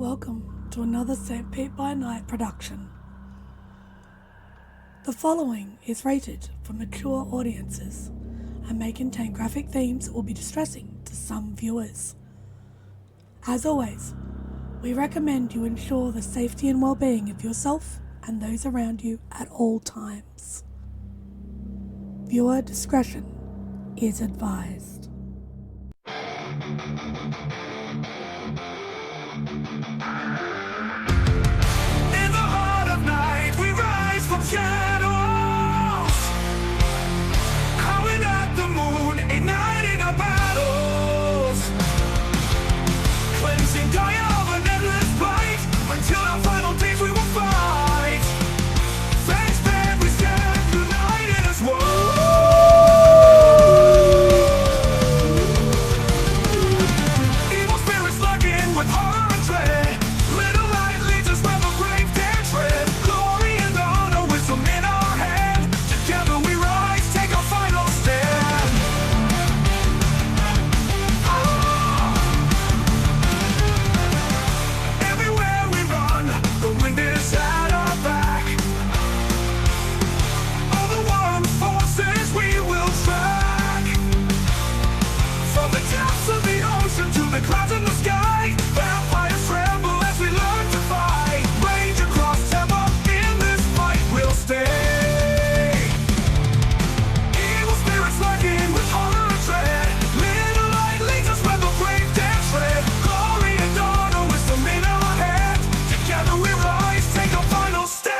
Welcome to another St. Pete by Night production. The following is rated for mature audiences and may contain graphic themes that will be distressing to some viewers. As always, we recommend you ensure the safety and well-being of yourself and those around you at all times. Viewer discretion is advised. In the heart of night, we rise from shadows, calling at the moon, igniting our battles, cleansing Gaia of an endless fight, until our final days we will fight. Thanks, man, we stand united as one. Evil spirits lurking with horror and dread. Little light leads us where the brave dare tread. Glory and honor, wisdom in our hand. Together we rise, take our final stand. Everywhere we run, the wind is at our back. All the warm forces we will track. From the depths of the ocean to the clouds in the sky, vampires tremble as we learn to fight. Rage across Tampa, in this fight we'll stay. Evil spirits lurking with horror and dread. Little light leads us where the brave dare tread. Glory and honor, wisdom in our hand. Together we rise, take our final stand.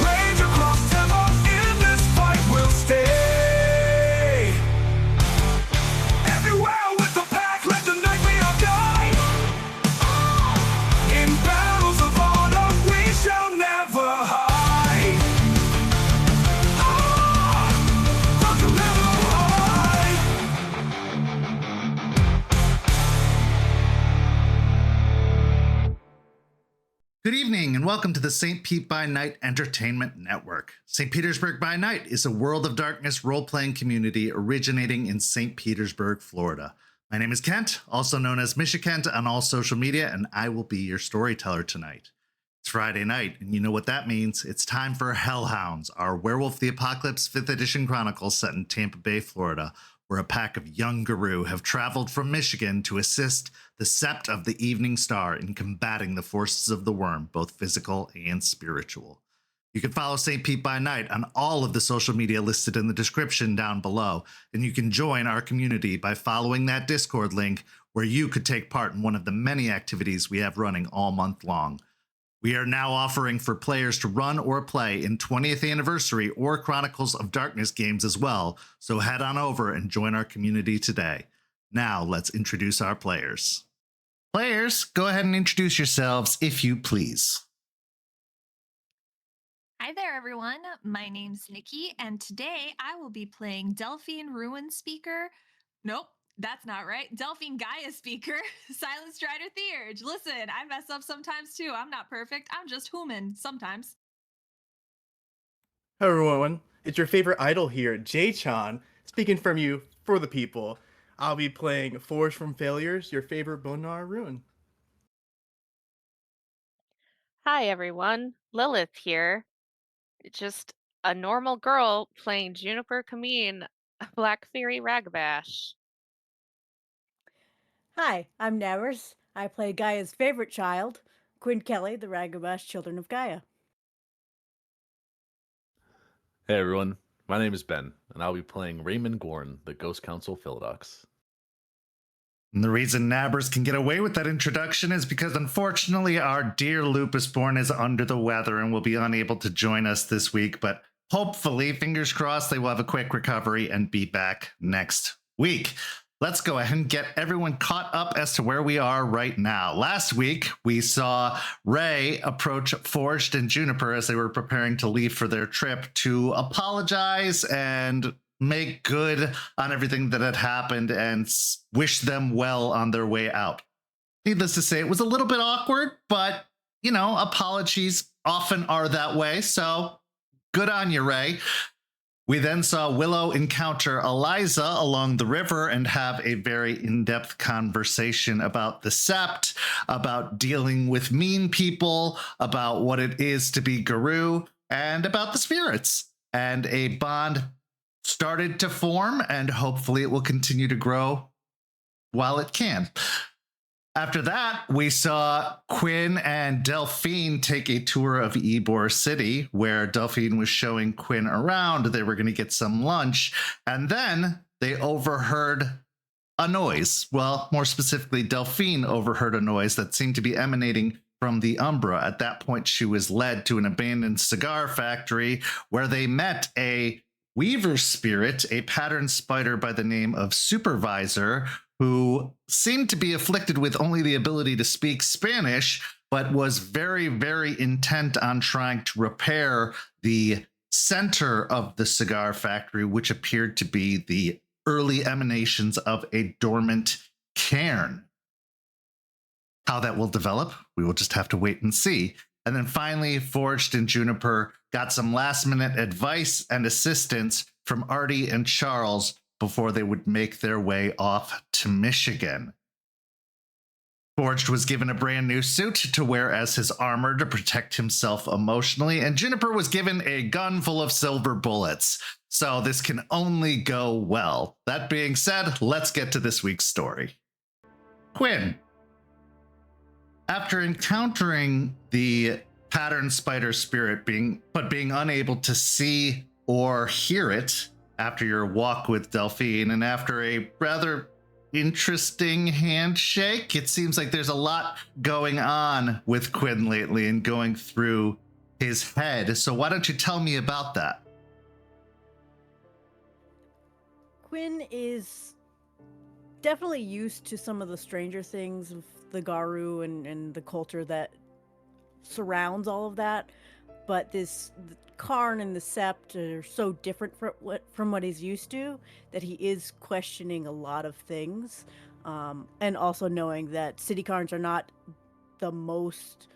Rage across Tampa, in this fight we'll stay. Everywhere with the pack, let the night be our guide. In battles of honor, we shall never hide. We shall never hide. Good evening and welcome to the St. Pete by Night Entertainment Network. St. Petersburg by Night is a World of Darkness role-playing community originating in St. Petersburg, Florida. My name is Kent, also known as Kent on all social media, and I will be your storyteller tonight. It's Friday night, and you know what that means. It's time for Hounds, our Werewolf the Apocalypse 5th edition chronicle set in Tampa Bay, Florida, where a pack of young guru have traveled from Michigan to assist the Sept of the Evening Star in combating the forces of the worm, both physical and spiritual. You can follow St. Pete by Night on all of the social media listed in the description down below, and you can join our community by following that Discord link where you could take part in one of the many activities we have running all month long. We are now offering for players to run or play in 20th anniversary or Chronicles of Darkness games as well, so head on over and join our community today. Now let's introduce our players. Players, go ahead and introduce yourselves if you please. Hi there, everyone. My name's Nikki, and today I will be playing Delphine Ruin Speaker. Nope, that's not right. Delphine Gaia Speaker, Silent Strider Theurge. Listen, I mess up sometimes too. I'm not perfect. I'm just human sometimes. Hello everyone, it's your favorite idol here, Jay-chan, speaking from you for the people. I'll be playing Forged from Failures, your favorite Bonar Ruin. Hi everyone, Lilith here. Just a normal girl playing Juniper Camine, Black Fury Ragabash. Hi, I'm Navers. I play Gaia's favorite child, Quinn Kelly, the Ragabash Children of Gaia. Hey everyone, my name is Ben, and I'll be playing Raymond Gorn, the Ghost Council Philodox. And the reason Nabbers can get away with that introduction is because unfortunately our dear Lupusborn is under the weather and will be unable to join us this week, but hopefully, fingers crossed, they will have a quick recovery and be back next week. Let's go ahead and get everyone caught up as to where we are right now. Last week, we saw Ray approach Forged and Juniper as they were preparing to leave for their trip to apologize and make good on everything that had happened and wish them well on their way out. Needless to say, it was a little bit awkward, but, you know, apologies often are that way, so good on you, Ray. We then saw Willow encounter Eliza along the river and have a very in-depth conversation about the Sept, about dealing with mean people, about what it is to be Guru, and about the spirits. And a bond started to form, and hopefully it will continue to grow while it can. After that, we saw Quinn and Delphine take a tour of Ybor City, where Delphine was showing Quinn around. They were going to get some lunch, and then they overheard a noise. Well, more specifically, Delphine overheard a noise that seemed to be emanating from the Umbra. At that point, she was led to an abandoned cigar factory where they met a weaver spirit, a pattern spider by the name of Supervisor, who seemed to be afflicted with only the ability to speak Spanish, but was very, very intent on trying to repair the center of the cigar factory, which appeared to be the early emanations of a dormant cairn. How that will develop, we will just have to wait and see. And then finally, Forged and Juniper got some last-minute advice and assistance from Artie and Charles before they would make their way off to Michigan. Forged was given a brand new suit to wear as his armor to protect himself emotionally, and Juniper was given a gun full of silver bullets. So this can only go well. That being said, let's get to this week's story. Quinn. After encountering the pattern spider spirit being unable to see or hear it, after your walk with Delphine, and after a rather interesting handshake, it seems like there's a lot going on with Quinn lately and going through his head. So why don't you tell me about that? Quinn is definitely used to some of the stranger things of the Garu and the culture that surrounds all of that, but the Karn and the Sept are so different from what he's used to that he is questioning a lot of things, and also knowing that city Karns are not the most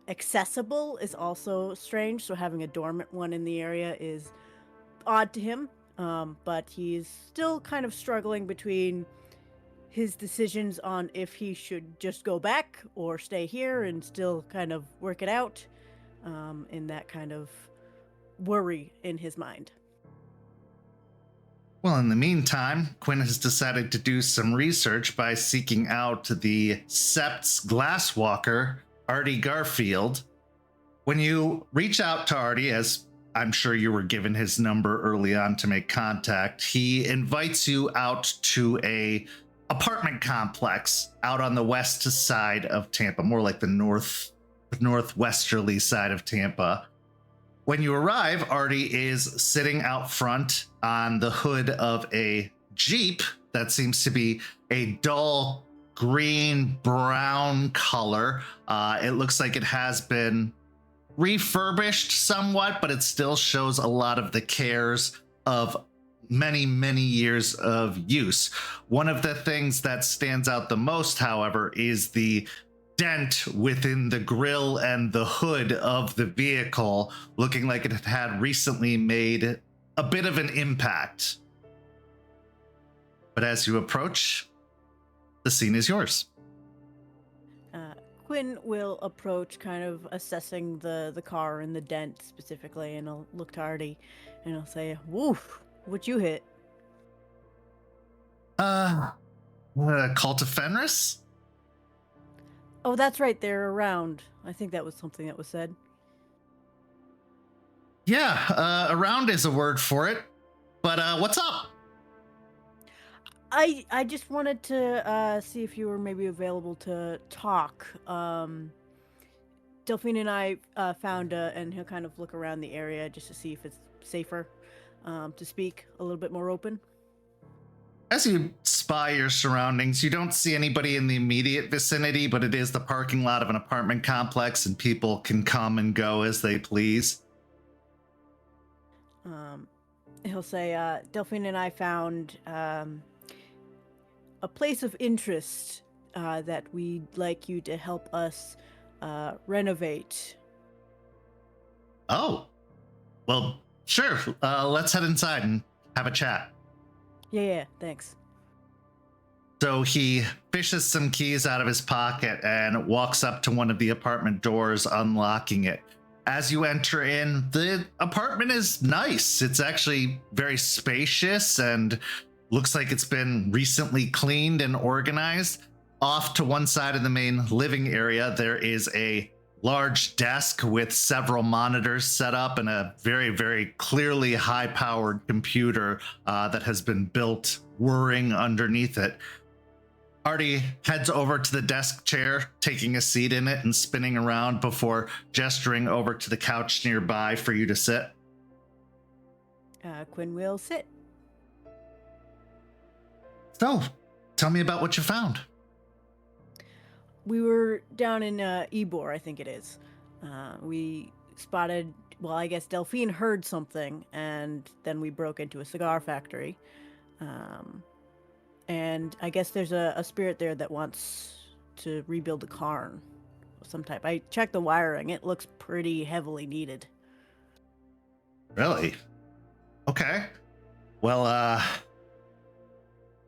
accessible is also strange, so having a dormant one in the area is odd to him, but he's still kind of struggling between his decisions on if he should just go back or stay here and still kind of work it out, in that kind of worry in his mind. Well, in the meantime, Quinn has decided to do some research by seeking out the Sept's glasswalker, Artie Garfield. When you reach out to Artie, as I'm sure you were given his number early on to make contact, he invites you out to a apartment complex out on the west side of Tampa, more like the northwesterly side of Tampa. When you arrive, Artie is sitting out front on the hood of a Jeep that seems to be a dull green-brown color. It looks like it has been refurbished somewhat, but it still shows a lot of the cares of many, many years of use. One of the things that stands out the most, however, is the dent within the grille and the hood of the vehicle, looking like it had recently made a bit of an impact. But as you approach, the scene is yours. Quinn will approach, kind of assessing the car and the dent specifically, and I'll look to Artie and I'll say, "Woof, what you hit?" Cult of Fenris? Oh, that's right, they're around. I think that was something that was said. Yeah, around is a word for it. But what's up? I just wanted to see if you were maybe available to talk. Delphine and I found and he'll kind of look around the area just to see if it's safer to speak a little bit more open. As you spy your surroundings, you don't see anybody in the immediate vicinity, but it is the parking lot of an apartment complex and people can come and go as they please. He'll say, Delphine and I found a place of interest that we'd like you to help us renovate. Oh, well, sure. Let's head inside and have a chat. Yeah, thanks. So he fishes some keys out of his pocket and walks up to one of the apartment doors, unlocking it. As you enter in, the apartment is nice. It's actually very spacious and looks like it's been recently cleaned and organized. Off to one side of the main living area, there is a large desk with several monitors set up and a very, very clearly high-powered computer that has been built whirring underneath it. Artie heads over to the desk chair, taking a seat in it and spinning around before gesturing over to the couch nearby for you to sit. Quinn will sit. So, tell me about what you found. We were down in Ybor, I think it is. We spotted, well, I guess Delphine heard something, and then we broke into a cigar factory. And I guess there's a spirit there that wants to rebuild a cairn of some type. I checked the wiring. It looks pretty heavily needed. Really? Okay. Well,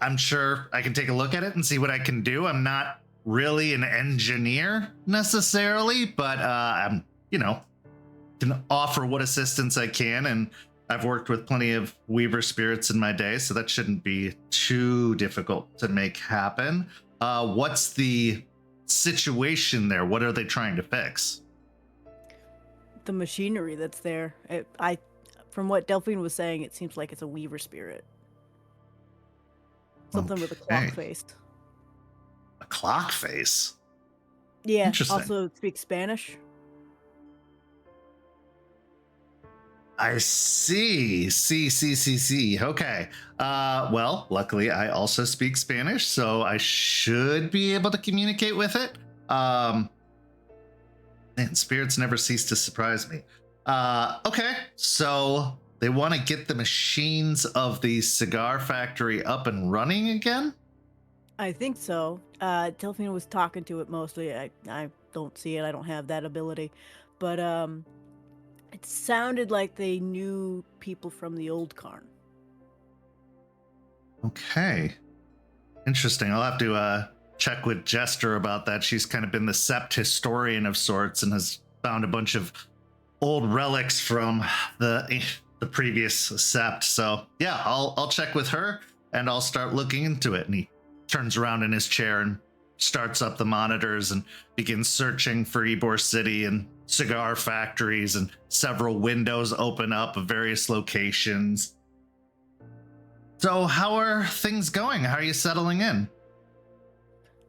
I'm sure I can take a look at it and see what I can do. I'm not really an engineer necessarily, but I'm, can offer what assistance I can, and I've worked with plenty of Weaver spirits in my day, so that shouldn't be too difficult to make happen. What's the situation there? What are they trying to fix? The machinery that's there. From what Delphine was saying, it seems like it's a Weaver spirit. Something with a clock face. A clock face? Yeah, Interesting. also speaks Spanish. I see. See. Okay. Well, luckily I also speak Spanish, so I should be able to communicate with it. Man, spirits never cease to surprise me. Okay, so they want to get the machines of the cigar factory up and running again? I think so. Delphine was talking to it mostly. I don't see it. I don't have that ability. But it sounded like they knew people from the old cairn. Okay. Interesting. I'll have to check with Jester about that. She's kind of been the sept historian of sorts and has found a bunch of old relics from the previous sept. So yeah, I'll check with her and I'll start looking into it. And he turns around in his chair and starts up the monitors and begins searching for Ybor City and cigar factories, and several windows open up of various locations. So how are things going? How are you settling in?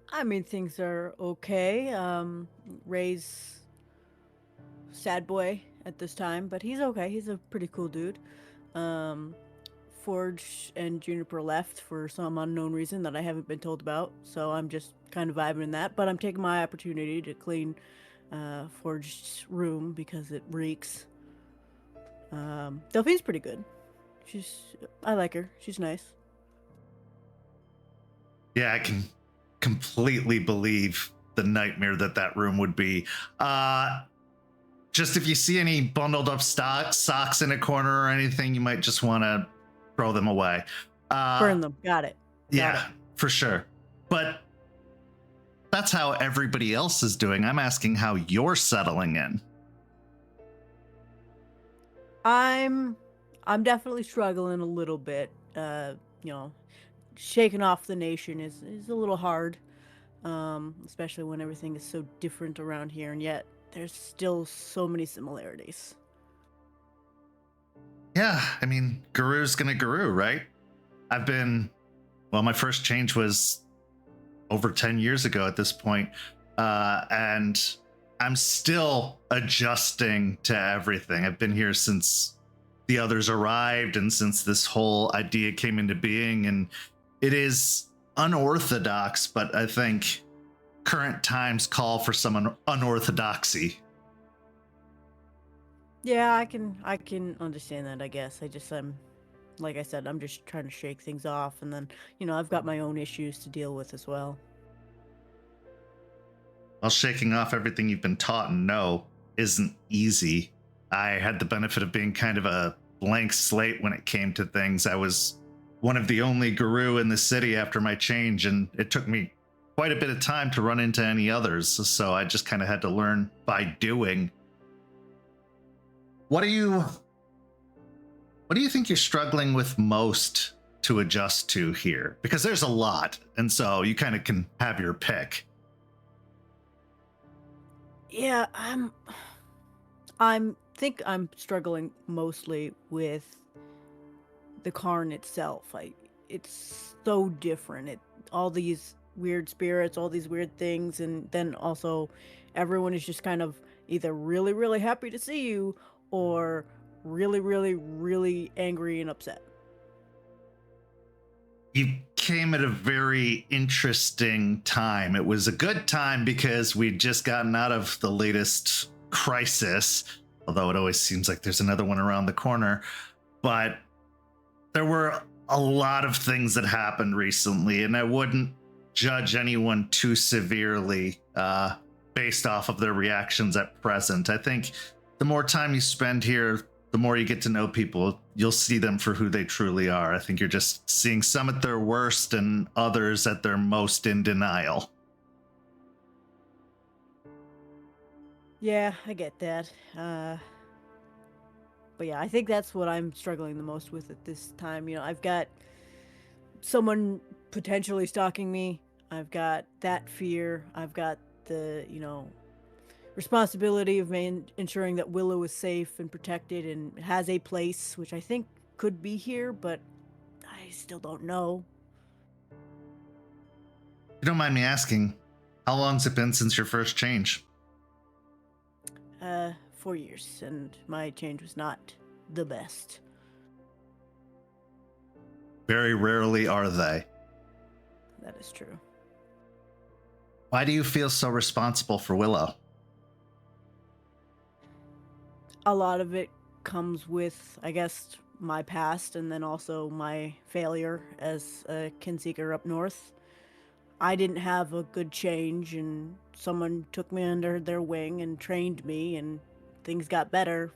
I mean, things are okay. Ray's sad boy at this time, but he's okay. He's a pretty cool dude. Forge and Juniper left for some unknown reason that I haven't been told about, so I'm just kind of vibing in that. But I'm taking my opportunity to clean Forge's room because it reeks. Delphine's pretty good. I like her. She's nice. Yeah, I can completely believe the nightmare that room would be. Just if you see any bundled up socks in a corner or anything, you might just want to throw them away. Burn them. Got it. Yeah, for sure. But that's how everybody else is doing. I'm asking how you're settling in. I'm definitely struggling a little bit. Shaking off the nation is a little hard, especially when everything is so different around here, and yet there's still so many similarities. Yeah, I mean, Guru's gonna Guru, right? My first change was over 10 years ago at this point, and I'm still adjusting to everything. I've been here since the others arrived and since this whole idea came into being, and it is unorthodox, but I think current times call for some unorthodoxy. Yeah, I can understand that, I guess. Like I said, I'm just trying to shake things off, and then, I've got my own issues to deal with as well. Well, shaking off everything you've been taught and know isn't easy. I had the benefit of being kind of a blank slate when it came to things. I was one of the only guru in the city after my change, and it took me quite a bit of time to run into any others. So I just kind of had to learn by doing. What do you think you're struggling with most to adjust to here? Because there's a lot, and so you kind of can have your pick. Yeah, I'm struggling mostly with the Karn itself. It's so different. All these weird spirits, all these weird things, and then also everyone is just kind of either really, really happy to see you or really, really, really angry and upset. You came at a very interesting time. It was a good time because we'd just gotten out of the latest crisis, although it always seems like there's another one around the corner. But there were a lot of things that happened recently, and I wouldn't judge anyone too severely based off of their reactions at present. I think the more time you spend here, the more you get to know people, you'll see them for who they truly are. I think you're just seeing some at their worst and others at their most in denial. Yeah, I get that. But yeah, I think that's what I'm struggling the most with at this time. You know, I've got someone potentially stalking me. I've got that fear. I've got the, responsibility of ensuring that Willow is safe and protected and has a place, which I think could be here, but I still don't know. If you don't mind me asking, how long's it been since your first change? 4 years, and my change was not the best. Very rarely are they. That is true. Why do you feel so responsible for Willow? A lot of it comes with, I guess, my past and then also my failure as a kinseeker up north. I didn't have a good change, and someone took me under their wing and trained me, and things got better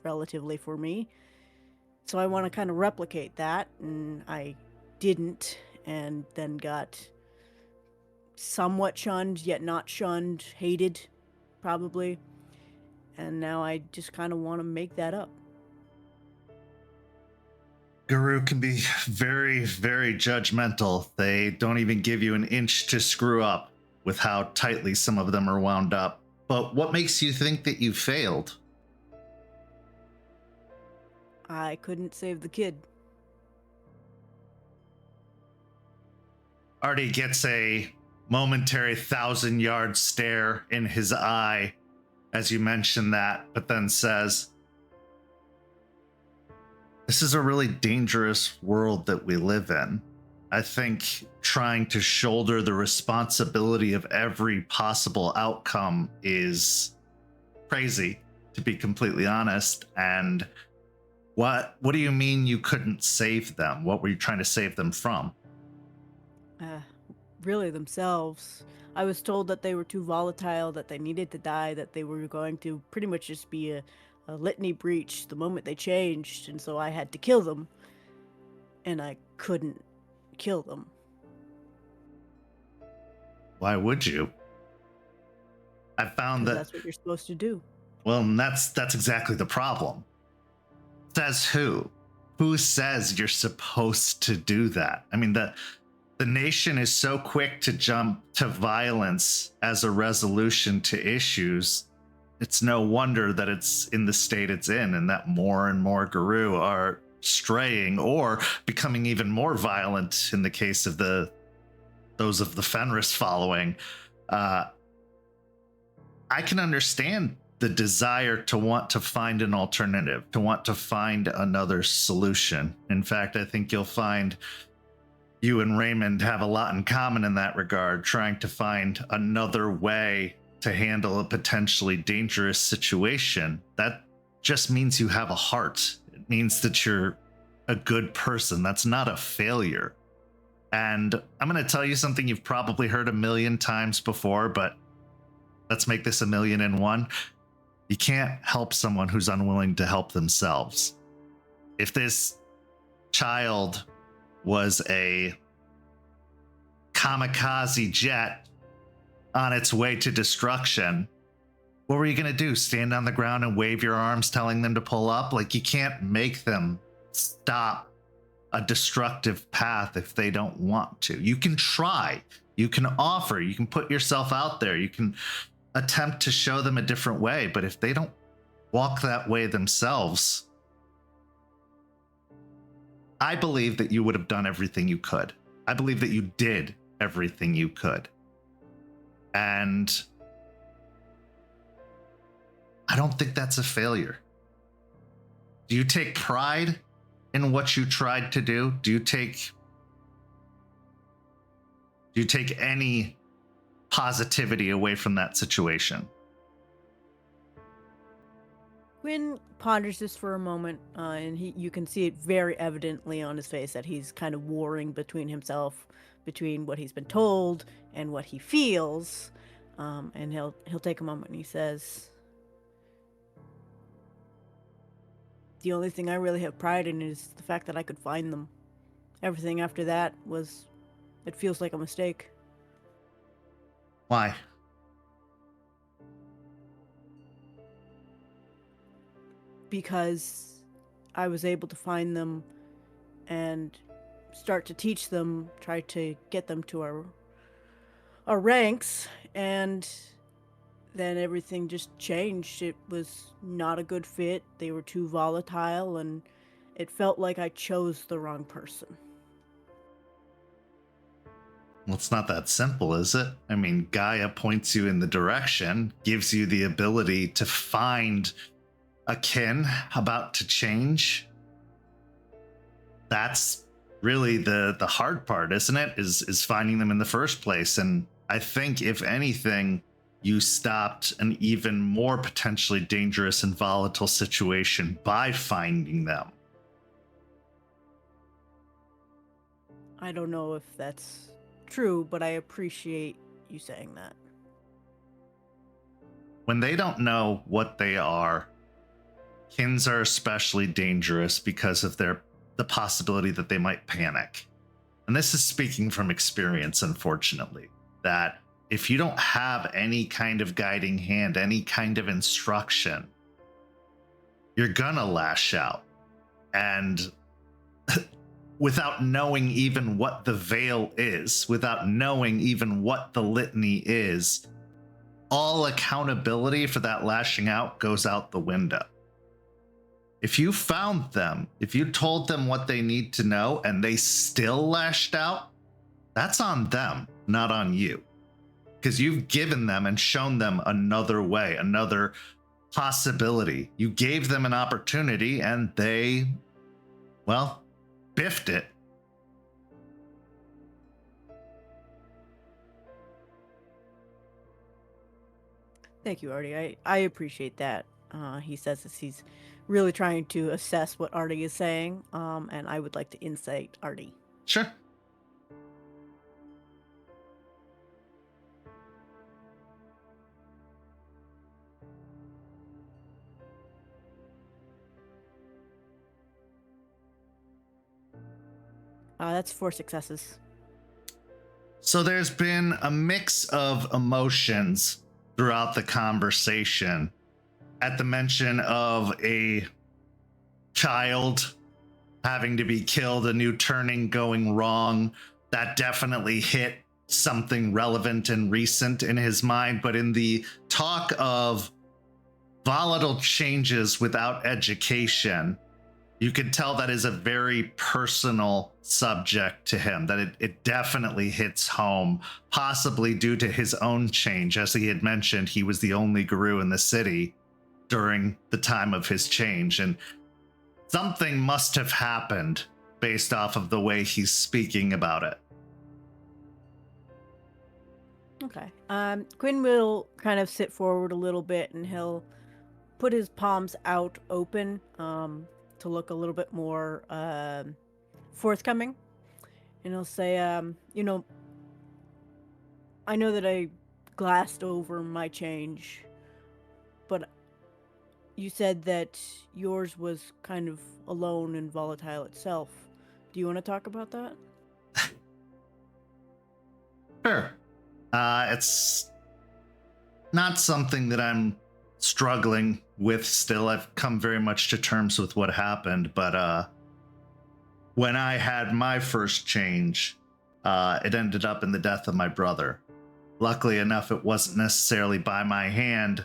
relatively for me. So I want to kind of replicate that, and I didn't, and then got somewhat shunned, yet not shunned, hated, probably. And now I just kind of want to make that up. Guru can be very, very judgmental. They don't even give you an inch to screw up with how tightly some of them are wound up. But what makes you think that you failed? I couldn't save the kid. Artie gets a momentary 1,000-yard stare in his eye as you mention that, but then says, "This is a really dangerous world that we live in. I think trying to shoulder the responsibility of every possible outcome is crazy, to be completely honest. And what do you mean you couldn't save them? What were you trying to save them from?" Really themselves. I was told that they were too volatile, that they needed to die, that they were going to pretty much just be a litany breach the moment they changed, and so I had to kill them. And I couldn't kill them. Why would you? I found that that's what you're supposed to do. Well, and that's exactly the problem. Says who? Who says you're supposed to do that? I mean, the nation is so quick to jump to violence as a resolution to issues. It's no wonder that it's in the state it's in, and that more and more Guru are straying or becoming even more violent in the case of those of the Fenris following. I can understand the desire to want to find an alternative, to want to find another solution. In fact, I think you'll find you and Raymond have a lot in common in that regard, trying to find another way to handle a potentially dangerous situation. That just means you have a heart. It means that you're a good person. That's not a failure. And I'm going to tell you something you've probably heard a million times before, but let's make this 1,000,001. You can't help someone who's unwilling to help themselves. If this child was a kamikaze jet on its way to destruction, what were you going to do? Stand on the ground and wave your arms telling them to pull up? Like, you can't make them stop a destructive path if they don't want to. You can try, you can offer, you can put yourself out there, you can attempt to show them a different way, but if they don't walk that way themselves, I believe that you would have done everything you could. I believe that you did everything you could. And I don't think that's a failure. Do you take pride in what you tried to do? Do you take any positivity away from that situation? Quinn ponders this for a moment, and you can see it very evidently on his face that he's kind of warring between himself, between what he's been told and what he feels. And he'll take a moment and he says, "The only thing I really have pride in is the fact that I could find them. Everything after that it feels like a mistake." Why? Because I was able to find them and start to teach them, try to get them to our ranks, and then everything just changed. It was not a good fit. They were too volatile, and it felt like I chose the wrong person. Well, it's not that simple, is it? I mean, Gaia points you in the direction, gives you the ability to find a kin about to change. That's really the hard part, isn't it? Is finding them in the first place. And I think, if anything, you stopped an even more potentially dangerous and volatile situation by finding them. I don't know if that's true, but I appreciate you saying that. When they don't know what they are, kins are especially dangerous because of the possibility that they might panic. And this is speaking from experience, unfortunately, that if you don't have any kind of guiding hand, any kind of instruction, you're gonna lash out. And without knowing even what the veil is, without knowing even what the litany is, all accountability for that lashing out goes out the window. If you found them, if you told them what they need to know and they still lashed out, that's on them, not on you. Because you've given them and shown them another way, another possibility. You gave them an opportunity and they, well, biffed it. Thank you, Artie. I appreciate that. He says this. He's really trying to assess what Artie is saying, and I would like to insight Artie. Sure. That's 4 successes. So there's been a mix of emotions throughout the conversation at the mention of a child having to be killed, a new turning going wrong. That definitely hit something relevant and recent in his mind. But in the talk of volatile changes without education, you could tell that is a very personal subject to him, that it definitely hits home, possibly due to his own change. As he had mentioned, he was the only guru in the city during the time of his change, and something must have happened based off of the way he's speaking about it. Okay. Quinn will kind of sit forward a little bit, and he'll put his palms out open to look a little bit more forthcoming. And he'll say, I know that I glassed over my change, but you said that yours was kind of alone and volatile itself. Do you want to talk about that? Sure. It's not something that I'm struggling with still. I've come very much to terms with what happened, but when I had my first change, it ended up in the death of my brother. Luckily enough, it wasn't necessarily by my hand,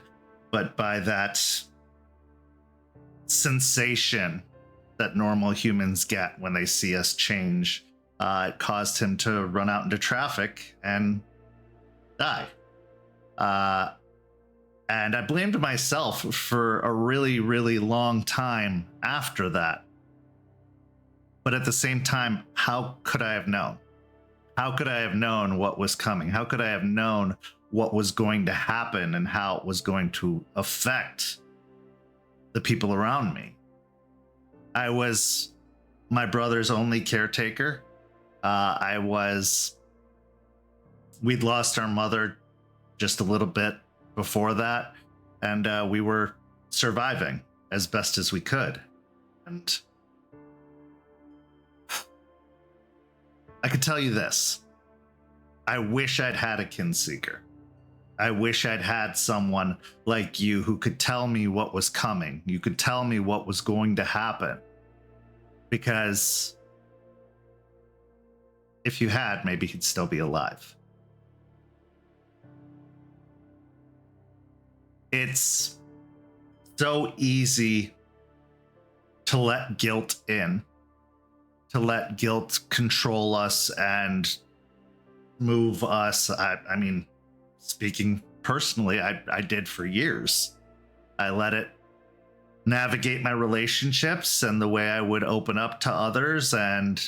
but by that sensation that normal humans get when they see us change. It caused him to run out into traffic and die. And I blamed myself for a really, really long time after that. But at the same time, how could I have known? How could I have known what was coming? How could I have known what was going to happen and how it was going to affect the people around me? I was my brother's only caretaker. We'd lost our mother just a little bit before that, and we were surviving as best as we could. And I could tell you this. I wish I'd had a kinseeker. I wish I'd had someone like you who could tell me what was coming. You could tell me what was going to happen. Because if you had, maybe he'd still be alive. It's so easy to let guilt in, to let guilt control us and move us. I mean, speaking personally, I did for years. I let it navigate my relationships and the way I would open up to others, and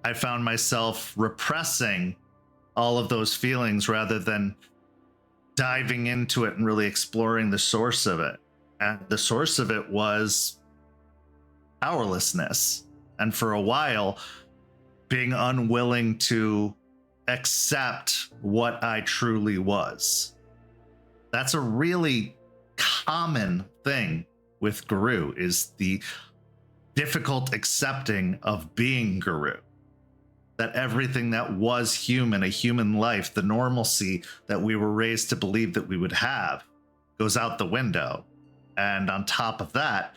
I found myself repressing all of those feelings rather than diving into it and really exploring the source of it. And the source of it was powerlessness. And for a while, being unwilling to accept what I truly was. That's a really common thing with Guru, is the difficult accepting of being Guru. That everything that was human, a human life, the normalcy that we were raised to believe that we would have, goes out the window. And on top of that,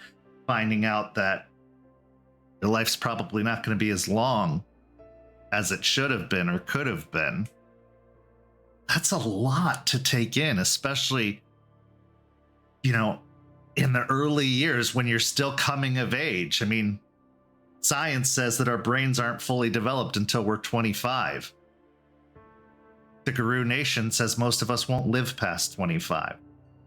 finding out that your life's probably not going to be as long as it should have been or could have been. That's a lot to take in, especially, you know, in the early years when you're still coming of age. I mean, science says that our brains aren't fully developed until we're 25. The Guru Nation says most of us won't live past 25.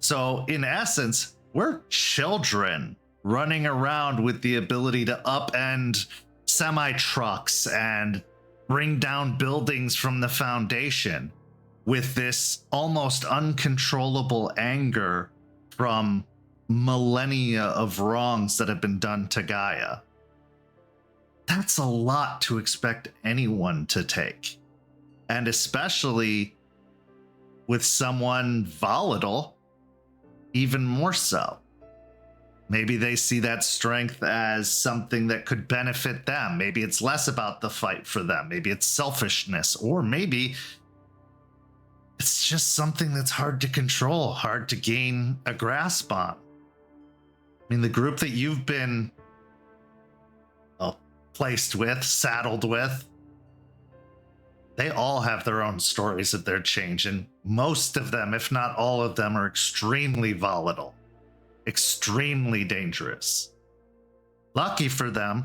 So in essence, we're children running around with the ability to upend semi-trucks and bring down buildings from the foundation with this almost uncontrollable anger from millennia of wrongs that have been done to Gaia. That's a lot to expect anyone to take. And especially with someone volatile, even more so. Maybe they see that strength as something that could benefit them. Maybe it's less about the fight for them. Maybe it's selfishness, or maybe it's just something that's hard to control, hard to gain a grasp on. I mean, the group that you've been placed with, saddled with, they all have their own stories of their change, and most of them, if not all of them, are extremely volatile, extremely dangerous. Lucky for them,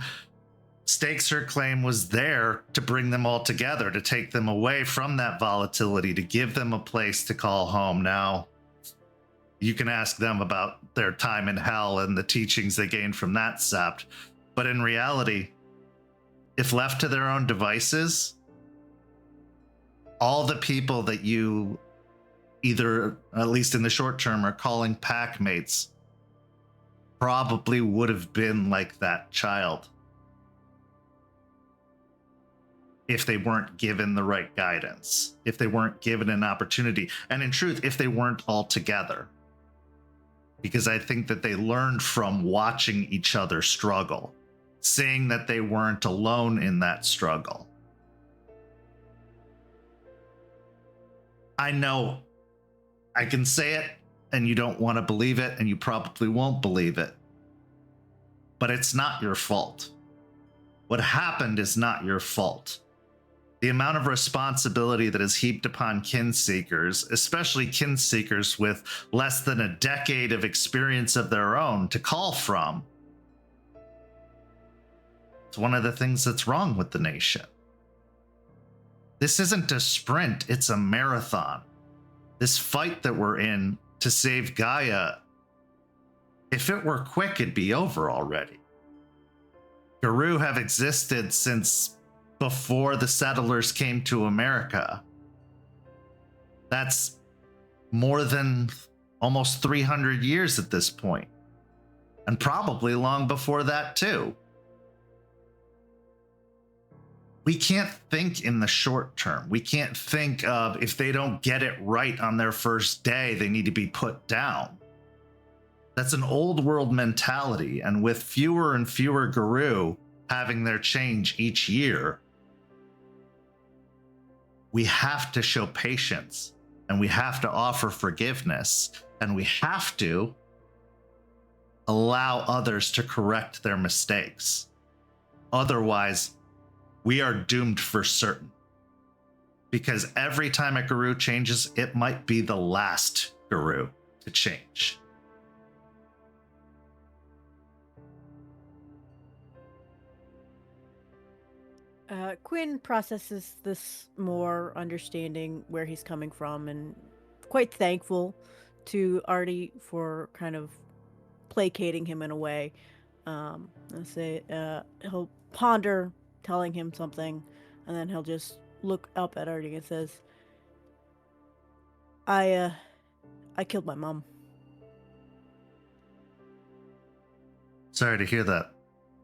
Stakes Her Claim was there to bring them all together, to take them away from that volatility, to give them a place to call home. Now, you can ask them about their time in hell and the teachings they gained from that sept, but in reality, if left to their own devices, all the people that you either, at least in the short term, are calling pack mates probably would have been like that child if they weren't given the right guidance, if they weren't given an opportunity, and in truth, if they weren't all together. because I think that they learned from watching each other struggle, seeing that they weren't alone in that struggle. I know I can say it and you don't want to believe it, and you probably won't believe it, but it's not your fault. What happened is not your fault. The amount of responsibility that is heaped upon kinseekers, especially kinseekers with less than a decade of experience of their own to call from, it's one of the things that's wrong with the nation. This isn't a sprint, it's a marathon. This fight that we're in to save Gaia, if it were quick, it'd be over already. Garou have existed since before the settlers came to America. That's more than almost 300 years at this point, and probably long before that too. We can't think in the short term. We can't think of, if they don't get it right on their first day, they need to be put down. That's an old world mentality, and with fewer and fewer Garou having their change each year, we have to show patience, and we have to offer forgiveness, and we have to allow others to correct their mistakes. Otherwise, we are doomed for certain. Because every time a Garou changes, it might be the last Garou to change. Quinn processes this more, understanding where he's coming from, and quite thankful to Artie for kind of placating him in a way. Let's say he'll ponder telling him something, and then he'll just look up at Artie and says, I killed my mom. Sorry to hear that.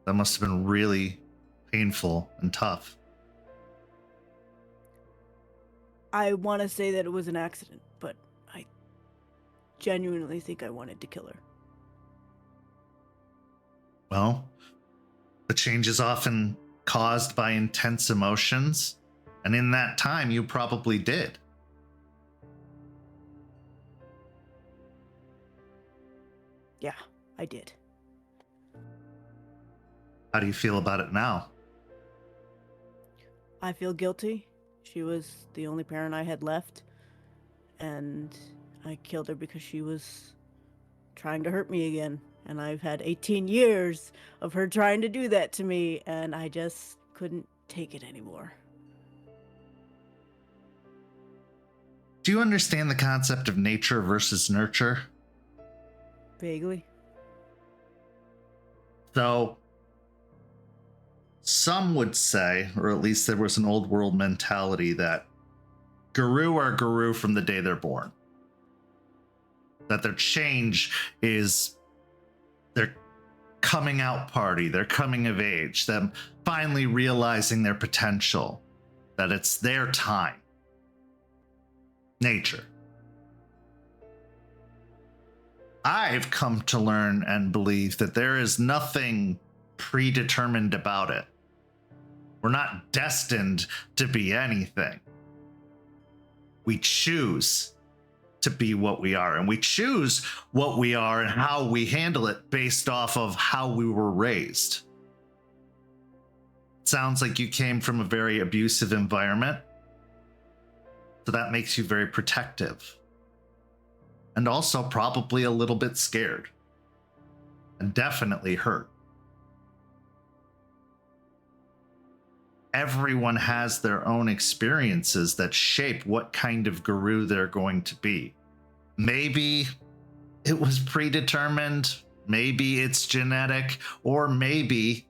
That must have been really painful and tough. I want to say that it was an accident, but I genuinely think I wanted to kill her. Well, the change is often caused by intense emotions, and in that time you probably did. Yeah, I did. How do you feel about it now? I feel guilty. She was the only parent I had left, and I killed her because she was trying to hurt me again. And I've had 18 years of her trying to do that to me, and I just couldn't take it anymore. Do you understand the concept of nature versus nurture? Vaguely. So, some would say, or at least there was an old world mentality, that Garou are Garou from the day they're born. That their change is their coming out party, their coming of age, them finally realizing their potential, that it's their time. Nature. I've come to learn and believe that there is nothing predetermined about it. We're not destined to be anything. We choose to be what we are, and we choose what we are and how we handle it based off of how we were raised. It sounds like you came from a very abusive environment, so that makes you very protective, and also probably a little bit scared, and definitely hurt. Everyone has their own experiences that shape what kind of Garou they're going to be. Maybe it was predetermined, maybe it's genetic, or maybe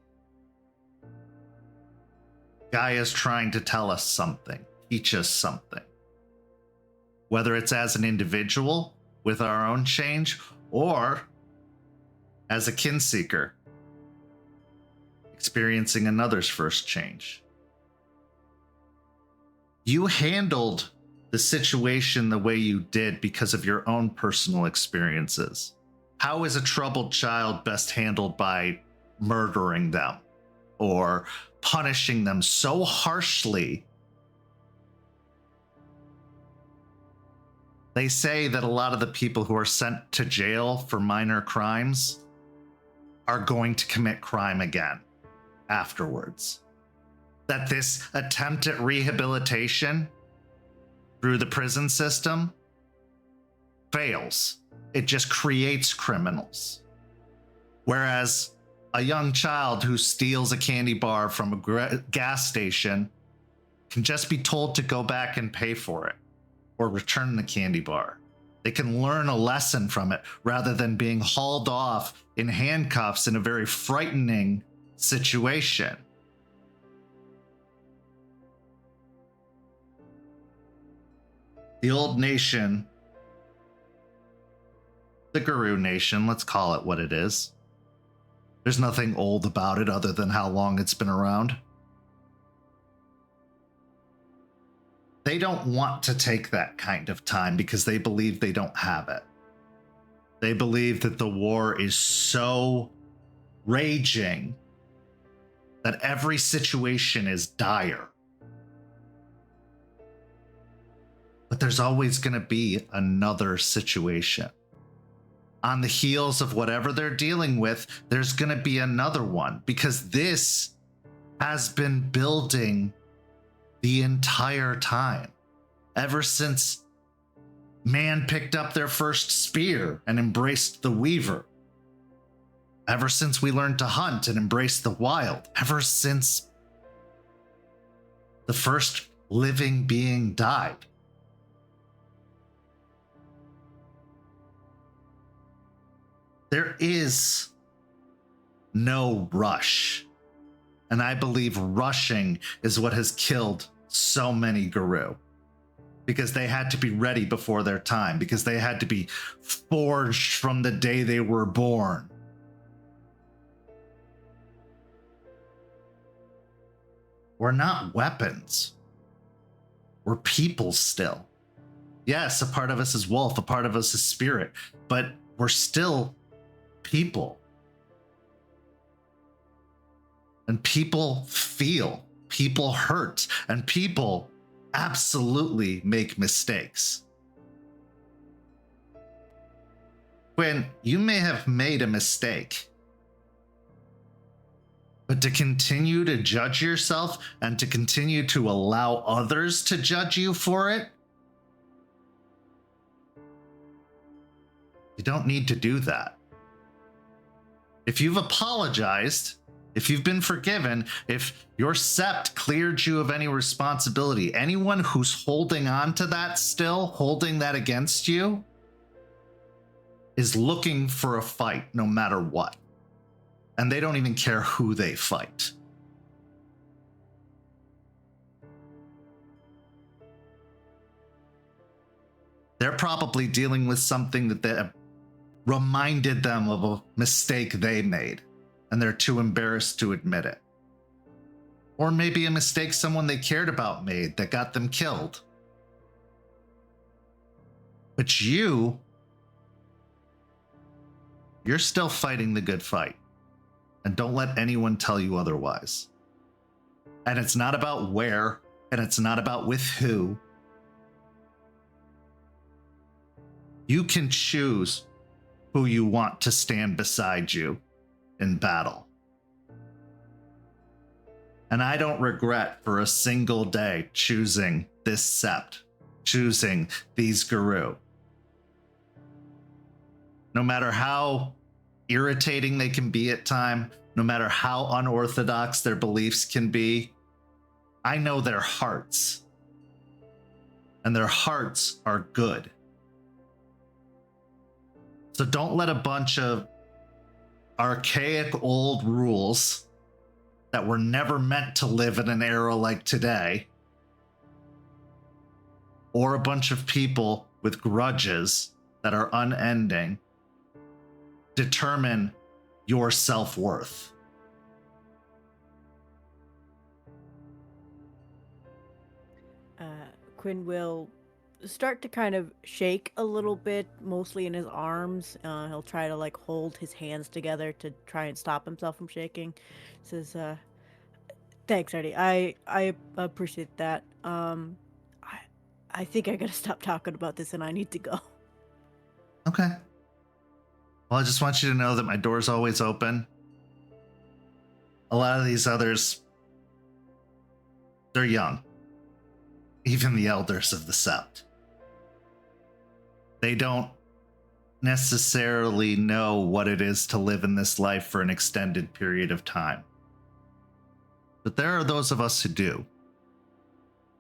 Gaia's trying to tell us something, teach us something. Whether it's as an individual with our own change, or as a kinseeker experiencing another's first change. You handled the situation the way you did because of your own personal experiences. How is a troubled child best handled by murdering them or punishing them so harshly? They say that a lot of the people who are sent to jail for minor crimes are going to commit crime again afterwards. That this attempt at rehabilitation through the prison system fails. It just creates criminals. Whereas a young child who steals a candy bar from a gas station can just be told to go back and pay for it or return the candy bar. They can learn a lesson from it rather than being hauled off in handcuffs in a very frightening situation. The old nation, the Guru Nation, let's call it what it is. There's nothing old about it other than how long it's been around. They don't want to take that kind of time because they believe they don't have it. They believe that the war is so raging that every situation is dire. But there's always going to be another situation. On the heels of whatever they're dealing with, there's going to be another one, because this has been building the entire time. Ever since man picked up their first spear and embraced the weaver. Ever since we learned to hunt and embrace the wild. Ever since the first living being died. There is no rush. And I believe rushing is what has killed so many Guru. Because they had to be ready before their time. Because they had to be forged from the day they were born. We're not weapons. We're people still. Yes, a part of us is wolf, a part of us is spirit. But we're still people. And people feel, people hurt, and people absolutely make mistakes. Quinn, you may have made a mistake, but to continue to judge yourself and to continue to allow others to judge you for it, you don't need to do that. If you've apologized, if you've been forgiven, if your sept cleared you of any responsibility, anyone who's holding on to that still, holding that against you, is looking for a fight no matter what. And they don't even care who they fight. They're probably dealing with something that reminded them of a mistake they made, and they're too embarrassed to admit it. Or maybe a mistake someone they cared about made that got them killed. But you're still fighting the good fight. And don't let anyone tell you otherwise. And it's not about where, and it's not about with who. You can choose who you want to stand beside you in battle. And I don't regret for a single day choosing this sept, choosing these Guru. No matter how irritating they can be at times, no matter how unorthodox their beliefs can be, I know their hearts. And their hearts are good. So don't let a bunch of archaic old rules that were never meant to live in an era like today, or a bunch of people with grudges that are unending, determine your self-worth. Quinn will start to kind of shake a little bit, mostly in his arms. He'll try to like hold his hands together to try and stop himself from shaking. Says, "Thanks, Artie. I appreciate that. I think I gotta stop talking about this, and I need to go." Okay. Well, I just want you to know that my door's always open. A lot of these others, they're young. Even the elders of the Sept. They don't necessarily know what it is to live in this life for an extended period of time. But there are those of us who do.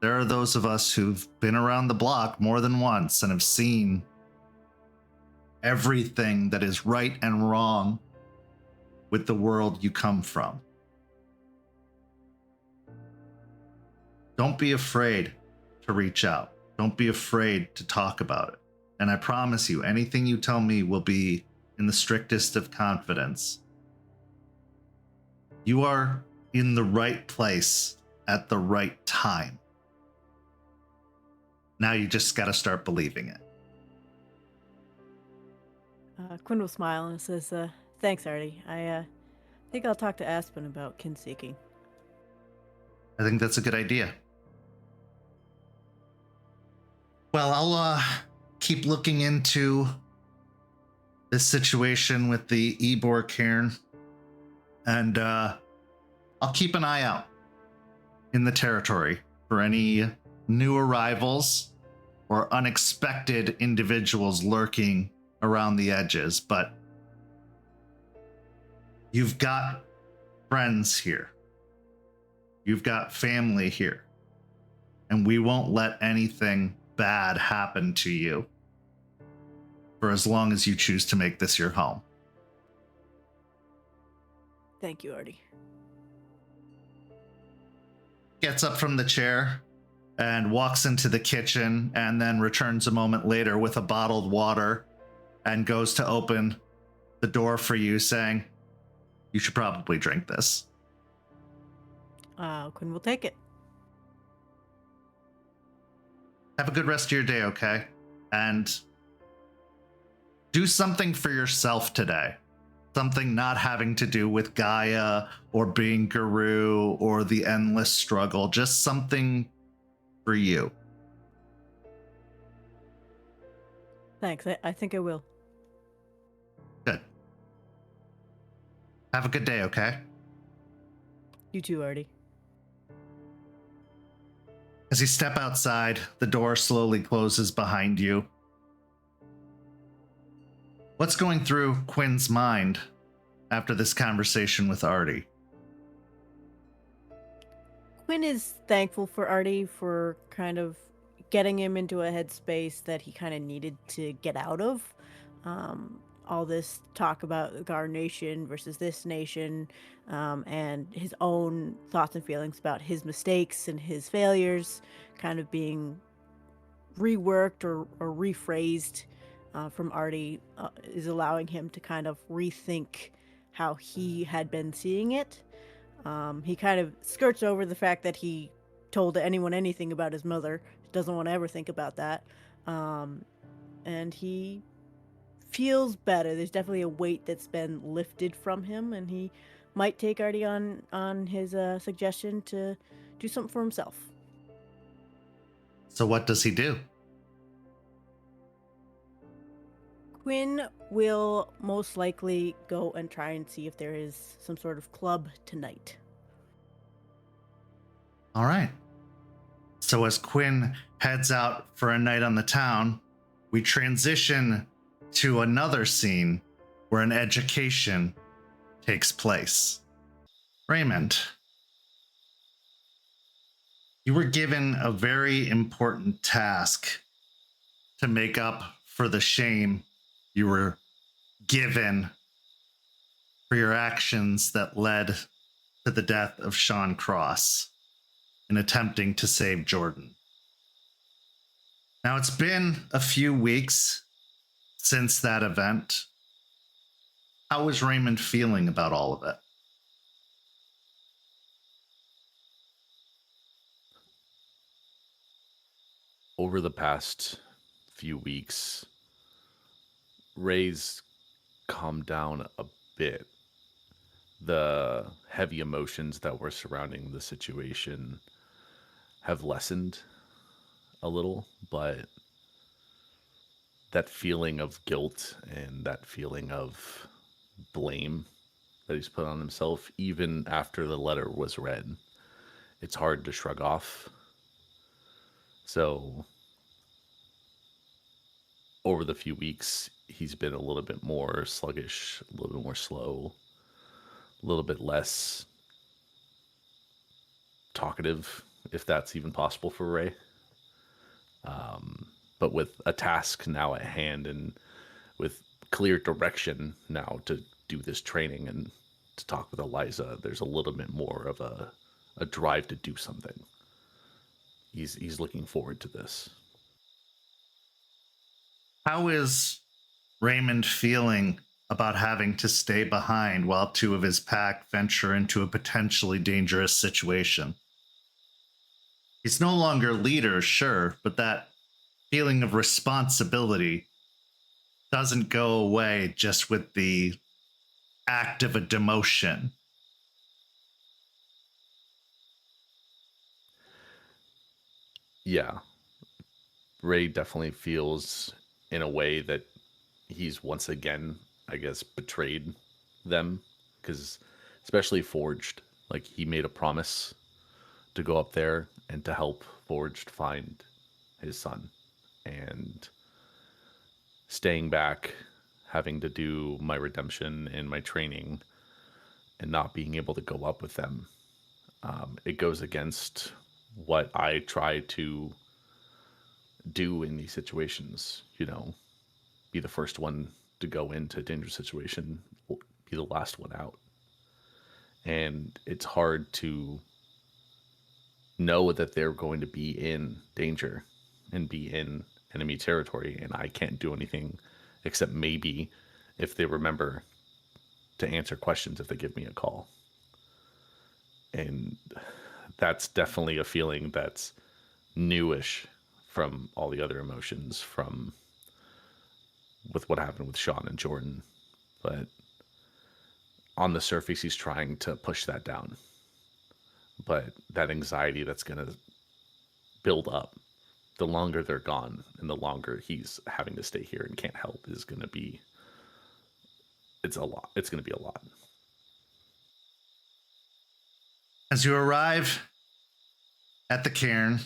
There are those of us who've been around the block more than once and have seen everything that is right and wrong with the world you come from. Don't be afraid to reach out. Don't be afraid to talk about it. And I promise you, anything you tell me will be in the strictest of confidence. You are in the right place at the right time. Now you just got to start believing it. Quinn will smile and says, "Thanks, Artie. I think I'll talk to Aspen about kin seeking." I think that's a good idea. Well, I'll keep looking into this situation with the Ebor cairn, and I'll keep an eye out in the territory for any new arrivals or unexpected individuals lurking around the edges. But you've got friends here. You've got family here. And we won't let anything bad happen to you for as long as you choose to make this your home. Thank you, Artie. Gets up from the chair and walks into the kitchen, and then returns a moment later with a bottled water and goes to open the door for you, saying, "You should probably drink this." Quinn will take it. Have a good rest of your day, okay? And do something for yourself today. Something not having to do with Gaia or being Guru or the endless struggle. Just something for you. Thanks. I think I will. Good. Have a good day, okay? You too, Artie. As you step outside, the door slowly closes behind you. What's going through Quinn's mind after this conversation with Artie? Quinn is thankful for Artie for kind of getting him into a headspace that he kind of needed to get out of. All this talk about Gar Nation versus this nation, and his own thoughts and feelings about his mistakes and his failures kind of being reworked or rephrased from Artie is allowing him to kind of rethink how he had been seeing it. He kind of skirts over the fact that he told anyone anything about his mother, doesn't want to ever think about that. And he feels better. There's definitely a weight that's been lifted from him, and he might take Artie on his suggestion to do something for himself. So what does he do? Quinn will most likely go and try and see if there is some sort of club tonight. All right. So as Quinn heads out for a night on the town, we transition to another scene where an education takes place. Raymond, you were given a very important task to make up for the shame you were given for your actions that led to the death of Sean Cross in attempting to save Jordan. Now, it's been a few weeks since that event. How is Raymond feeling about all of it? Over the past few weeks, Ray's calmed down a bit. The heavy emotions that were surrounding the situation have lessened a little, but that feeling of guilt and that feeling of blame that he's put on himself, even after the letter was read, it's hard to shrug off. So, over the few weeks, he's been a little bit more sluggish, a little bit more slow, a little bit less talkative, if that's even possible for Ray. But with a task now at hand and with clear direction now to do this training and to talk with Eliza, there's a little bit more of a drive to do something. He's looking forward to this. How is Raymond feeling about having to stay behind while two of his pack venture into a potentially dangerous situation? He's no longer leader, sure, but that feeling of responsibility doesn't go away just with the act of a demotion. Yeah, Ray definitely feels in a way that he's once again, I guess, betrayed them, because especially Forged, like he made a promise to go up there and to help Forged find his son, and staying back, having to do my redemption and my training and not being able to go up with them, it goes against what I try to do in these situations. Be the first one to go into a dangerous situation, be the last one out. And it's hard to know that they're going to be in danger and be in enemy territory, and I can't do anything except maybe if they remember to answer questions if they give me a call. And that's definitely a feeling that's newish from all the other emotions from with what happened with Sean and Jordan. But on the surface, he's trying to push that down. But that anxiety that's going to build up, the longer they're gone and the longer he's having to stay here and can't help, is going to be, it's a lot. It's going to be a lot. As you arrive at the cairn,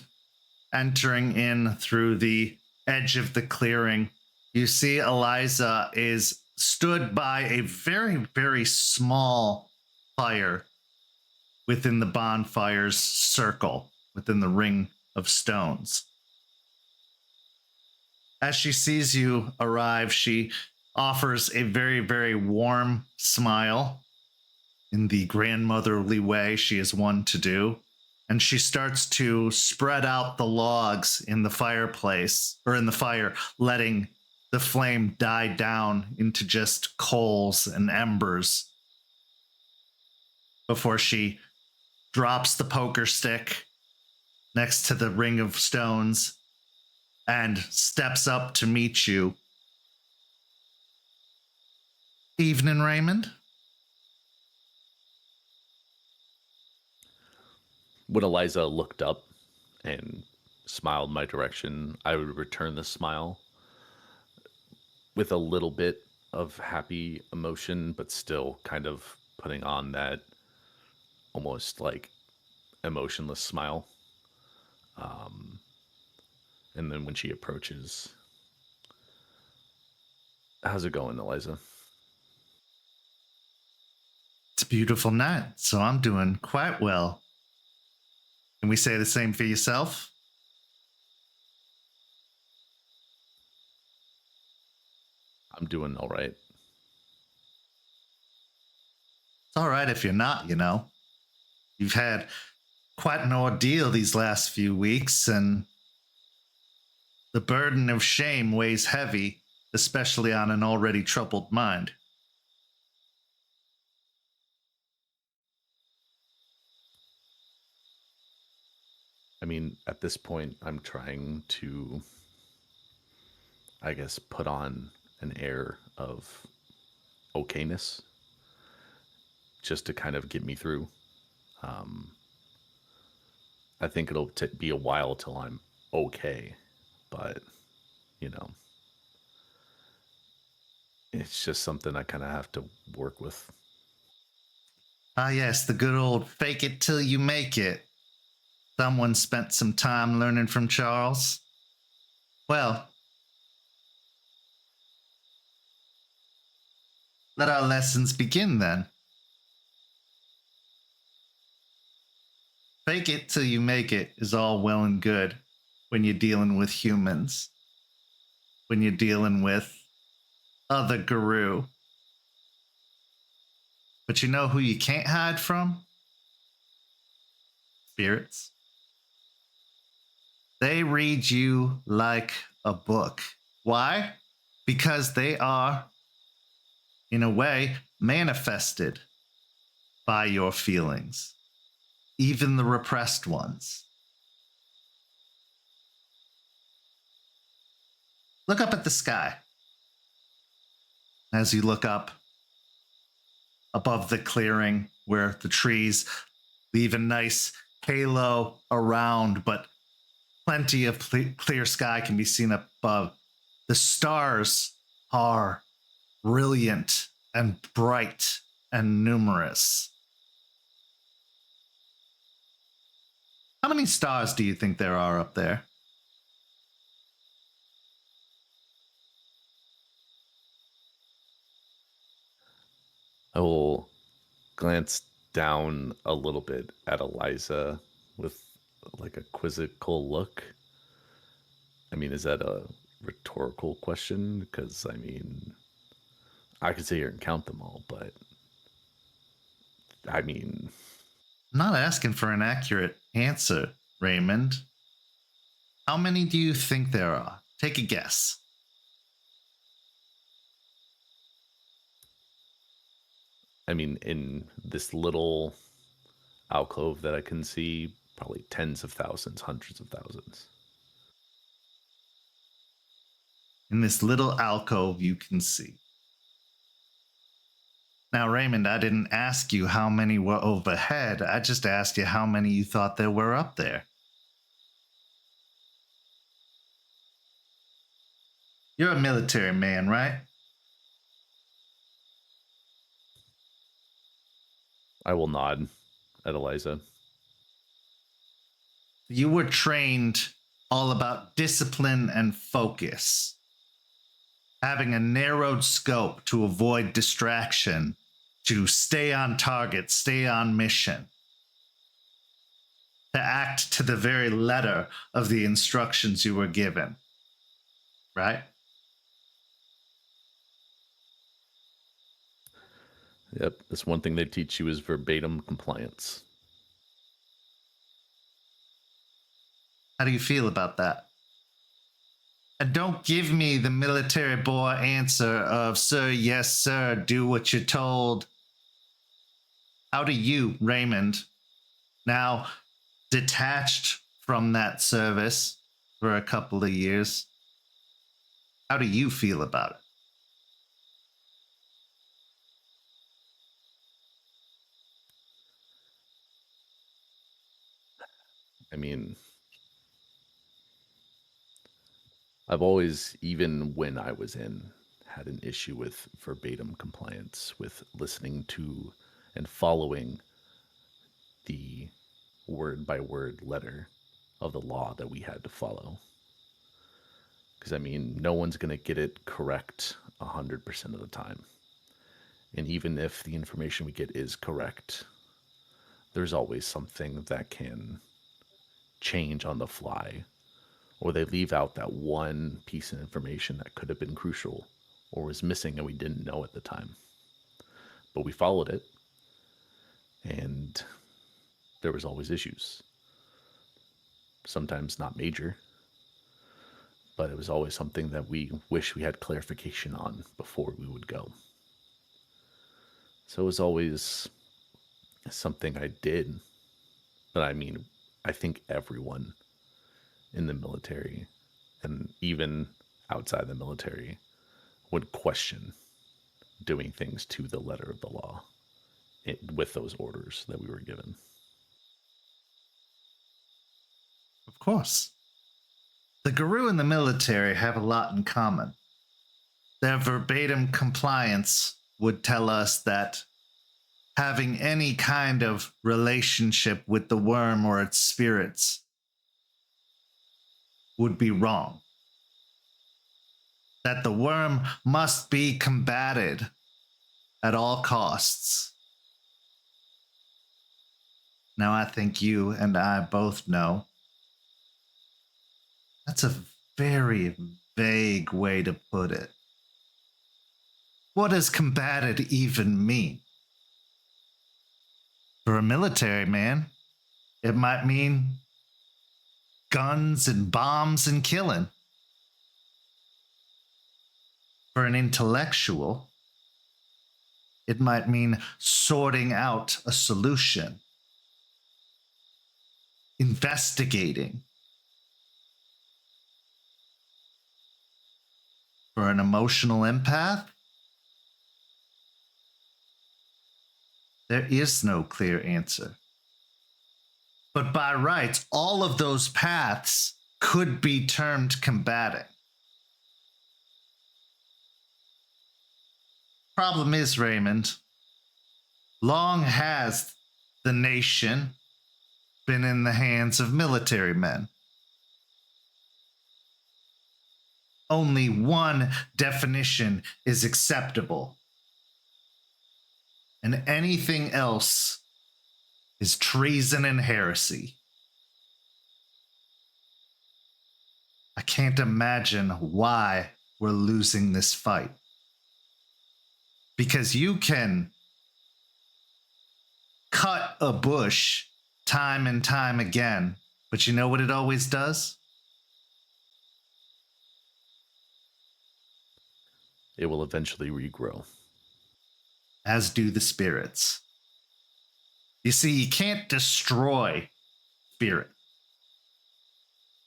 entering in through the edge of the clearing, you see Eliza is stood by a very, very small fire within the bonfire's circle, within the ring of stones. As she sees you arrive, she offers a very, very warm smile in the grandmotherly way she is wont to do. And she starts to spread out the logs in the fireplace, or in the fire, letting the flame die down into just coals and embers before she drops the poker stick next to the ring of stones and steps up to meet you. Evening, Raymond. When Eliza looked up and smiled my direction, I would return the smile with a little bit of happy emotion, but still kind of putting on that almost like emotionless smile. And then when she approaches, how's it going, Eliza? It's a beautiful night, so I'm doing quite well. Can we say the same for yourself? I'm doing all right. It's all right if you're not, You've had quite an ordeal these last few weeks, and the burden of shame weighs heavy, especially on an already troubled mind. mean, at this point, I'm trying to, I guess, put on an air of okayness just to kind of get me through. I think it'll be a while till I'm okay, but, you know, it's just something I kind of have to work with. Ah, yes, the good old fake it till you make it. Someone spent some time learning from Charles. Well, let our lessons begin then. Fake it till you make it is all well and good when you're dealing with humans, when you're dealing with other guru. But you know who you can't hide from? Spirits. They read you like a book. Why? Because they are, in a way, manifested by your feelings, even the repressed ones. Look up at the sky. As you look up above the clearing where the trees leave a nice halo around, but plenty of clear sky can be seen up above. The stars are brilliant and bright and numerous. How many stars do you think there are up there? I will glance down a little bit at Eliza with like a quizzical look. I mean, is that a rhetorical question? Because, I mean, I could sit here and count them all, but I mean, I'm not asking for an accurate answer, Raymond. How many do you think there are? Take a guess. I mean, in this little alcove that I can see, probably tens of thousands, hundreds of thousands. In this little alcove you can see. Now, Raymond, I didn't ask you how many were overhead. I just asked you how many you thought there were up there. You're a military man, right? I will nod at Eliza. You were trained all about discipline and focus. Having a narrowed scope to avoid distraction, to stay on target, stay on mission, to act to the very letter of the instructions you were given, right? Yep, that's one thing they teach you is verbatim compliance. How do you feel about that? And don't give me the military boy answer of, sir, yes, sir, do what you're told. How do you, Raymond, now detached from that service for a couple of years, how do you feel about it? I mean, I've always, even when I was in, had an issue with verbatim compliance, with listening to and following the word by word letter of the law that we had to follow. Because, I mean, no one's going to get it correct 100% of the time. And even if the information we get is correct, there's always something that can change on the fly, or they leave out that one piece of information that could have been crucial or was missing and we didn't know at the time. But we followed it, and there was always issues. Sometimes not major, but it was always something that we wish we had clarification on before we would go. So it was always something I did. But I mean, I think everyone in the military and even outside the military would question doing things to the letter of the law with those orders that we were given. Of course. The Guru and the military have a lot in common. Their verbatim compliance would tell us that having any kind of relationship with the worm or its spirits would be wrong. That the worm must be combated at all costs. Now, I think you and I both know that's a very vague way to put it. What does combated even mean? For a military man, it might mean guns and bombs and killing. For an intellectual, it might mean sorting out a solution, investigating. For an emotional empath, there is no clear answer. But by rights, all of those paths could be termed combating. Problem is, Raymond, long has the nation been in the hands of military men. Only one definition is acceptable, and anything else is treason and heresy. I can't imagine why we're losing this fight. Because you can cut a bush time and time again, but you know what it always does? It will eventually regrow. As do the spirits. You see, you can't destroy spirit.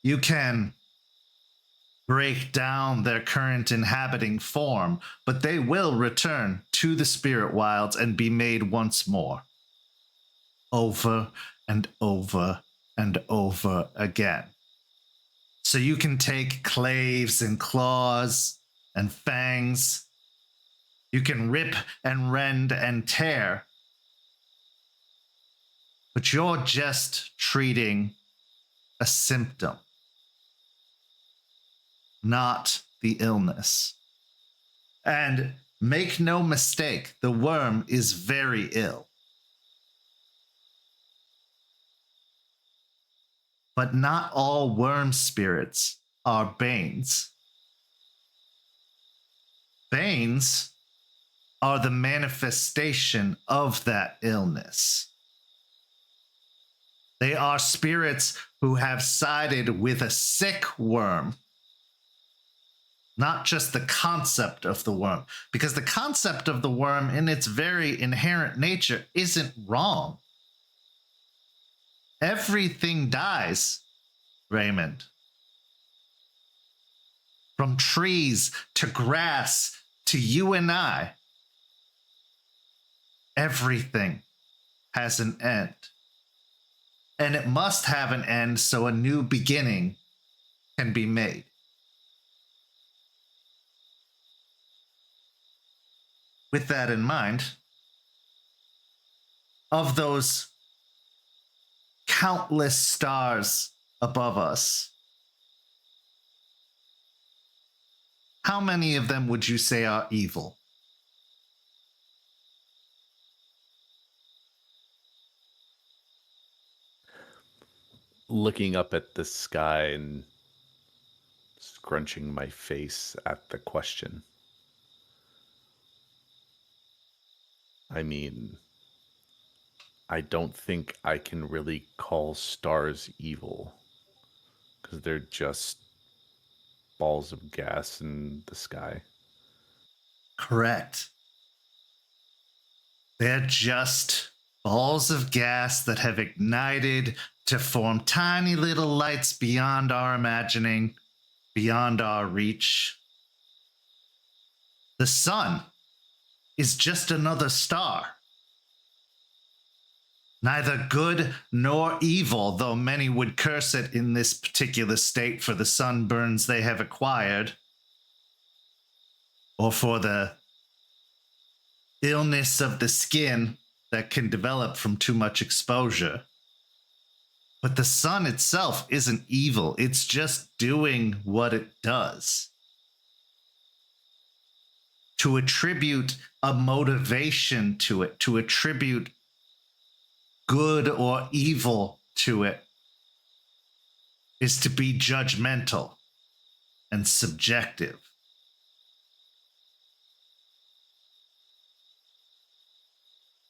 You can break down their current inhabiting form, but they will return to the spirit wilds and be made once more. Over and over and over again. So you can take claves and claws and fangs. You can rip and rend and tear. But you're just treating a symptom, not the illness. And make no mistake, the worm is very ill. But not all worm spirits are Banes. Banes are the manifestation of that illness. They are spirits who have sided with a sick worm, not just the concept of the worm, because the concept of the worm in its very inherent nature isn't wrong. Everything dies, Raymond. From trees to grass to you and I. Everything has an end. And it must have an end so a new beginning can be made. With that in mind, of those countless stars above us, how many of them would you say are evil? Looking up at the sky and scrunching my face at the question. I mean, I don't think I can really call stars evil because they're just balls of gas in the sky. Correct. They're just balls of gas that have ignited to form tiny little lights beyond our imagining, beyond our reach. The sun is just another star. Neither good nor evil, though many would curse it in this particular state for the sunburns they have acquired, or for the illness of the skin that can develop from too much exposure. But the sun itself isn't evil, it's just doing what it does. To attribute a motivation to it, to attribute good or evil to it, is to be judgmental and subjective.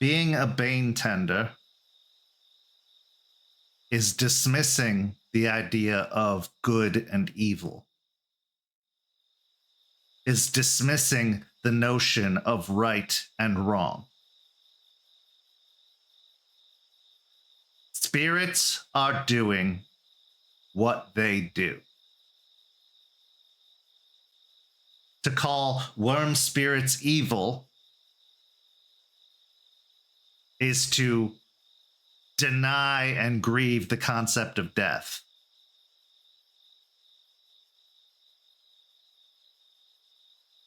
Being a Bane Tender is dismissing the idea of good and evil, is dismissing the notion of right and wrong. Spirits are doing what they do. To call worm spirits evil is to deny and grieve the concept of death.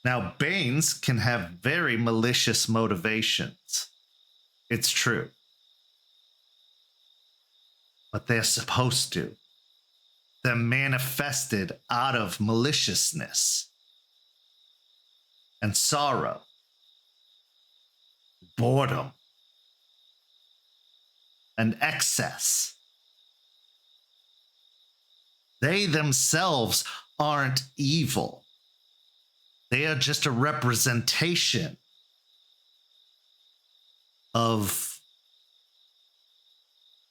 Now, Banes can have very malicious motivations. It's true. But they're supposed to. They're manifested out of maliciousness and sorrow, boredom, and excess. They themselves aren't evil. They are just a representation of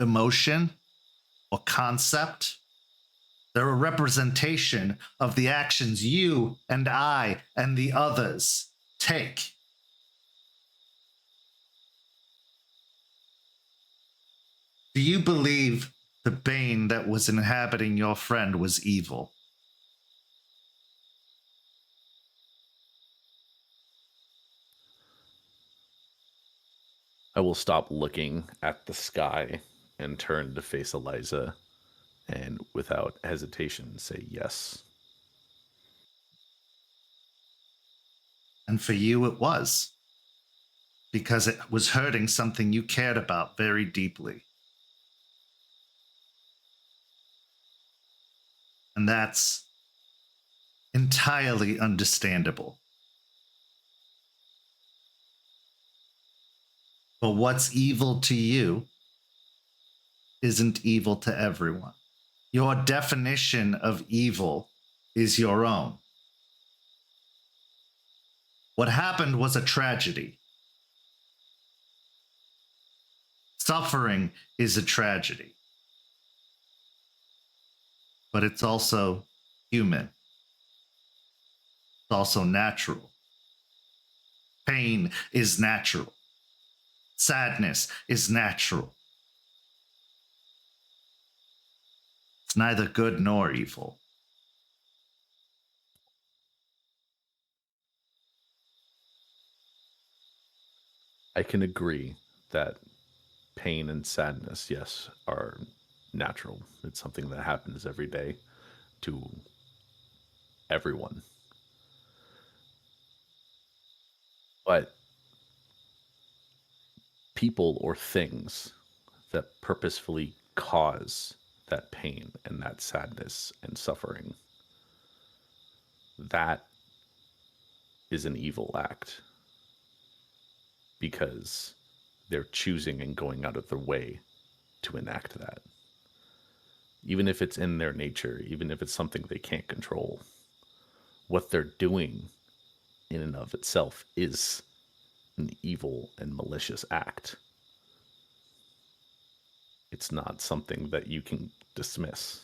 emotion or concept. They're a representation of the actions you and I and the others take. Do you believe the Bane that was inhabiting your friend was evil? I will stop looking at the sky and turn to face Eliza and without hesitation say yes. And for you it was, because it was hurting something you cared about very deeply. And that's entirely understandable. But what's evil to you isn't evil to everyone. Your definition of evil is your own. What happened was a tragedy. Suffering is a tragedy. But it's also human. It's also natural. Pain is natural. Sadness is natural. It's neither good nor evil. I can agree that pain and sadness, yes, are natural. It's something that happens every day to everyone. But people or things that purposefully cause that pain and that sadness and suffering, that is an evil act because they're choosing and going out of their way to enact that. Even if it's in their nature, even if it's something they can't control, what they're doing in and of itself is an evil and malicious act. It's not something that you can dismiss.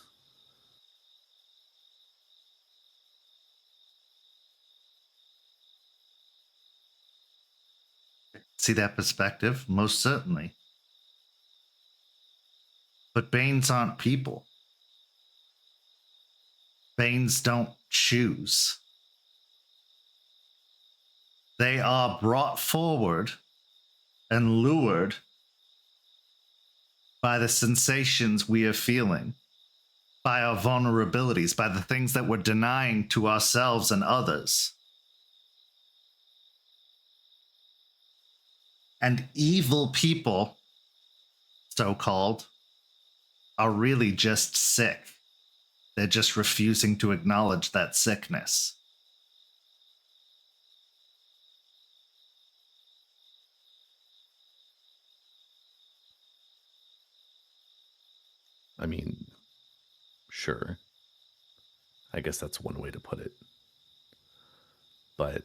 See that perspective? Most certainly. But Banes aren't people. Banes don't choose. They are brought forward and lured by the sensations we are feeling, by our vulnerabilities, by the things that we're denying to ourselves and others. And evil people, so-called, are really just sick. They're just refusing to acknowledge that sickness. I mean, sure. I guess that's one way to put it. But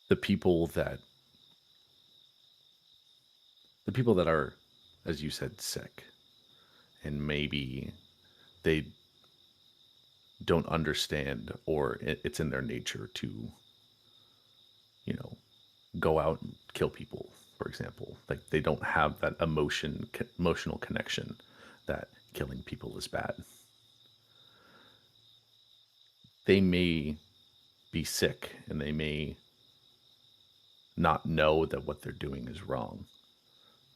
the people that are, as you said, sick, and maybe they don't understand, or it's in their nature to, go out and kill people, for example. Like, they don't have that emotional connection that killing people is bad. They may be sick and they may not know that what they're doing is wrong.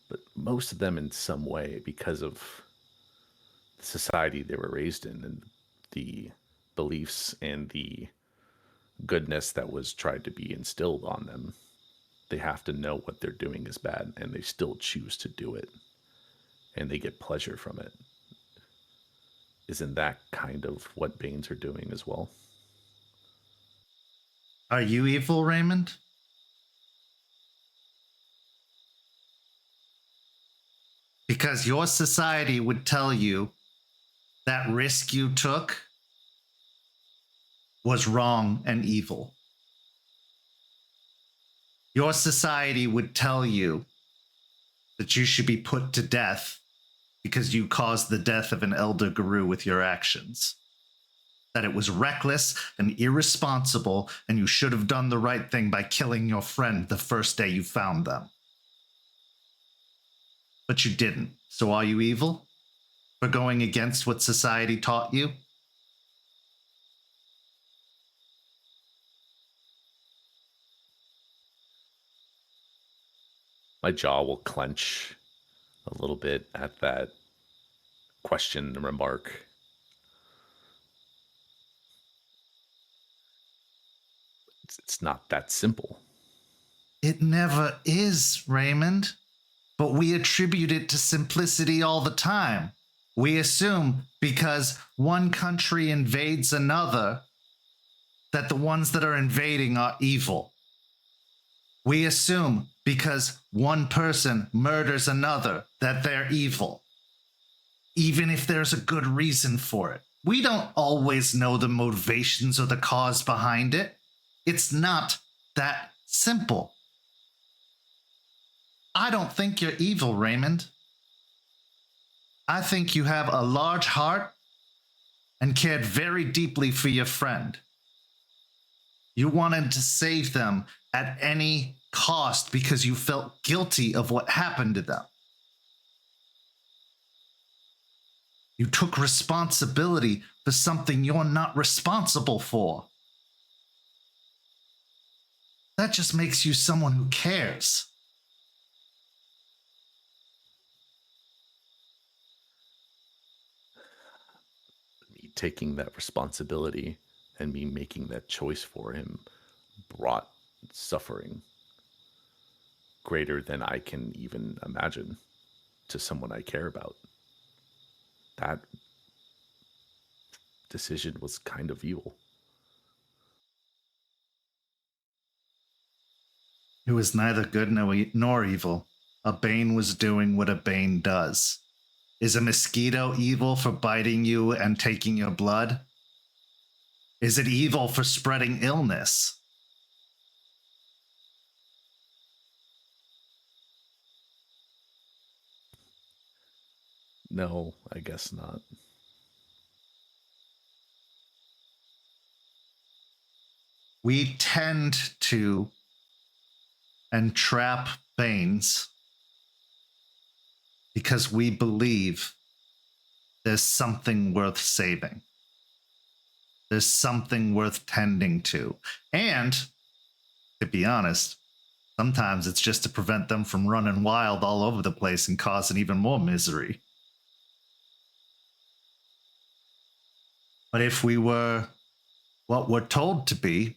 But most of them, in some way, because of the society they were raised in and the beliefs and the goodness that was tried to be instilled on them, they have to know what they're doing is bad, and they still choose to do it, and they get pleasure from it. Isn't that kind of what Banes are doing as well? Are you evil, Raymond? Because your society would tell you that risk you took was wrong and evil. Your society would tell you that you should be put to death because you caused the death of an elder guru with your actions. That it was reckless and irresponsible, and you should have done the right thing by killing your friend the first day you found them. But you didn't. So are you evil for going against what society taught you? My jaw will clench a little bit at that question and remark. It's not that simple. It never is, Raymond. But we attribute it to simplicity all the time. We assume because one country invades another that the ones that are invading are evil. We assume because one person murders another that they're evil, even if there's a good reason for it. We don't always know the motivations or the cause behind it. It's not that simple. I don't think you're evil, Raymond. I think you have a large heart and cared very deeply for your friend. You wanted to save them at any cost because you felt guilty of what happened to them. You took responsibility for something you're not responsible for. That just makes you someone who cares. Me taking that responsibility and me making that choice for him brought suffering greater than I can even imagine to someone I care about. That decision was kind of evil. It was neither good nor evil. A Bane was doing what a Bane does. Is a mosquito evil for biting you and taking your blood? Is it evil for spreading illness? No, I guess not. We tend to entrap Banes because we believe there's something worth saving. There's something worth tending to. And, to be honest, sometimes it's just to prevent them from running wild all over the place and causing even more misery. But if we were what we're told to be,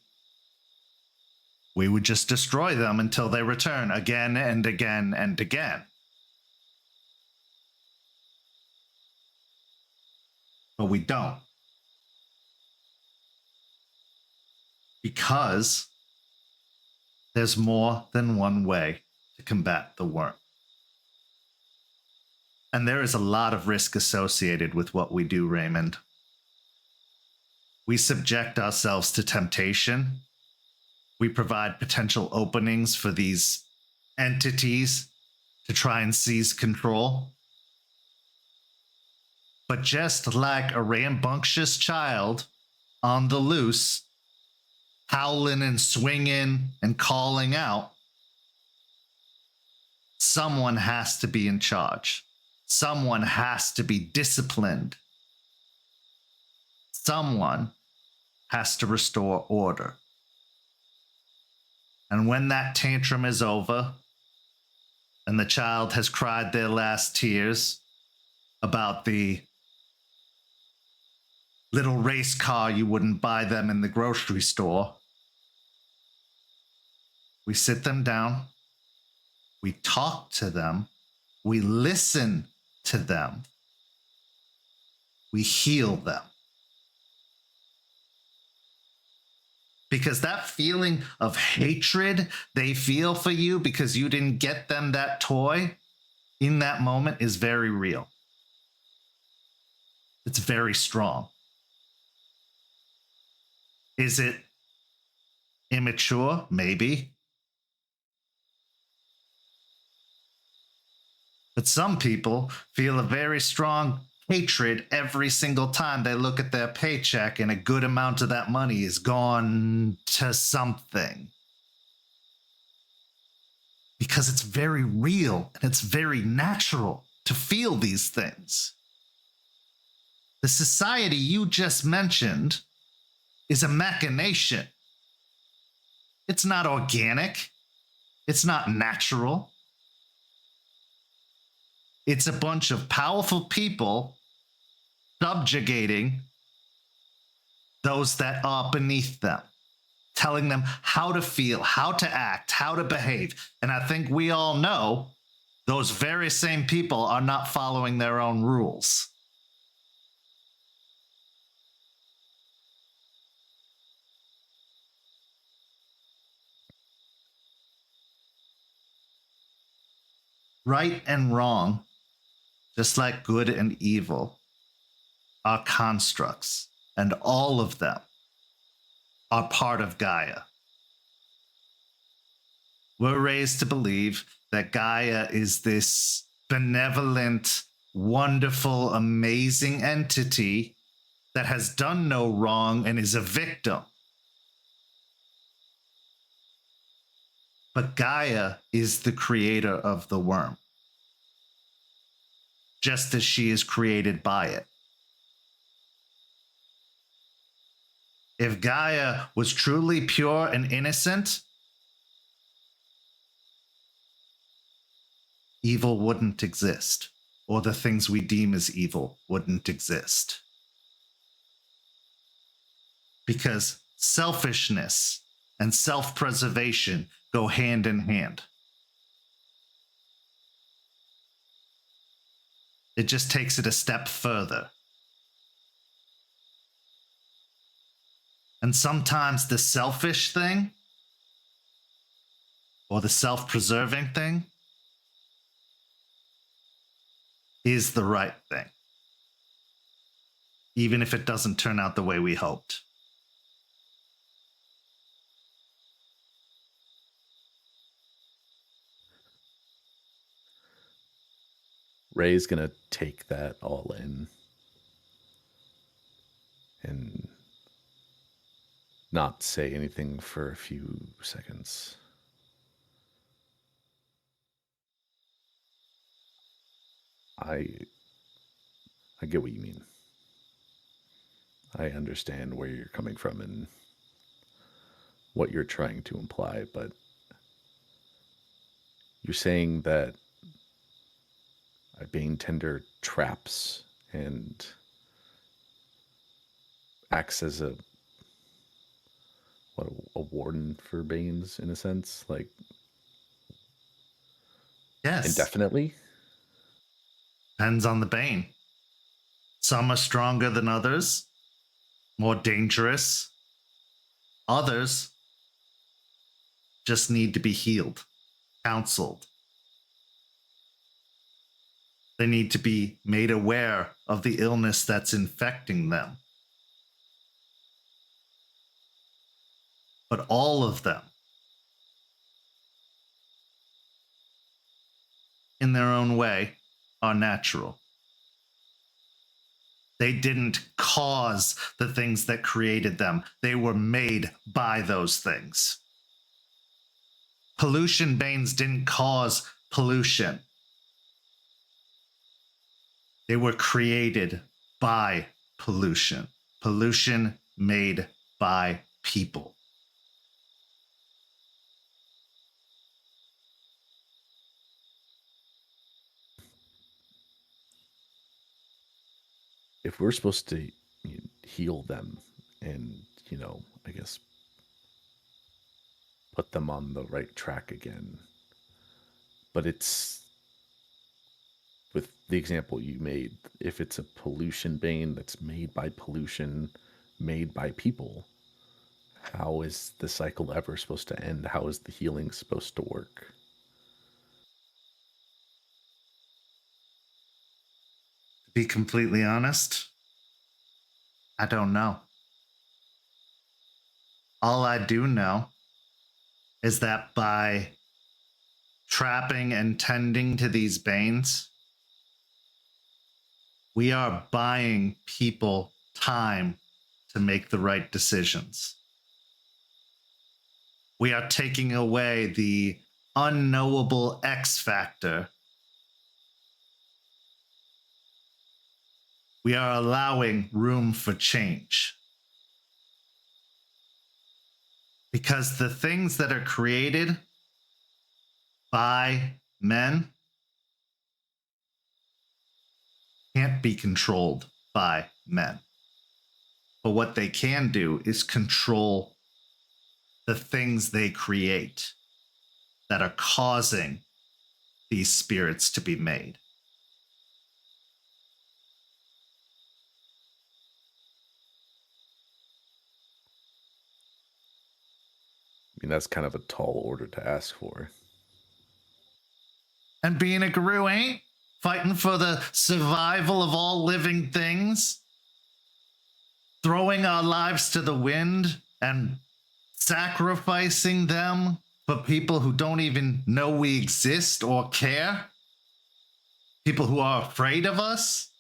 we would just destroy them until they return again and again and again. But we don't. Because there's more than one way to combat the worm. And there is a lot of risk associated with what we do, Raymond. We subject ourselves to temptation. We provide potential openings for these entities to try and seize control. But just like a rambunctious child on the loose, howling and swinging and calling out, someone has to be in charge. Someone has to be disciplined. Someone has to restore order. And when that tantrum is over and the child has cried their last tears about the little race car you wouldn't buy them in the grocery store, we sit them down, we talk to them, we listen to them, we heal them. Because that feeling of hatred they feel for you because you didn't get them that toy in that moment is very real. It's very strong. Is it immature? Maybe. But some people feel a very strong hatred every single time they look at their paycheck and a good amount of that money is gone to something. Because it's very real and it's very natural to feel these things. The society you just mentioned is a machination. It's not organic. It's not natural. It's a bunch of powerful people subjugating those that are beneath them, telling them how to feel, how to act, how to behave. And I think we all know those very same people are not following their own rules. Right and wrong, just like good and evil, are constructs, and all of them are part of Gaia. We're raised to believe that Gaia is this benevolent, wonderful, amazing entity that has done no wrong and is a victim. But Gaia is the creator of the worm, just as she is created by it. If Gaia was truly pure and innocent, evil wouldn't exist, or the things we deem as evil wouldn't exist. Because selfishness and self-preservation go hand in hand. It just takes it a step further. And sometimes the selfish thing, or the self-preserving thing, is the right thing, even if it doesn't turn out the way we hoped. Ray's gonna take that all in and not say anything for a few seconds. I get what you mean. I understand where you're coming from and what you're trying to imply, but you're saying that a Bane Tender traps and acts as a warden for Banes in a sense, like Yes. indefinitely. Depends on the Bane. Some are stronger than others, more dangerous. Others just need to be healed, counseled. They need to be made aware of the illness that's infecting them. But all of them, in their own way, are natural. They didn't cause the things that created them. They were made by those things. Pollution Banes didn't cause pollution. They were created by pollution. Pollution made by people. If we're supposed to heal them and, I guess put them on the right track again, but it's with the example you made, if it's a pollution Bane that's made by pollution, made by people, how is the cycle ever supposed to end? How is the healing supposed to work? To be completely honest, I don't know. All I do know is that by trapping and tending to these Banes, we are buying people time to make the right decisions. We are taking away the unknowable X factor. We are allowing room for change. Because the things that are created by men can't be controlled by men. But what they can do is control the things they create that are causing these spirits to be made. I mean, that's kind of a tall order to ask for. And being a guru ain't fighting for the survival of all living things, throwing our lives to the wind and sacrificing them for people who don't even know we exist or care, people who are afraid of us.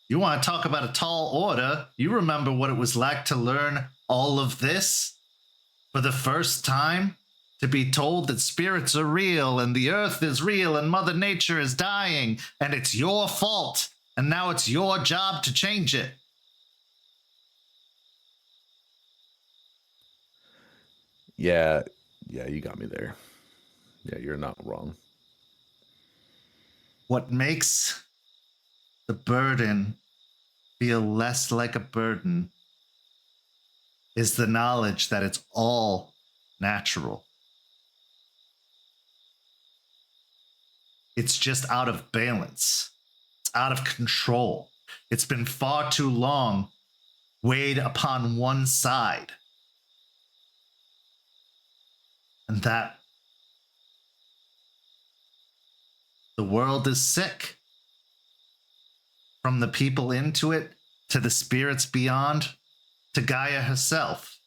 You want to talk about a tall order? You remember what it was like to learn all of this for the first time? To be told that spirits are real and the earth is real and Mother Nature is dying and it's your fault and now it's your job to change it. Yeah, you got me there. Yeah, you're not wrong. What makes the burden feel less like a burden is the knowledge that it's all natural. It's just out of balance. It's out of control. It's been far too long weighed upon one side. And that the world is sick. From the people into it, to the spirits beyond, to Gaia herself.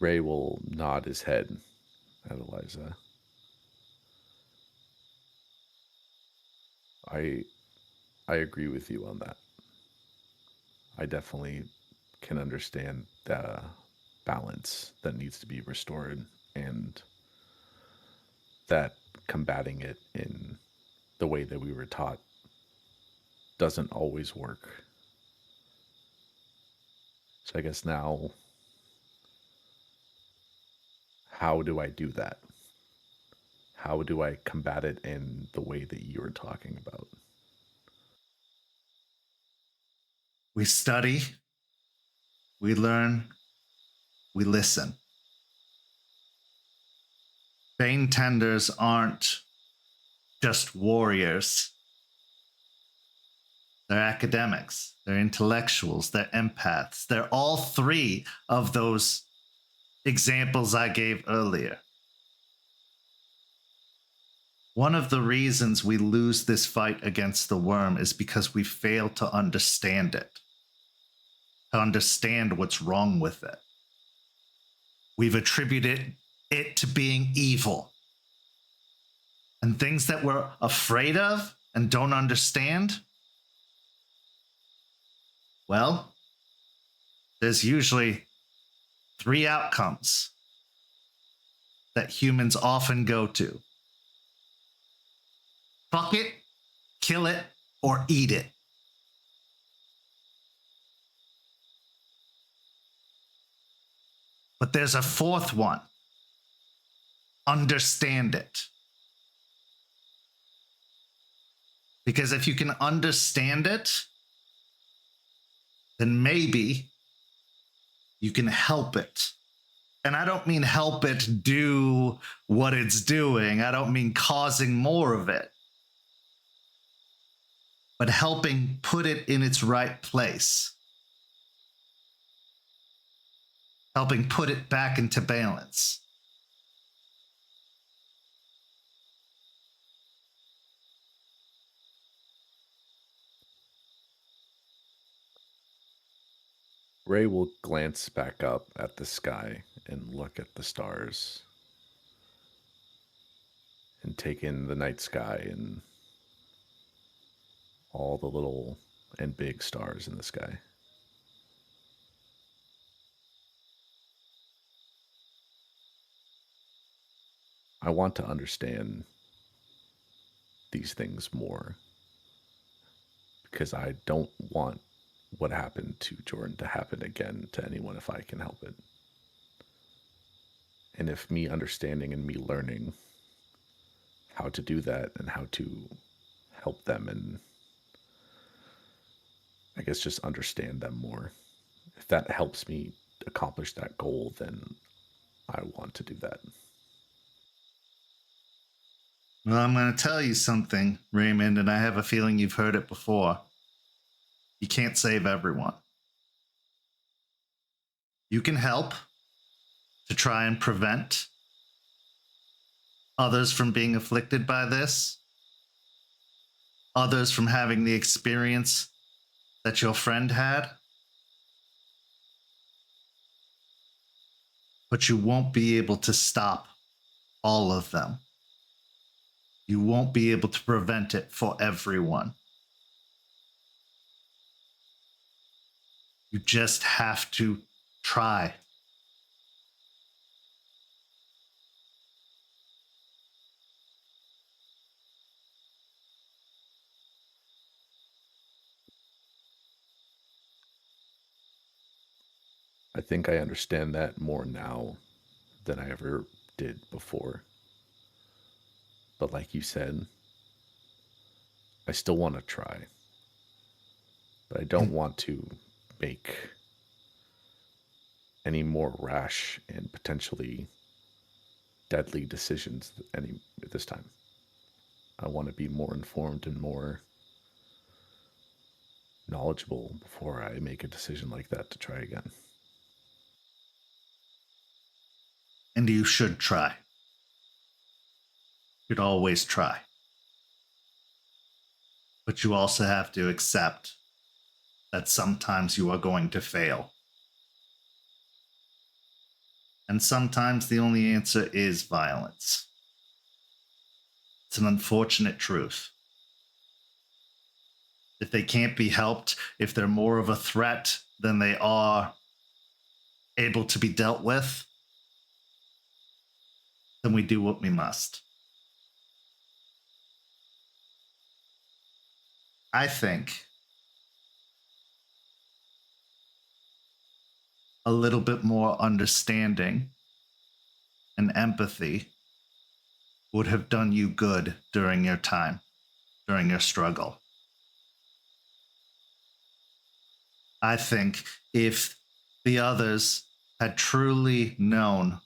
Ray will nod his head at Eliza. I agree with you on that. I definitely can understand the balance that needs to be restored, and that combating it in the way that we were taught doesn't always work. So I guess now, how do I do that? How do I combat it in the way that you were talking about? We study, we learn, we listen. Bane Tenders aren't just warriors. They're academics, they're intellectuals, they're empaths. They're all three of those examples I gave earlier. One of the reasons we lose this fight against the worm is because we fail to understand it, to understand what's wrong with it. We've attributed it to being evil. And things that we're afraid of and don't understand, well, there's usually 3 outcomes that humans often go to. Fuck it, kill it, or eat it. But there's a 4th one. Understand it. Because if you can understand it, then maybe you can help it. And I don't mean help it do what it's doing. I don't mean causing more of it. But helping put it in its right place. Helping put it back into balance. Ray will glance back up at the sky and look at the stars and take in the night sky and all the little and big stars in the sky. I want to understand these things more because I don't want what happened to Jordan to happen again to anyone if I can help it. And if me understanding and me learning how to do that and how to help them and I guess just understand them more, if that helps me accomplish that goal, then I want to do that. Well, I'm going to tell you something, Raymond, and I have a feeling you've heard it before. You can't save everyone. You can help to try and prevent others from being afflicted by this, others from having the experience that your friend had, but you won't be able to stop all of them. You won't be able to prevent it for everyone. You just have to try. I think I understand that more now than I ever did before. But like you said, I still want to try. But I don't want to make any more rash and potentially deadly decisions at this time. I want to be more informed and more knowledgeable before I make a decision like that to try again. And you should try. You should always try. But you also have to accept that sometimes you are going to fail. And sometimes the only answer is violence. It's an unfortunate truth. if they can't be helped, if they're more of a threat than they are able to be dealt with, then we do what we must. I think a little bit more understanding and empathy would have done you good during your time, during your struggle. I think if the others had truly known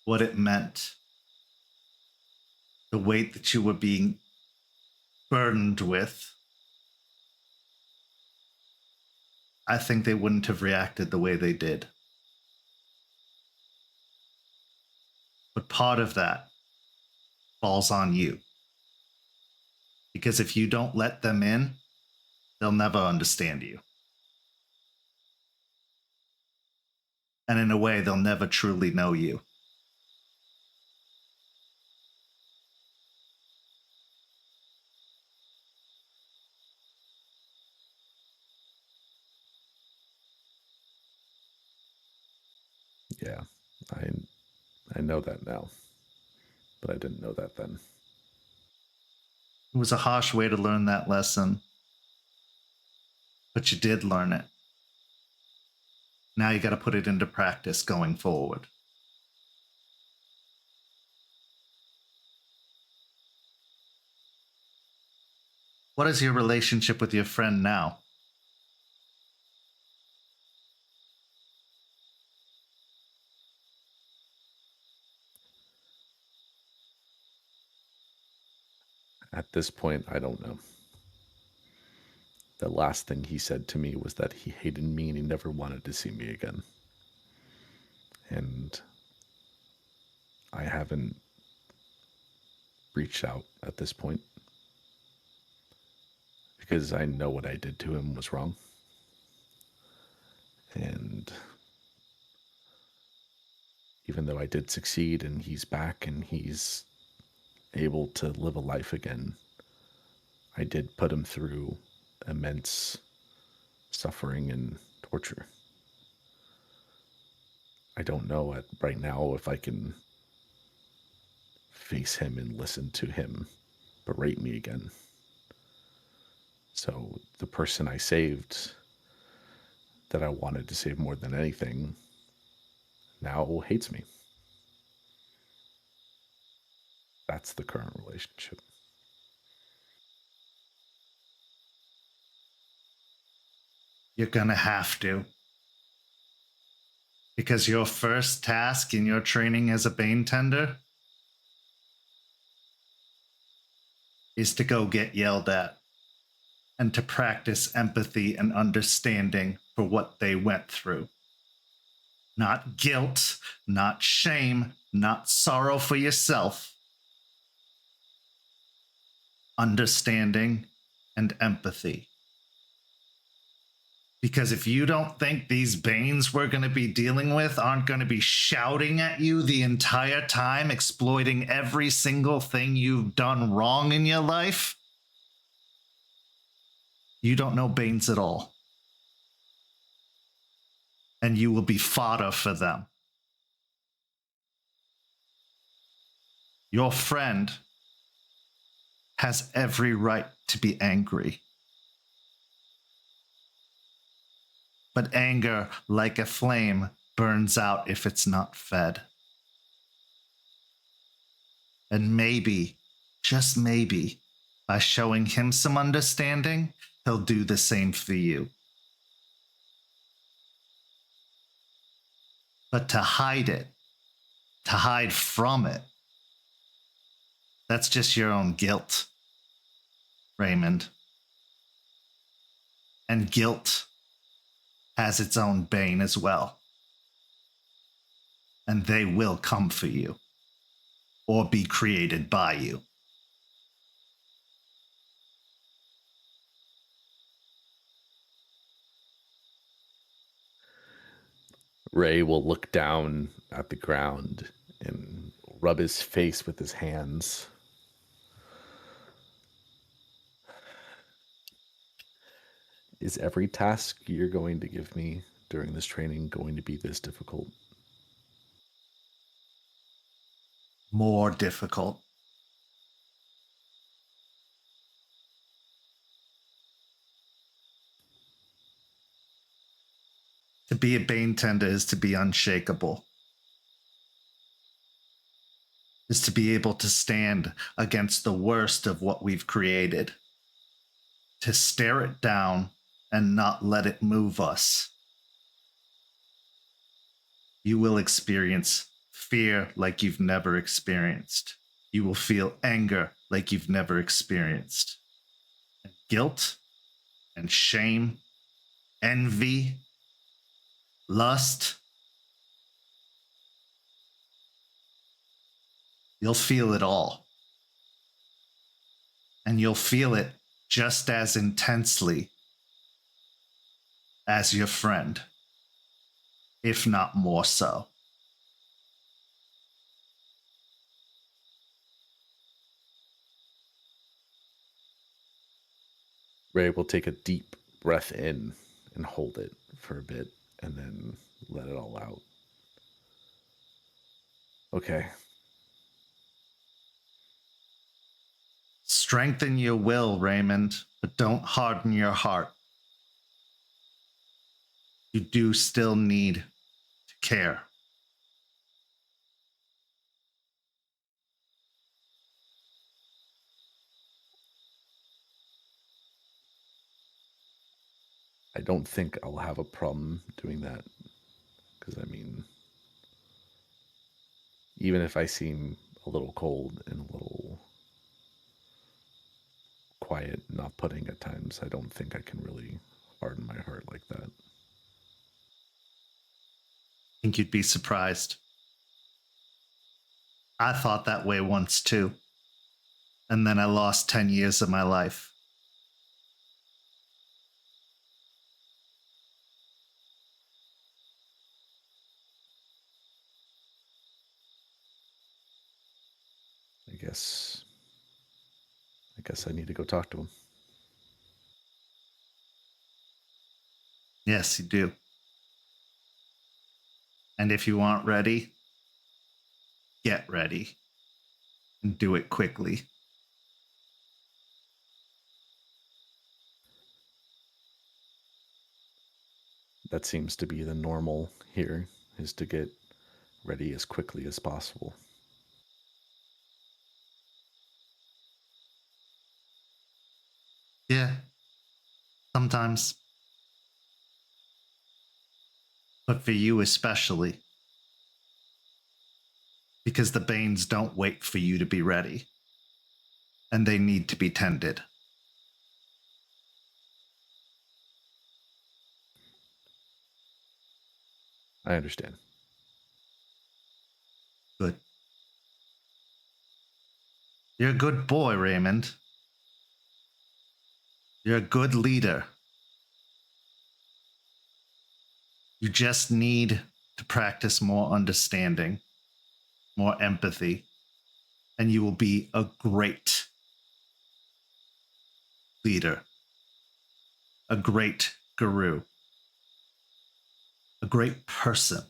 what it meant, the weight that you were being burdened with, I think they wouldn't have reacted the way they did. But part of that falls on you. Because if you don't let them in, they'll never understand you. And in a way, they'll never truly know you. Yeah, I know that now, but I didn't know that then. It was a harsh way to learn that lesson, but you did learn it. Now you got to put it into practice going forward. What is your relationship with your friend now? At this point, I don't know. The last thing he said to me was that he hated me and he never wanted to see me again. And I haven't reached out at this point because I know what I did to him was wrong. And even though I did succeed and he's back and he's able to live a life again, I did put him through immense suffering and torture. I don't know right now if I can face him and listen to him berate me again. So the person I saved, that I wanted to save more than anything, now hates me. That's the current relationship. You're gonna have to. Because your first task in your training as a Bane Tender is to go get yelled at and to practice empathy and understanding for what they went through. Not guilt, not shame, not sorrow for yourself. Understanding and empathy. Because if you don't think these Banes we're going to be dealing with aren't going to be shouting at you the entire time, exploiting every single thing you've done wrong in your life, you don't know Banes at all. And you will be fodder for them. Your friend has every right to be angry. But anger, like a flame, burns out if it's not fed. And maybe, just maybe, by showing him some understanding, he'll do the same for you. But to hide it, to hide from it, that's just your own guilt, Raymond. And guilt has its own Bane as well. And they will come for you, or be created by you. Ray will look down at the ground and rub his face with his hands. Is every task you're going to give me during this training going to be this difficult? More difficult. To be a Bane Tender is to be unshakable. Is to be able to stand against the worst of what we've created. To stare it down and not let it move us. You will experience fear like you've never experienced. You will feel anger like you've never experienced. And guilt and shame, envy, lust. You'll feel it all. And you'll feel it just as intensely as your friend, if not more so. Ray will take a deep breath in and hold it for a bit and then let it all out. Okay. Strengthen your will, Raymond, but don't harden your heart. You do still need to care. I don't think I'll have a problem doing that. Because, I mean, even if I seem a little cold and a little quiet, not putting at times, I don't think I can really harden my heart like that. I think you'd be surprised. I thought that way once too. And then I lost 10 years of my life. I guess I need to go talk to him. Yes, you do. And if you aren't ready, get ready. And do it quickly. That seems to be the normal here, is to get ready as quickly as possible. Yeah, sometimes. But for you especially. Because the Banes don't wait for you to be ready. And they need to be tended. I understand. Good. You're a good boy, Raymond. You're a good leader. You just need to practice more understanding, more empathy, and you will be a great leader, a great guru, a great person.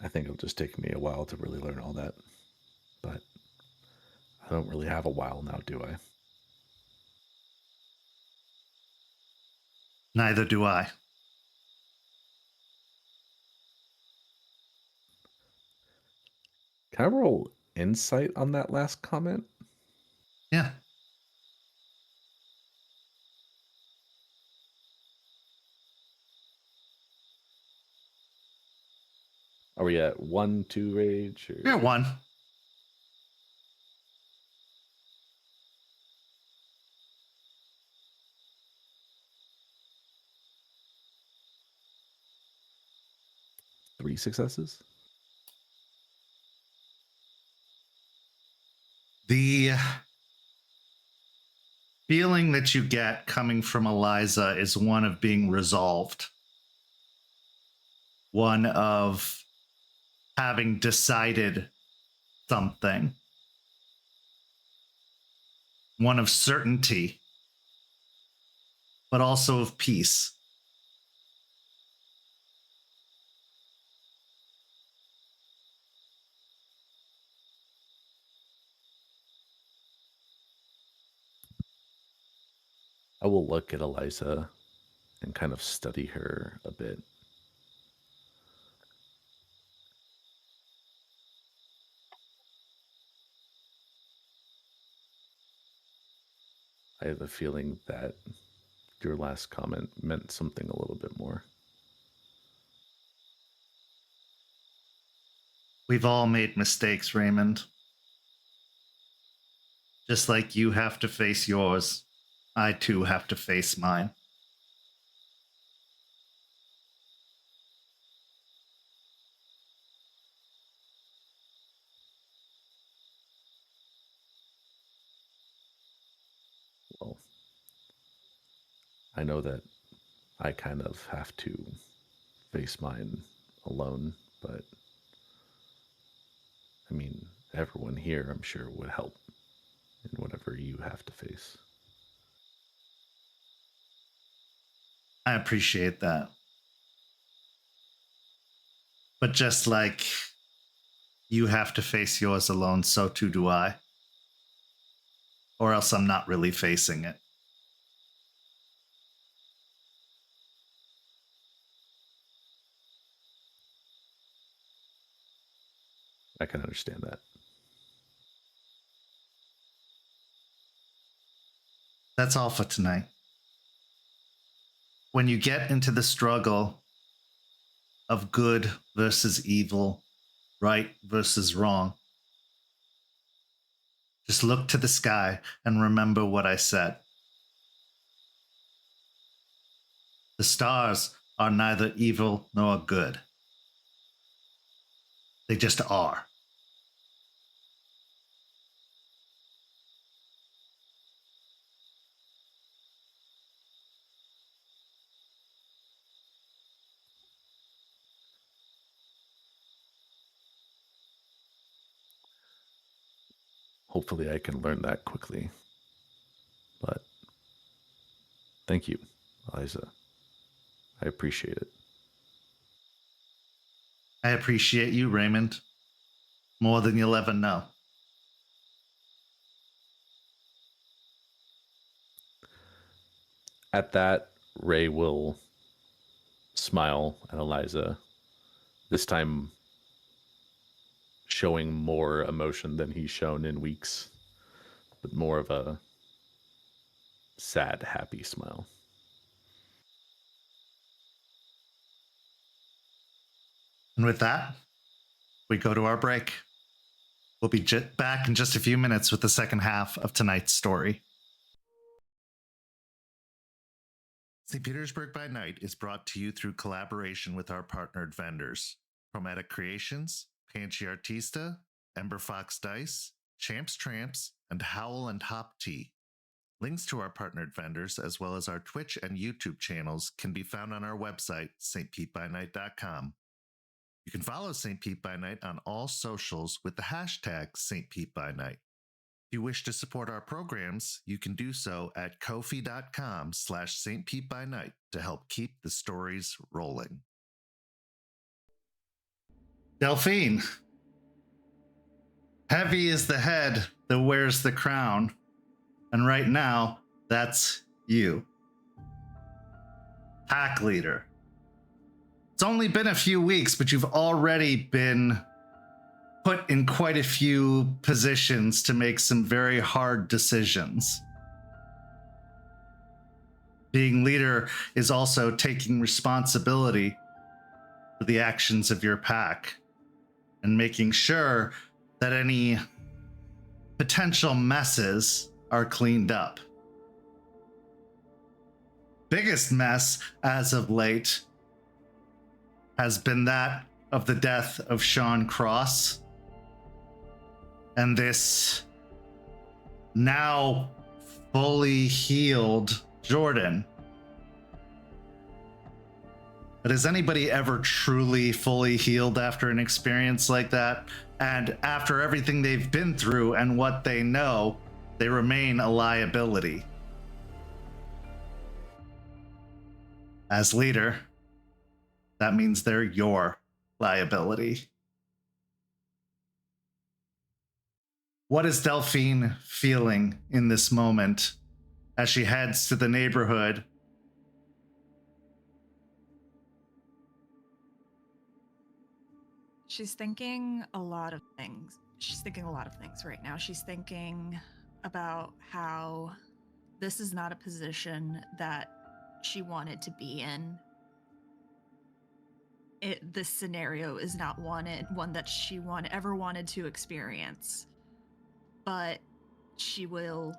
I think it'll just take me a while to really learn all that. But I don't really have a while now, do I? Neither do I. Can I roll insight on that last comment? Yeah. Are we at 1, 2 rage? Or... You're at 1. Three successes? The feeling that you get coming from Eliza is one of being resolved, one of having decided something, one of certainty, but also of peace. I will look at Eliza and kind of study her a bit. I have a feeling that your last comment meant something a little bit more. We've all made mistakes, Raymond. Just like you have to face yours, I too have to face mine. Well, I know that I kind of have to face mine alone, but I mean, everyone here, I'm sure, would help in whatever you have to face. I appreciate that. But just like you have to face yours alone, so too do I. Or else I'm not really facing it. I can understand that. That's all for tonight. When you get into the struggle of good versus evil, right versus wrong, just look to the sky and remember what I said. The stars are neither evil nor good. They just are. Hopefully I can learn that quickly. But thank you, Eliza. I appreciate it. I appreciate you, Raymond, more than you'll ever know. At that, Ray will smile at Eliza, this time showing more emotion than he's shown in weeks, but more of a sad, happy smile. And with that, we go to our break. We'll be back in just a few minutes with the second half of tonight's story. St. Petersburg by Night is brought to you through collaboration with our partnered vendors, Chromatic Creations, Panchi Artista, Ember Fox Dice, Champs Tramps, and Howl and Hop Tea. Links to our partnered vendors, as well as our Twitch and YouTube channels, can be found on our website, stpetebynight.com. You can follow St. Pete by Night on all socials with the hashtag St. Pete by Night. If you wish to support our programs, you can do so at ko-fi.com/St. Pete by Night to help keep the stories rolling. Delphine. Heavy is the head that wears the crown. And right now, that's you. Pack leader. It's only been a few weeks, but you've already been put in quite a few positions to make some very hard decisions. Being leader is also taking responsibility for the actions of your pack and making sure that any potential messes are cleaned up. Biggest mess as of late has been that of the death of Sean Cross, and this now fully healed Jordan. But has anybody ever truly fully healed after an experience like that? And after everything they've been through and what they know, they remain a liability. As leader, that means they're your liability. What is Delphine feeling in this moment as she heads to the neighborhood? She's thinking a lot of things. She's thinking a lot of things right now. She's thinking about how this is not a position that she wanted to be in. This scenario is not one that she ever wanted to experience. But she will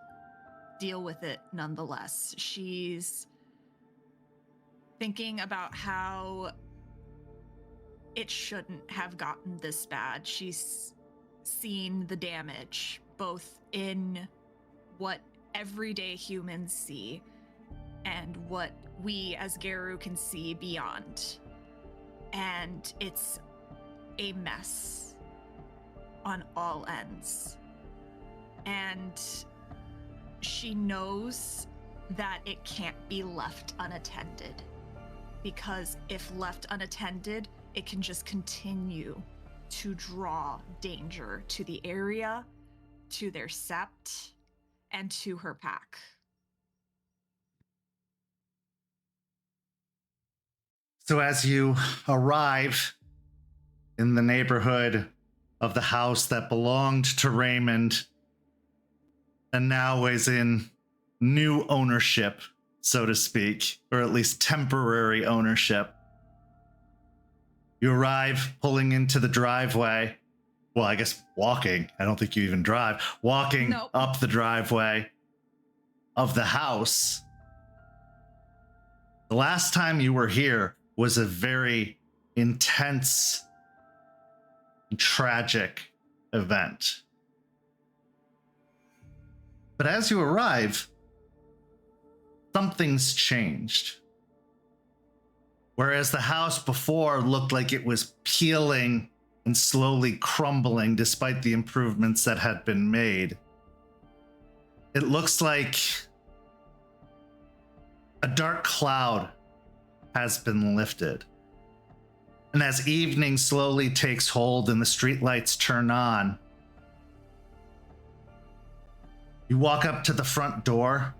deal with it nonetheless. She's thinking about how it shouldn't have gotten this bad. She's seen the damage, both in what everyday humans see and what we as Garu can see beyond. And it's a mess on all ends. And she knows that it can't be left unattended, because if left unattended, it can just continue to draw danger to the area, to their sept, and to her pack. So as you arrive in the neighborhood of the house that belonged to Raymond and now is in new ownership, so to speak, or at least temporary ownership, you arrive pulling into the driveway. Well, I guess walking. I don't think you even drive. Walking up the driveway of the house. The last time you were here was a very intense, tragic event. But as you arrive, something's changed. Whereas the house before looked like it was peeling and slowly crumbling despite the improvements that had been made, it looks like a dark cloud has been lifted. And as evening slowly takes hold and the streetlights turn on, you walk up to the front door.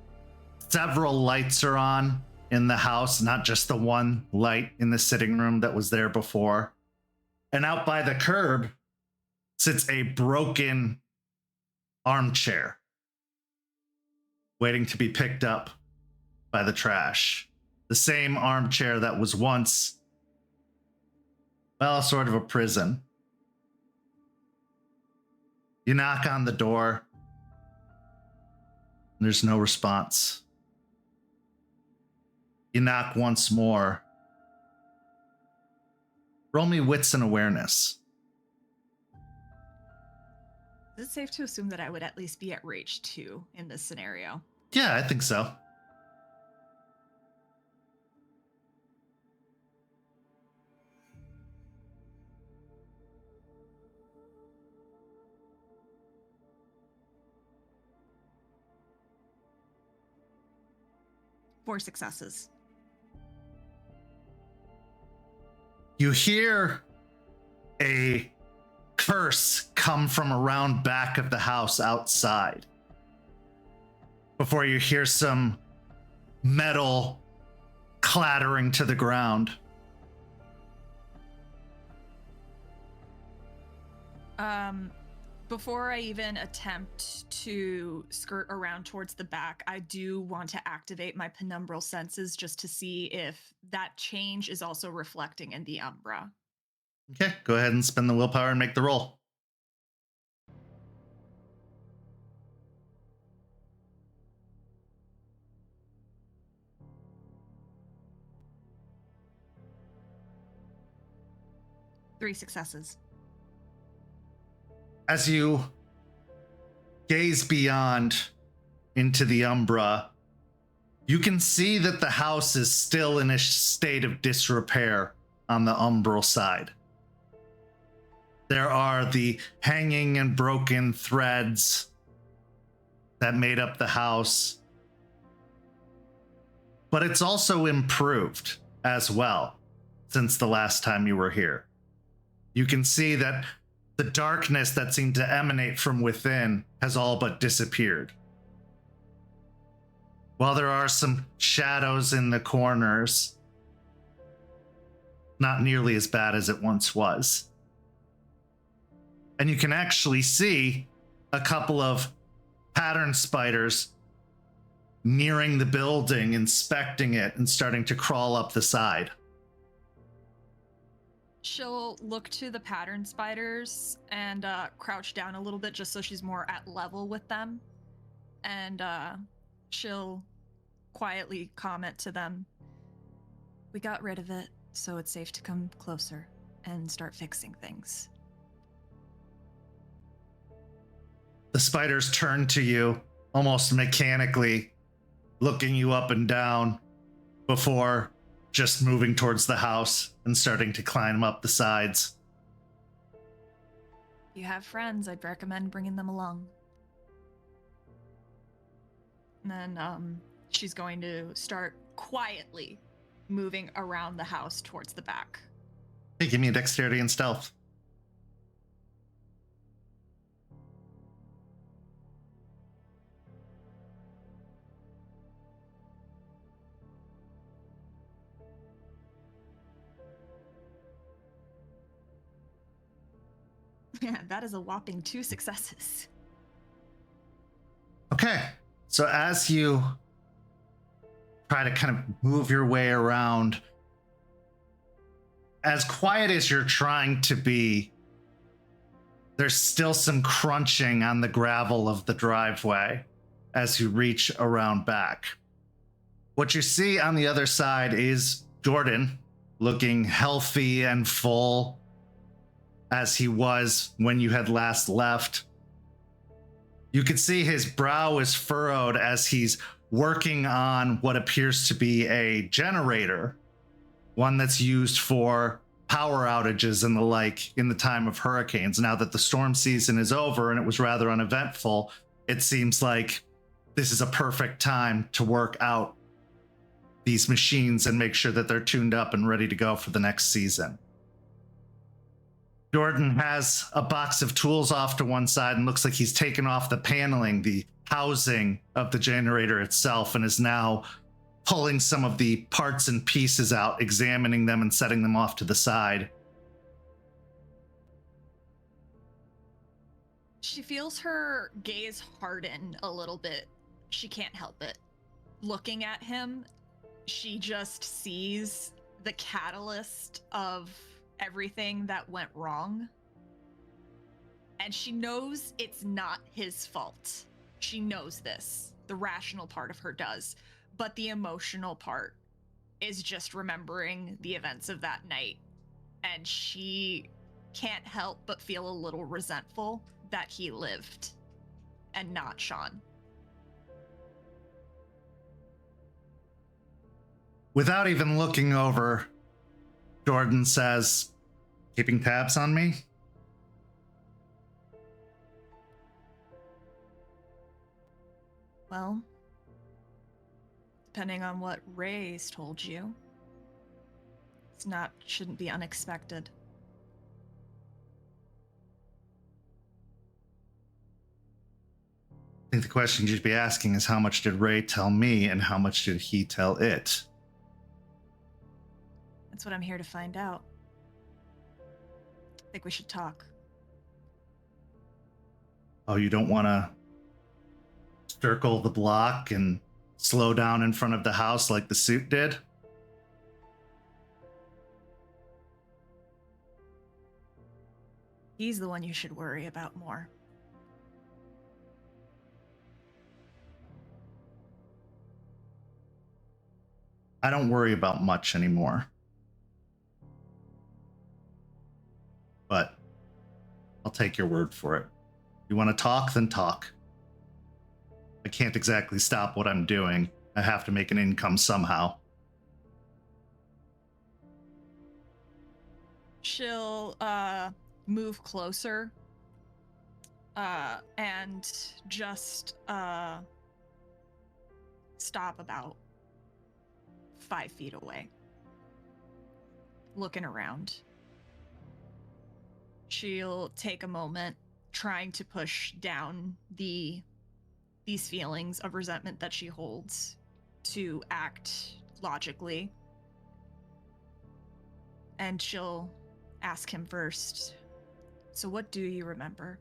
Several lights are on in the house, not just the one light in the sitting room that was there before. And out by the curb sits a broken armchair, waiting to be picked up by the trash. The same armchair that was once, well, sort of a prison. You knock on the door. There's no response. You knock once more. Roll me wits and awareness. Is it safe to assume that I would at least be at rage 2 in this scenario? Yeah, I think so. Four successes. You hear a curse come from around back of the house outside before you hear some metal clattering to the ground. Before I even attempt to skirt around towards the back, I do want to activate my penumbral senses just to see if that change is also reflecting in the umbra. Okay, go ahead and spend the willpower and make the roll. Three successes. As you gaze beyond into the Umbra, you can see that the house is still in a state of disrepair on the umbral side. There are the hanging and broken threads that made up the house, but it's also improved as well since the last time you were here. You can see that the darkness that seemed to emanate from within has all but disappeared. While there are some shadows in the corners, not nearly as bad as it once was. And you can actually see a couple of pattern spiders nearing the building, inspecting it, and starting to crawl up the side. She'll look to the pattern spiders and crouch down a little bit just so she's more at level with them. And she'll quietly comment to them, "We got rid of it, so it's safe to come closer and start fixing things." The spiders turn to you almost mechanically, looking you up and down before just moving towards the house and starting to climb up the sides. If you have friends, I'd recommend bringing them along. And then she's going to start quietly moving around the house towards the back. Hey, give me a dexterity and stealth. Yeah, that is a whopping 2 successes. Okay, so as you try to kind of move your way around, as quiet as you're trying to be, there's still some crunching on the gravel of the driveway as you reach around back. What you see on the other side is Jordan, looking healthy and full as he was when you had last left. You could see his brow is furrowed as he's working on what appears to be a generator, one that's used for power outages and the like in the time of hurricanes. Now that the storm season is over and it was rather uneventful, it seems like this is a perfect time to work out these machines and make sure that they're tuned up and ready to go for the next season. Jordan has a box of tools off to one side and looks like he's taken off the paneling, the housing of the generator itself, and is now pulling some of the parts and pieces out, examining them and setting them off to the side. She feels her gaze harden a little bit. She can't help it. Looking at him, she just sees the catalyst of everything that went wrong. And she knows it's not his fault. She knows this. The rational part of her does. But the emotional part is just remembering the events of that night. And she can't help but feel a little resentful that he lived and not Sean. Without even looking over, Jordan says, "Keeping tabs on me?" Well, depending on what Ray's told you, shouldn't be unexpected. I think the question you should be asking is, how much did Ray tell me and how much did he tell it? That's what I'm here to find out. I think we should talk. Oh, you don't want to circle the block and slow down in front of the house like the suit did? He's the one you should worry about more. I don't worry about much anymore. But I'll take your word for it. You want to talk, then talk. I can't exactly stop what I'm doing. I have to make an income somehow. She'll move closer and just stop about 5 feet away, looking around. She'll take a moment trying to push down these feelings of resentment that she holds to act logically. And she'll ask him first, so what do you remember?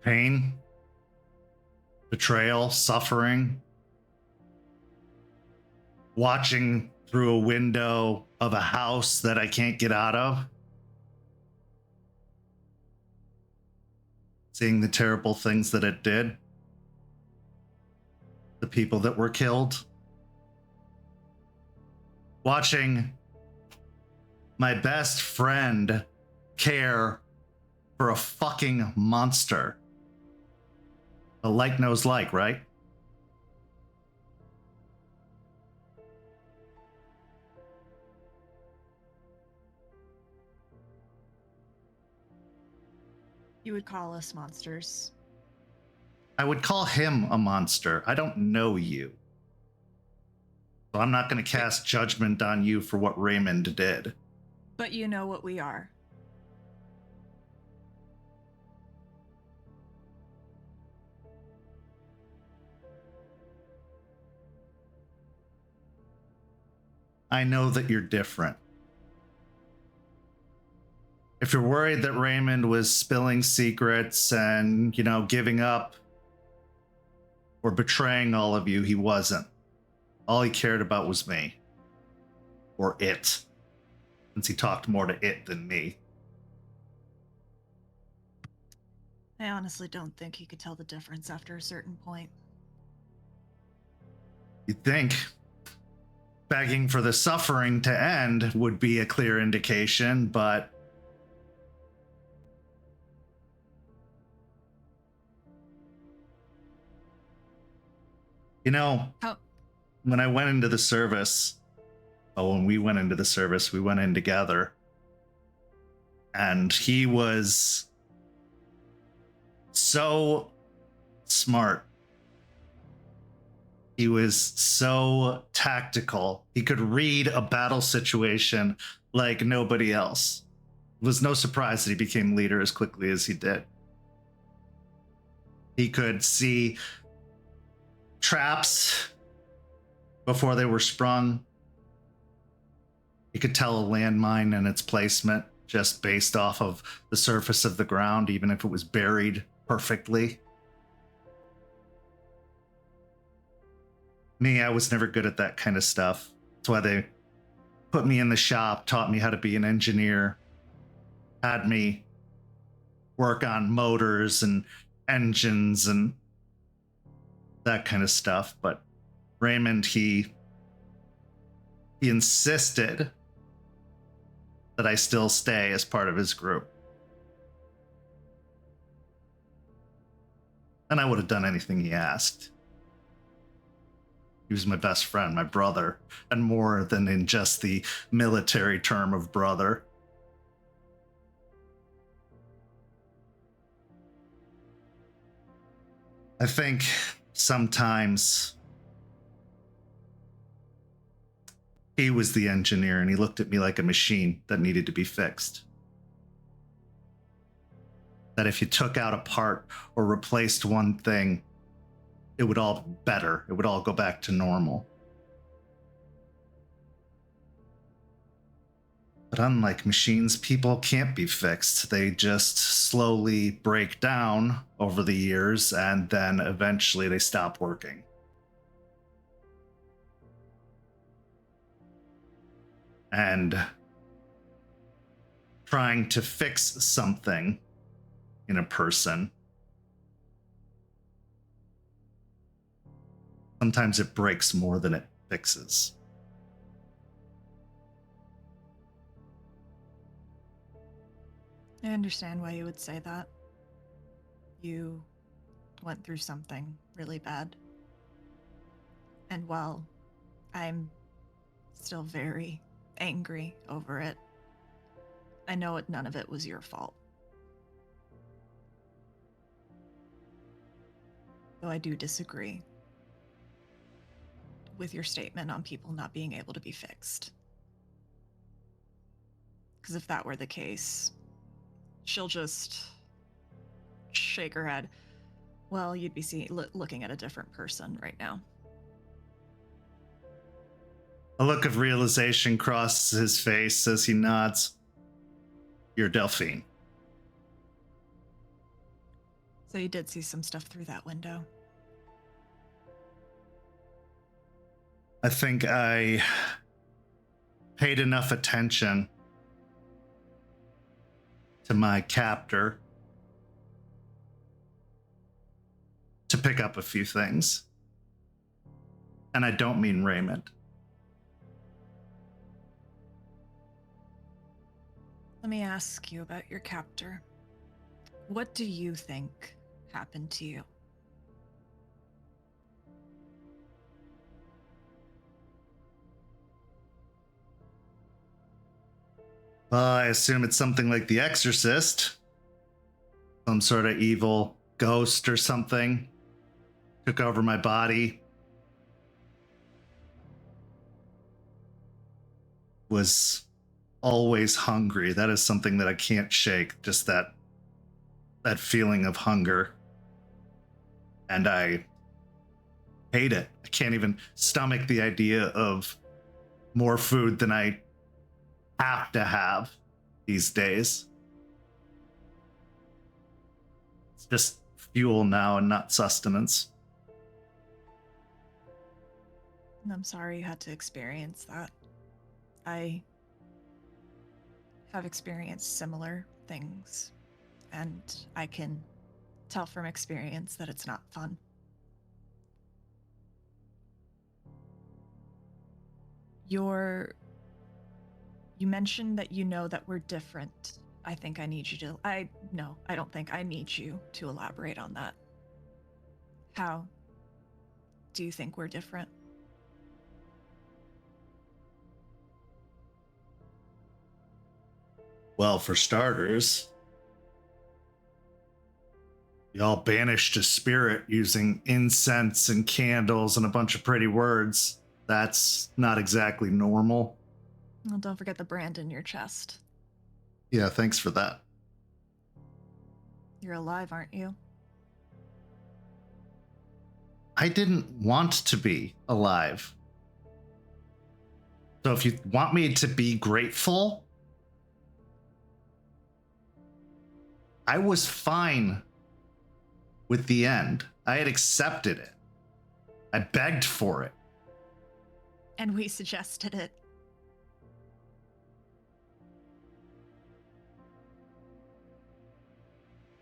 Pain, betrayal, suffering, watching through a window of a house that I can't get out of, seeing the terrible things that it did, the people that were killed, watching my best friend care for a fucking monster. A like knows like, right? You would call us monsters. I would call him a monster. I don't know you. So I'm not going to cast judgment on you for what Raymond did. But you know what we are. I know that you're different. If you're worried that Raymond was spilling secrets and, giving up or betraying all of you, he wasn't. All he cared about was me. Or it. Since he talked more to it than me. I honestly don't think he could tell the difference after a certain point. You'd think begging for the suffering to end would be a clear indication, but when I went into the service, when we went into the service, we went in together, and he was so smart. He was so tactical. He could read a battle situation like nobody else. It was no surprise that he became leader as quickly as he did. He could see traps before they were sprung. He could tell a landmine and its placement just based off of the surface of the ground, even if it was buried perfectly. Me, I was never good at that kind of stuff. That's why they put me in the shop, taught me how to be an engineer, had me work on motors and engines and that kind of stuff. But Raymond, he insisted that I still stay as part of his group. And I would have done anything he asked. He was my best friend, my brother, and more than in just the military term of brother. I think sometimes he was the engineer and he looked at me like a machine that needed to be fixed. That if you took out a part or replaced one thing, it would all be better. It would all go back to normal. But unlike machines, people can't be fixed. They just slowly break down over the years and then eventually they stop working. And trying to fix something in a person, sometimes it breaks more than it fixes. I understand why you would say that. You went through something really bad. And while I'm still very angry over it, I know none of it was your fault. Though I do disagree with your statement on people not being able to be fixed. Because if that were the case, she'll just shake her head. Well, you'd be looking at a different person right now. A look of realization crosses his face as he nods. You're Delphine. So you did see some stuff through that window. I think I paid enough attention to my captor to pick up a few things. And I don't mean Raymond. Let me ask you about your captor. What do you think happened to you? Well, I assume it's something like The Exorcist. Some sort of evil ghost or something took over my body. Was always hungry. That is something that I can't shake. Just that feeling of hunger. And I hate it. I can't even stomach the idea of more food than I have to have these days. It's just fuel now and not sustenance. I'm sorry you had to experience that. I have experienced similar things, and I can tell from experience that it's not fun. You mentioned that you know that we're different. I think I need you to... I don't think I need you to elaborate on that. How do you think we're different? Well, for starters, y'all banished a spirit using incense and candles and a bunch of pretty words. That's not exactly normal. Well, don't forget the brand in your chest. Yeah, thanks for that. You're alive, aren't you? I didn't want to be alive. So if you want me to be grateful, I was fine with the end. I had accepted it. I begged for it. And we suggested it.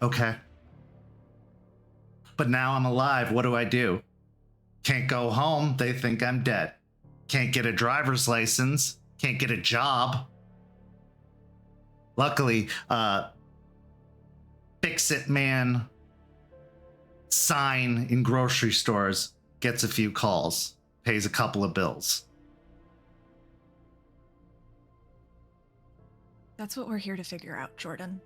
Okay. But now I'm alive. What do? Can't go home. They think I'm dead. Can't get a driver's license. Can't get a job. Luckily, Fix-It Man sign in grocery stores gets a few calls, pays a couple of bills. That's what we're here to figure out, Jordan.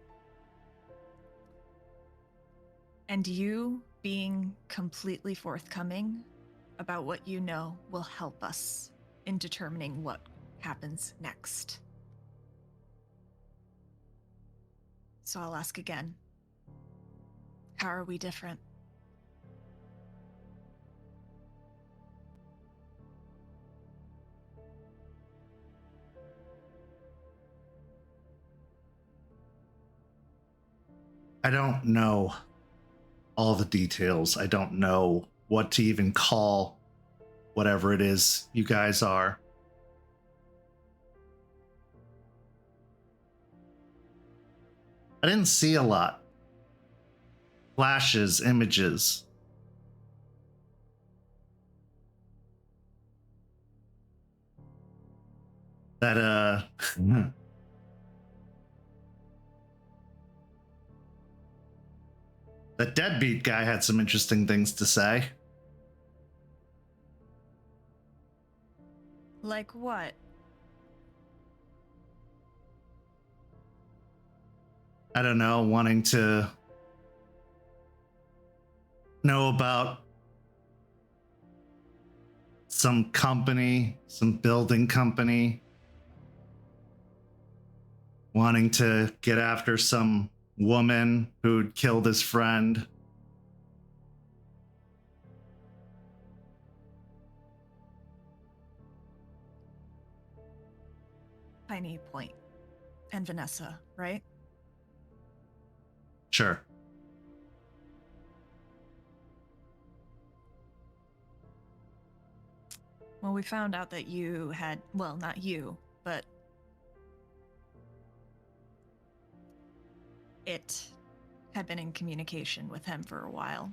And you being completely forthcoming about what you know will help us in determining what happens next. So I'll ask again. How are we different? I don't know all the details. I don't know what to even call whatever it is you guys are. I didn't see a lot. Flashes, images. That The deadbeat guy had some interesting things to say. Like what? I don't know, wanting to know about some company, some building company, wanting to get after some woman who'd killed his friend. Tiny Point and Vanessa, right? Sure. Well, we found out that you had, well, not you, but it had been in communication with him for a while.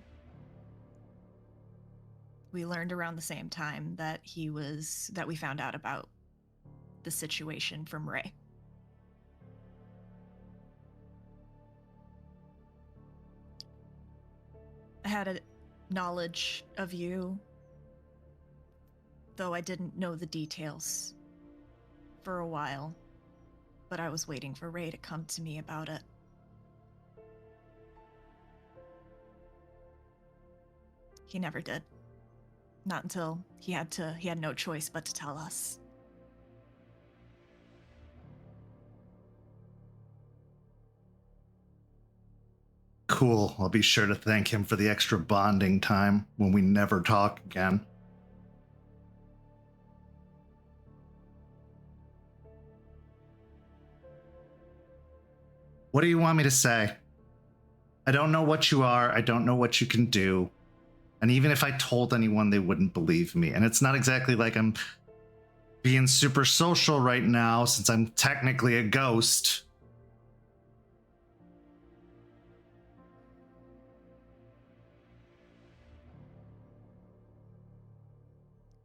We learned around the same time that we found out about the situation from Ray. I had a knowledge of you, though I didn't know the details for a while, but I was waiting for Ray to come to me about it. He never did. Not until he had no choice but to tell us. Cool. I'll be sure to thank him for the extra bonding time when we never talk again. What do you want me to say? I don't know what you are. I don't know what you can do. And even if I told anyone, they wouldn't believe me. And it's not exactly like I'm being super social right now, since I'm technically a ghost.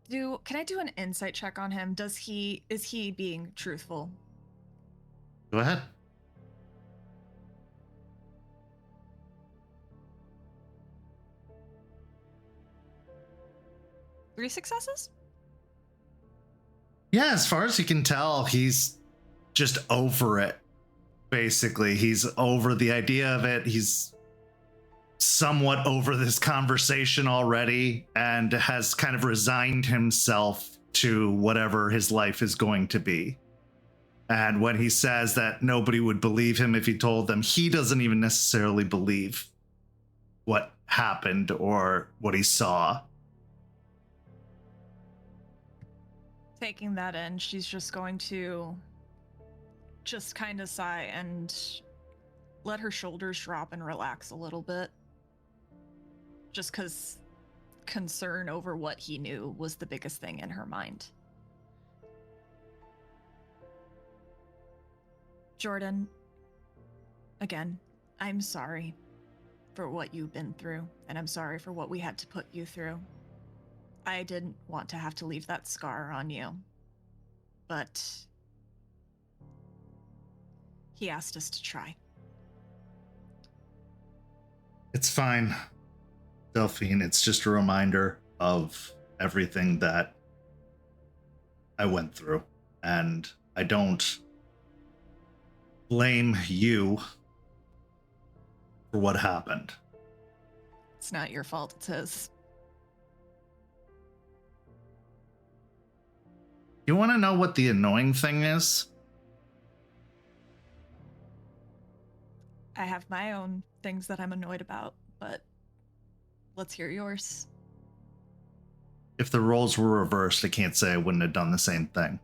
Can I do an insight check on him? Is he being truthful? Go ahead. Three successes? Yeah, as far as you can tell, he's just over it. Basically, he's over the idea of it. He's somewhat over this conversation already and has kind of resigned himself to whatever his life is going to be. And when he says that nobody would believe him if he told them, he doesn't even necessarily believe what happened or what he saw. Taking that in, she's just going to just kind of sigh and let her shoulders drop and relax a little bit. Just because concern over what he knew was the biggest thing in her mind. Jordan, again, I'm sorry for what you've been through, and I'm sorry for what we had to put you through. I didn't want to have to leave that scar on you, but he asked us to try. It's fine, Delphine. It's just a reminder of everything that I went through, and I don't blame you for what happened. It's not your fault, it's his. You want to know what the annoying thing is? I have my own things that I'm annoyed about, but let's hear yours. If the roles were reversed, I can't say I wouldn't have done the same thing.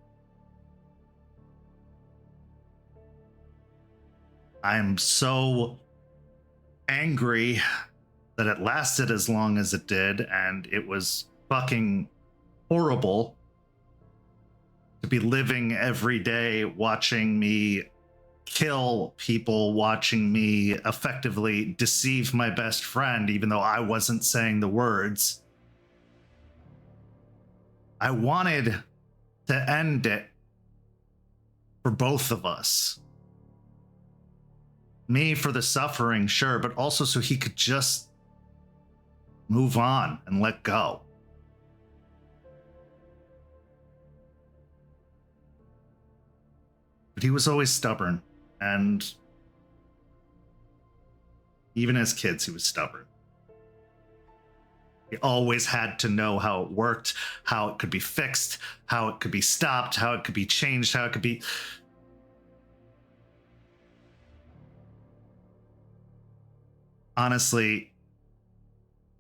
I'm so angry that it lasted as long as it did, and it was fucking horrible to be living every day watching me kill people, watching me effectively deceive my best friend, even though I wasn't saying the words. I wanted to end it for both of us. me for the suffering, sure, but also so he could just move on and let go. But he was always stubborn, and even as kids, he was stubborn. He always had to know how it worked, how it could be fixed, how it could be stopped, how it could be changed, how it could be... Honestly,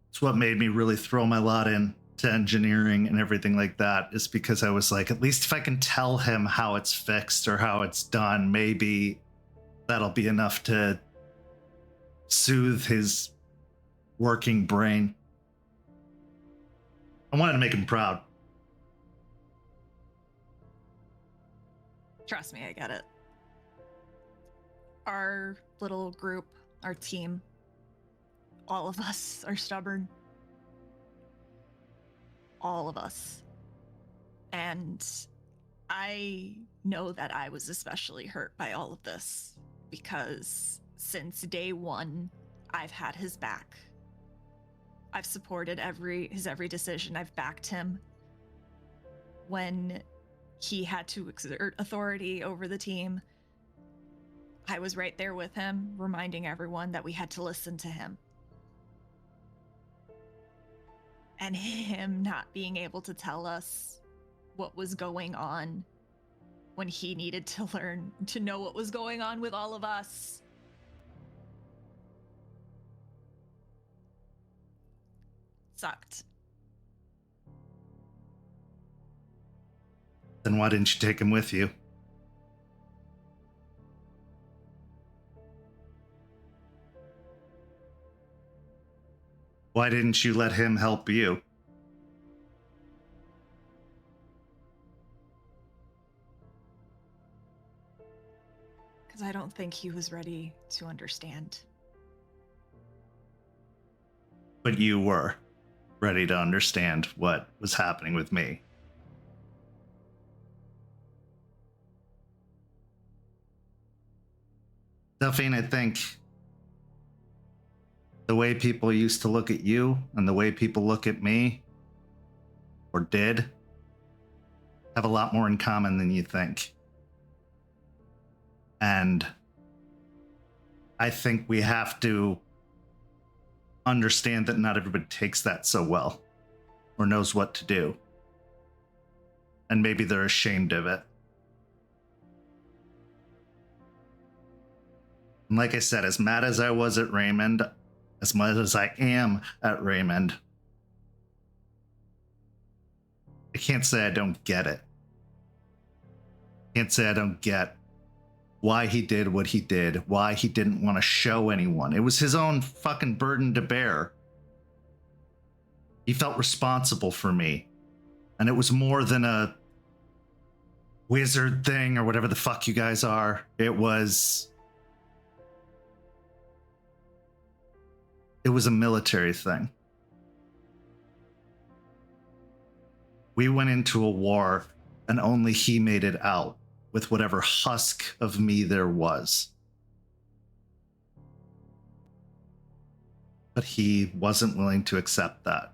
it's what made me really throw my lot in to engineering and everything like that, is because I was like, at least if I can tell him how it's fixed or how it's done, maybe that'll be enough to soothe his working brain. I wanted to make him proud. Trust me, I get it. Our little group, our team, all of us are stubborn. All of us. And I know that I was especially hurt by all of this because since day one, I've had his back. I've supported his every decision. I've backed him when he had to exert authority over the team. I was right there with him, reminding everyone that we had to listen to him. And him not being able to tell us what was going on when he needed to learn to know what was going on with all of us. Sucked. Then why didn't you take him with you? Why didn't you let him help you? Because I don't think he was ready to understand. But you were ready to understand what was happening with me. Delphine, I think the way people used to look at you and the way people look at me, or did, have a lot more in common than you think. And I think we have to understand that not everybody takes that so well or knows what to do. And maybe they're ashamed of it. And like I said, as mad as I was at Raymond, as much as I am at Raymond, I can't say I don't get it. Can't say I don't get why he did what he did, why he didn't want to show anyone. It was his own fucking burden to bear. He felt responsible for me. And it was more than a wizard thing or whatever the fuck you guys are. It was a military thing. We went into a war and only he made it out with whatever husk of me there was. But he wasn't willing to accept that.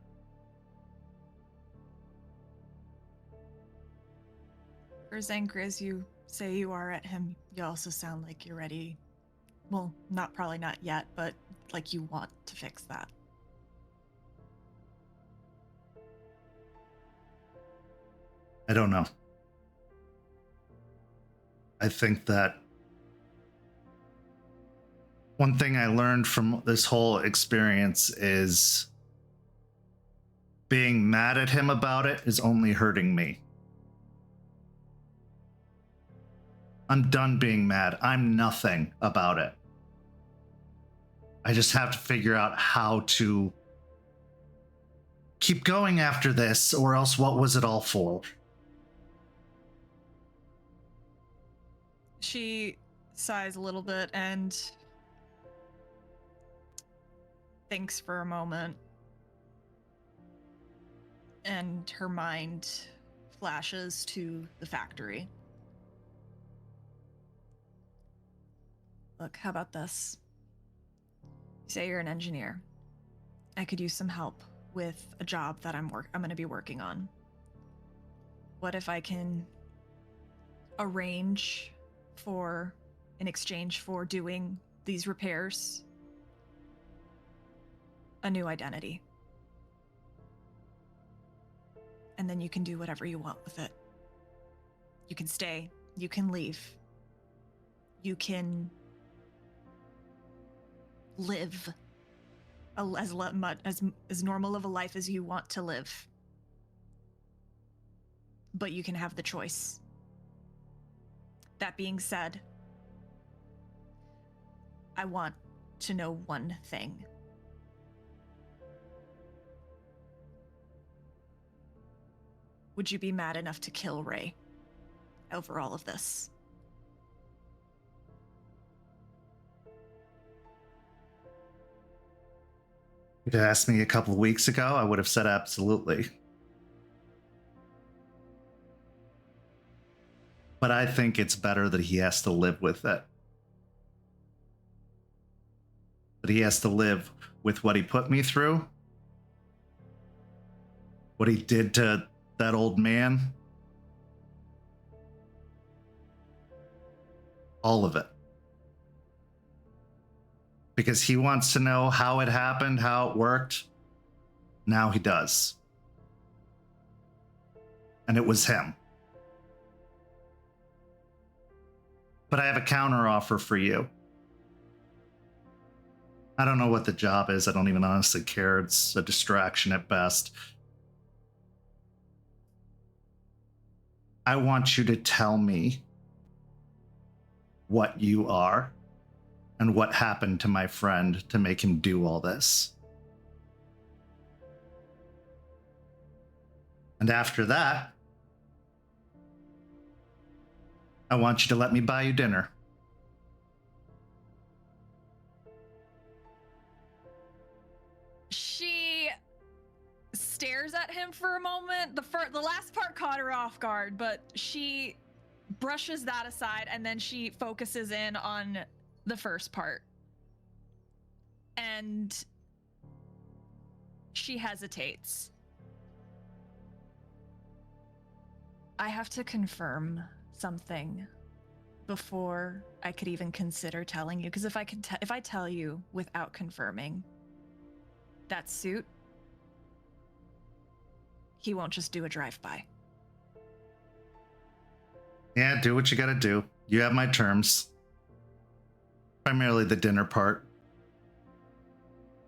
For as angry as you say you are at him, you also sound like you're ready. Well, probably not yet, but like you want to fix that. I don't know. I think that one thing I learned from this whole experience is being mad at him about it is only hurting me. I'm done being mad. I'm nothing about it. I just have to figure out how to keep going after this, or else what was it all for? She sighs a little bit and thinks for a moment. And her mind flashes to the factory. Look, how about this? You say you're an engineer. I could use some help with a job that I'm going to be working on. What if I can arrange for, in exchange for doing these repairs, a new identity? And then you can do whatever you want with it. You can stay, you can leave, you can live as normal of a life as you want to live. But you can have the choice. That being said, I want to know one thing. Would you be mad enough to kill Ray over all of this? If you'd asked me a couple of weeks ago, I would have said absolutely. But I think it's better that he has to live with it. That he has to live with what he put me through, what he did to that old man. All of it. Because he wants to know how it happened, how it worked. Now he does. And it was him. But I have a counter offer for you. I don't know what the job is. I don't even honestly care. It's a distraction at best. I want you to tell me what you are and what happened to my friend to make him do all this. And after that, I want you to let me buy you dinner. She stares at him for a moment. The last part caught her off guard, but she brushes that aside and then she focuses in on the first part. And she hesitates. I have to confirm something before I could even consider telling you, because if I tell you without confirming that suit, he won't just do a drive-by. Yeah, do what you gotta do. You have my terms. Primarily the dinner part.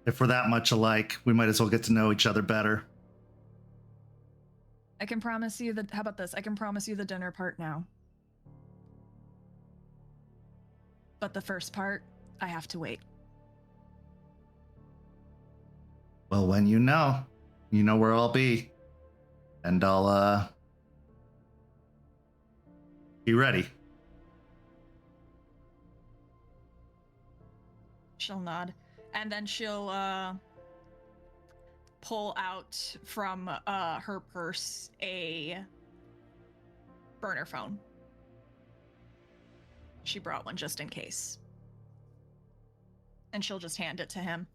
If we're that much alike, we might as well get to know each other better. I can promise you how about this? I can promise you the dinner part now. But the first part, I have to wait. Well, when you know where I'll be. And I'll, be ready. She'll nod. And then she'll, pull out from, her purse a burner phone. She brought one just in case. And she'll just hand it to him.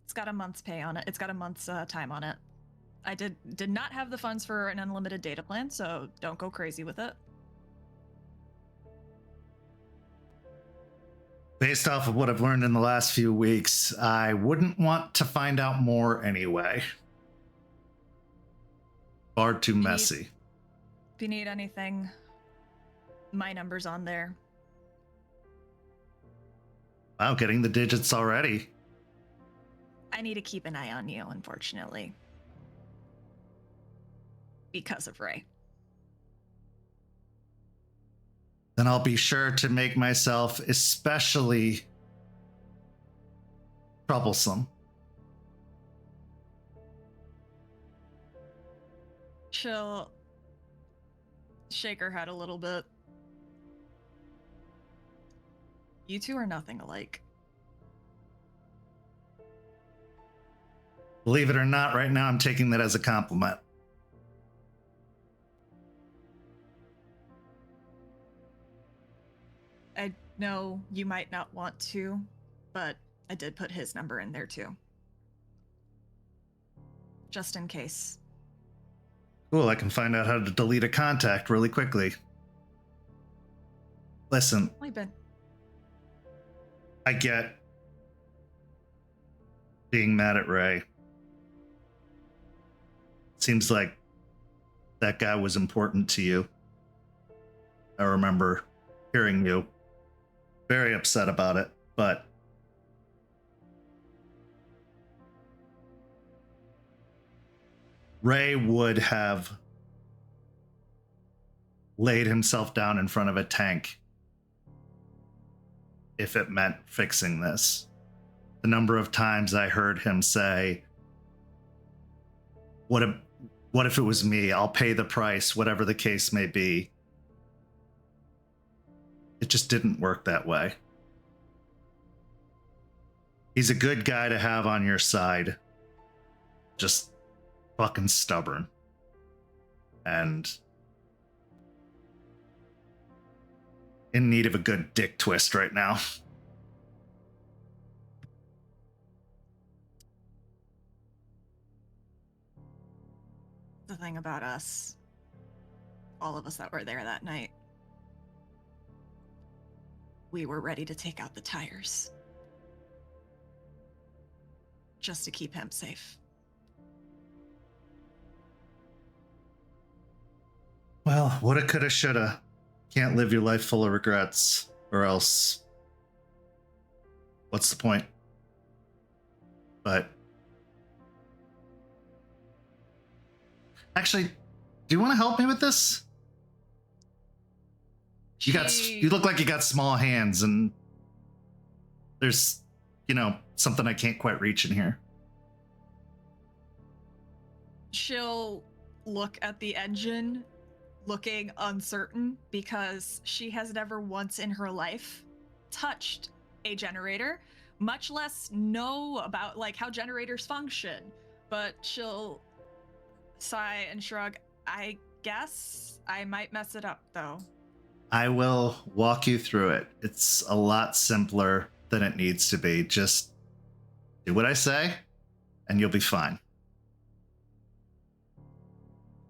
It's got a month's pay on it. It's got a month's time on it. I did not have the funds for an unlimited data plan, so don't go crazy with it. Based off of what I've learned in the last few weeks, I wouldn't want to find out more anyway. Far too messy. If you need anything, my number's on there. Wow, getting the digits already. I need to keep an eye on you, unfortunately. Because of Ray. Then I'll be sure to make myself especially troublesome. She'll shake her head a little bit. You two are nothing alike. Believe it or not, right now I'm taking that as a compliment. No, you might not want to, but I did put his number in there too. Just in case. Cool, I can find out how to delete a contact really quickly. Listen, Only been I get being mad at Ray. Seems like that guy was important to you. I remember hearing you very upset about it, but Ray would have laid himself down in front of a tank if it meant fixing this. The number of times I heard him say, what if it was me? I'll pay the price, whatever the case may be. It just didn't work that way. He's a good guy to have on your side. Just fucking stubborn. And in need of a good dick twist right now. the thing about us. All of us that were there that night. We were ready to take out the tires. Just to keep him safe. Well, woulda, coulda, shoulda. Can't live your life full of regrets, or else what's the point? But actually, do you want to help me with this? You look like you got small hands, and there's, something I can't quite reach in here. She'll look at the engine, looking uncertain, because she has never once in her life touched a generator, much less know about how generators function. But she'll sigh and shrug. I guess I might mess it up, though. I will walk you through it. It's a lot simpler than it needs to be. Just do what I say, and you'll be fine.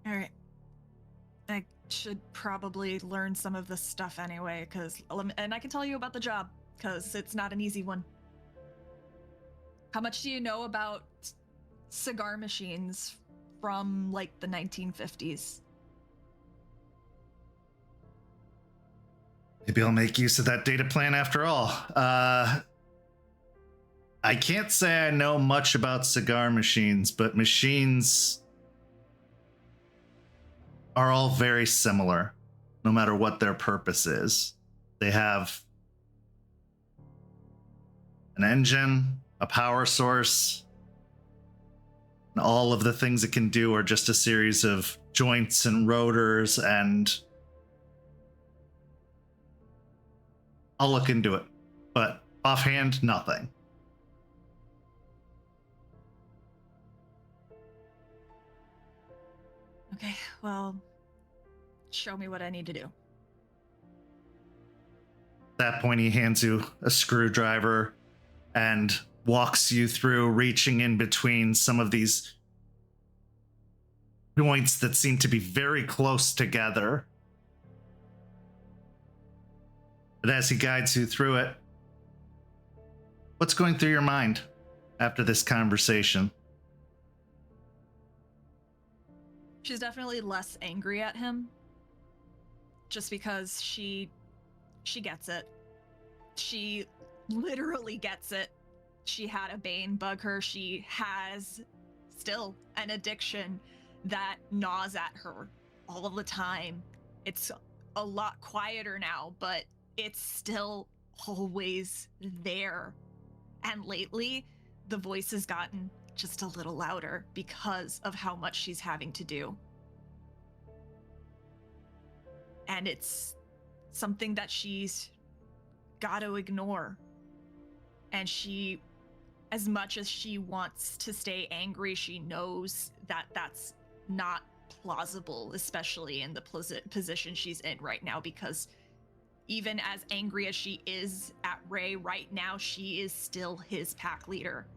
All right. I should probably learn some of this stuff anyway, and I can tell you about the job, because it's not an easy one. How much do you know about cigar machines from, the 1950s? Maybe I'll make use of that data plan after all. I can't say I know much about cigar machines, but machines are all very similar, no matter what their purpose is. They have an engine, a power source, and all of the things it can do are just a series of joints and rotors, and I'll look into it, but offhand, nothing. Okay, well, show me what I need to do. At that point, he hands you a screwdriver and walks you through, reaching in between some of these joints that seem to be very close together. But as he guides you through it, what's going through your mind after this conversation? She's definitely less angry at him. Just because she gets it. She literally gets it. She had a Bane bug her. She has still an addiction that gnaws at her all of the time. It's a lot quieter now, but it's still always there. And lately, the voice has gotten just a little louder because of how much she's having to do. And it's something that she's got to ignore. And she, as much as she wants to stay angry, she knows that that's not plausible, especially in the position she's in right now, because even as angry as she is at Ray right now, she is still his pack leader.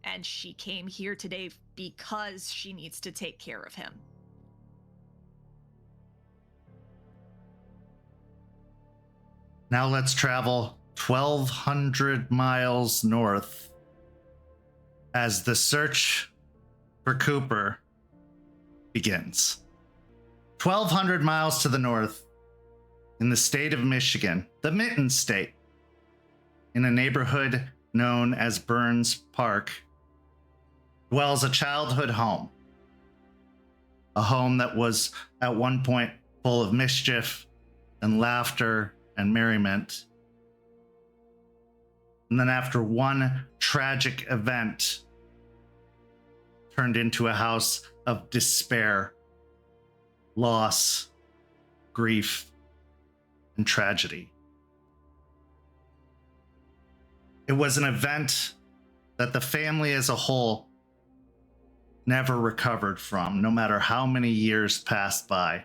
And she came here today because she needs to take care of him. Now let's travel 1,200 miles north as the search for Cooper begins. 1,200 miles to the north, in the state of Michigan, the Mitten State, in a neighborhood known as Burns Park, dwells a childhood home. A home that was at one point full of mischief and laughter and merriment. And then after one tragic event, turned into a house of despair, loss, grief, and tragedy. It was an event that the family as a whole never recovered from, no matter how many years passed by,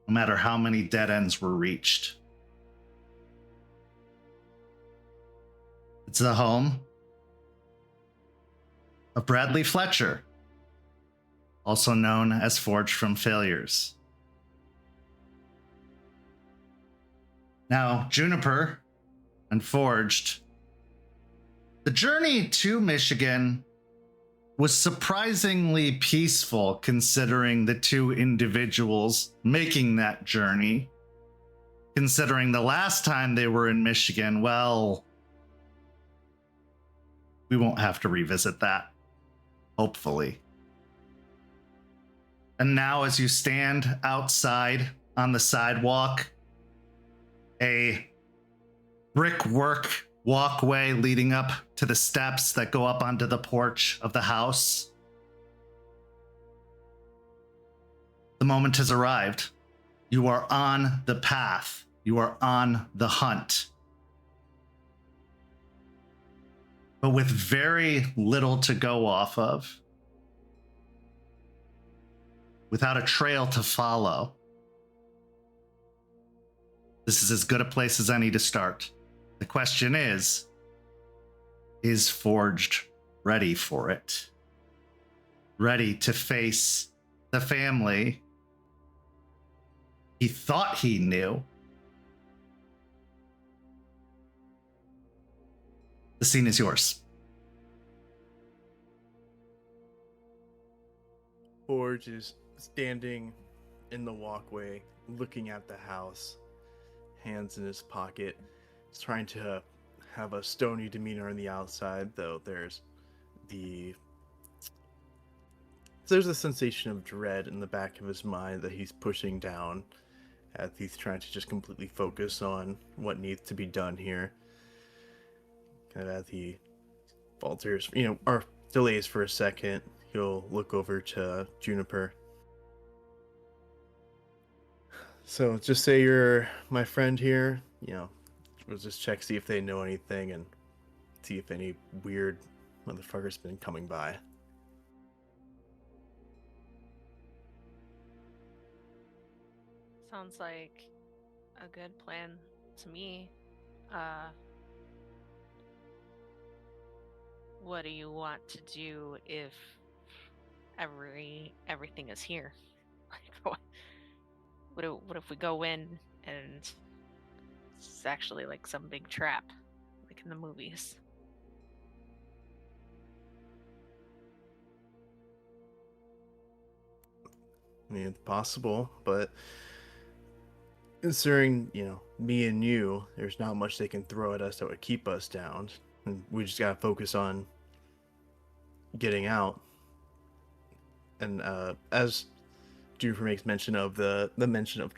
no matter how many dead ends were reached. It's the home of Bradley Fletcher, also known as Forged from Failures. Now, Juniper and Forged, the journey to Michigan was surprisingly peaceful considering the two individuals making that journey. Considering the last time they were in Michigan, well, we won't have to revisit that, hopefully. And now as you stand outside on the sidewalk, a brickwork walkway leading up to the steps that go up onto the porch of the house. The moment has arrived. You are on the path. You are on the hunt. But with very little to go off of. Without a trail to follow. This is as good a place as any to start. The question is Forged ready for it? Ready to face the family he thought he knew? The scene is yours. Forge is standing in the walkway, looking at the house, hands in his pocket. He's trying to have a stony demeanor on the outside, though there's a sensation of dread in the back of his mind that he's pushing down as he's trying to just completely focus on what needs to be done here. Kind of as he falters, or delays for a second, he'll look over to Juniper. So just say you're my friend here, we'll just check, see if they know anything, and see if any weird motherfucker's been coming by. Sounds like a good plan to me. What do you want to do if everything is here? Like, what if we go in and it's actually like some big trap, like in the movies? I mean, it's possible, but considering, me and you, there's not much they can throw at us that would keep us down. And we just gotta focus on getting out. And as Juniper makes mention of the mention of,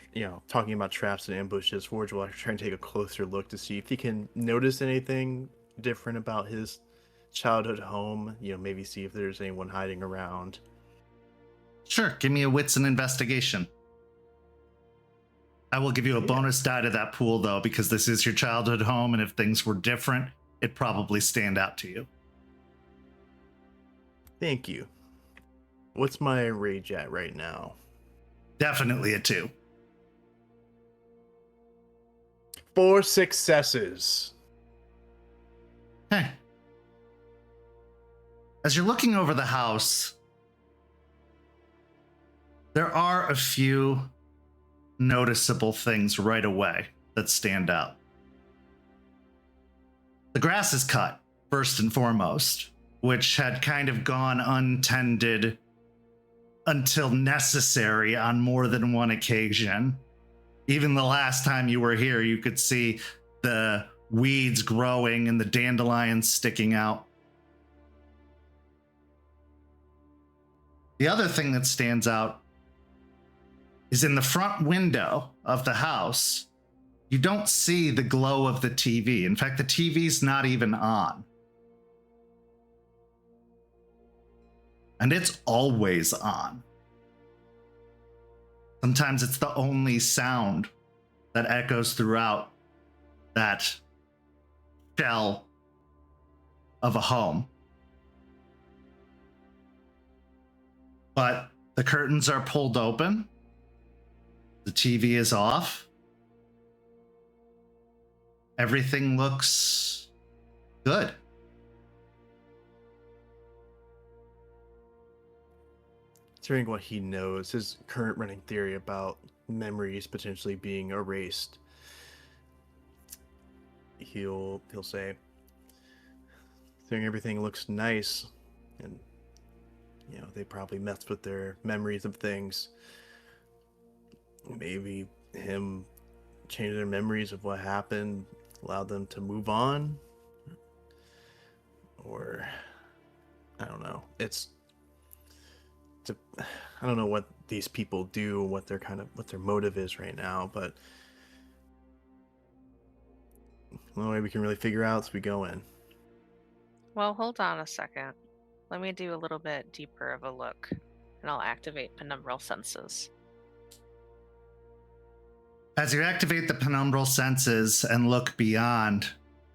talking about traps and ambushes, Forge will actually try and take a closer look to see if he can notice anything different about his childhood home. Maybe see if there's anyone hiding around. Sure, give me a wits and investigation. I will give you a bonus die to that pool, though, because this is your childhood home, and if things were different, it'd probably stand out to you. Thank you. What's my rage at right now? Definitely a 2. 4 successes. Okay. As you're looking over the house, there are a few noticeable things right away that stand out. The grass is cut, first and foremost, which had kind of gone untended until necessary on more than one occasion. Even the last time you were here, you could see the weeds growing and the dandelions sticking out. The other thing that stands out is in the front window of the house, you don't see the glow of the TV. In fact, the TV's not even on. And it's always on. Sometimes it's the only sound that echoes throughout that shell of a home. But the curtains are pulled open. The TV is off. Everything looks good. Considering what he knows, his current running theory about memories potentially being erased, he'll say, "Considering everything looks nice, and you know they probably messed with their memories of things. Maybe him changing their memories of what happened allowed them to move on, or I don't know. I don't know what these people do, what their motive is right now, but the only way we can really figure out as we go in." Well, hold on a second. Let me do a little bit deeper of a look, and I'll activate penumbral senses. As you activate the penumbral senses and look beyond,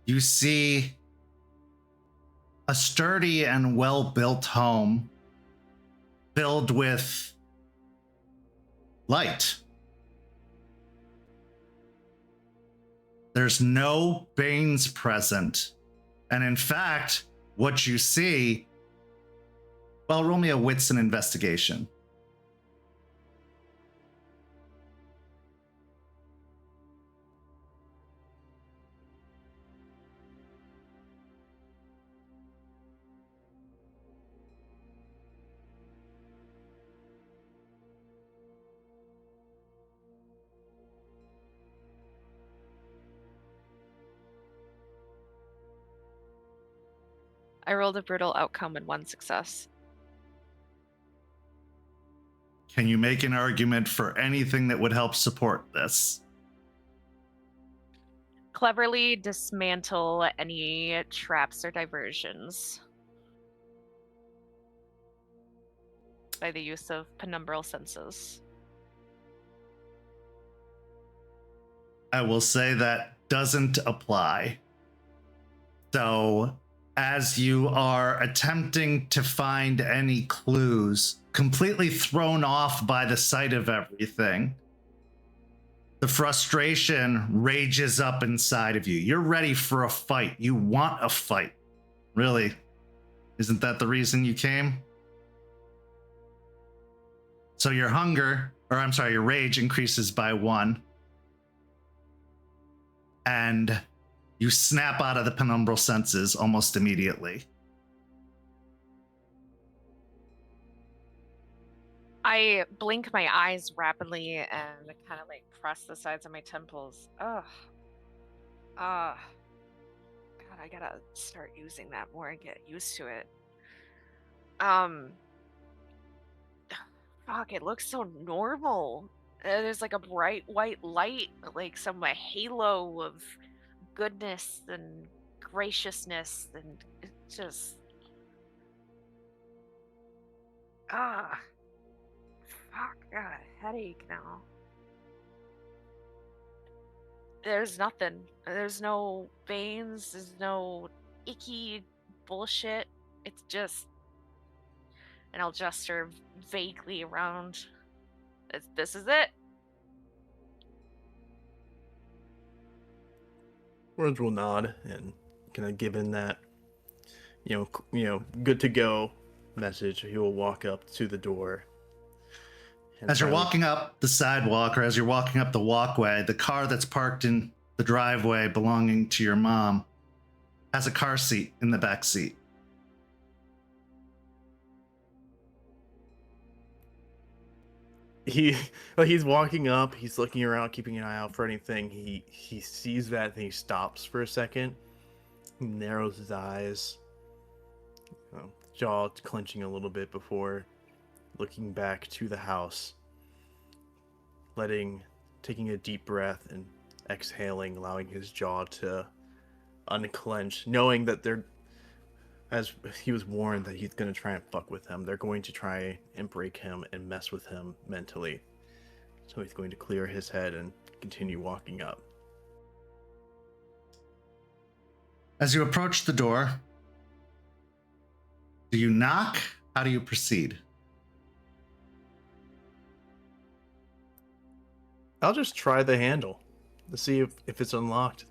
you see a sturdy and well-built home filled with light. There's no Banes present. And in fact, what you see, well, roll me a wits and investigation. I rolled a brutal outcome and 1 success. Can you make an argument for anything that would help support this? Cleverly dismantle any traps or diversions by the use of penumbral senses. I will say that doesn't apply. So, as you are attempting to find any clues, completely thrown off by the sight of everything, the frustration rages up inside of you. You're ready for a fight. You want a fight. Really? Isn't that the reason you came? So your your rage increases by 1. And you snap out of the penumbral senses almost immediately. I blink my eyes rapidly and kind of like press the sides of my temples. Ugh. God, I gotta start using that more and get used to it. Fuck, it looks so normal. There's like a bright white light, like some halo of goodness and graciousness, and it just fuck, I got a headache now. There's nothing. There's no veins, there's no icky bullshit. It's just, and I'll gesture vaguely around. This is it. Forge will nod and kind of given that, good to go message, he will walk up to the door. As you're walking up the sidewalk, or as you're walking up the walkway, the car that's parked in the driveway belonging to your mom has a car seat in the back seat. He's walking up, he's looking around, keeping an eye out for anything. He sees that and he stops for a second. He narrows his eyes, jaw clenching a little bit before looking back to the house, taking a deep breath and exhaling, allowing his jaw to unclench, knowing that as he was warned that he's going to try and fuck with him. They're going to try and break him and mess with him mentally. So he's going to clear his head and continue walking up. As you approach the door, do you knock? How do you proceed? I'll just try the handle to see if it's unlocked.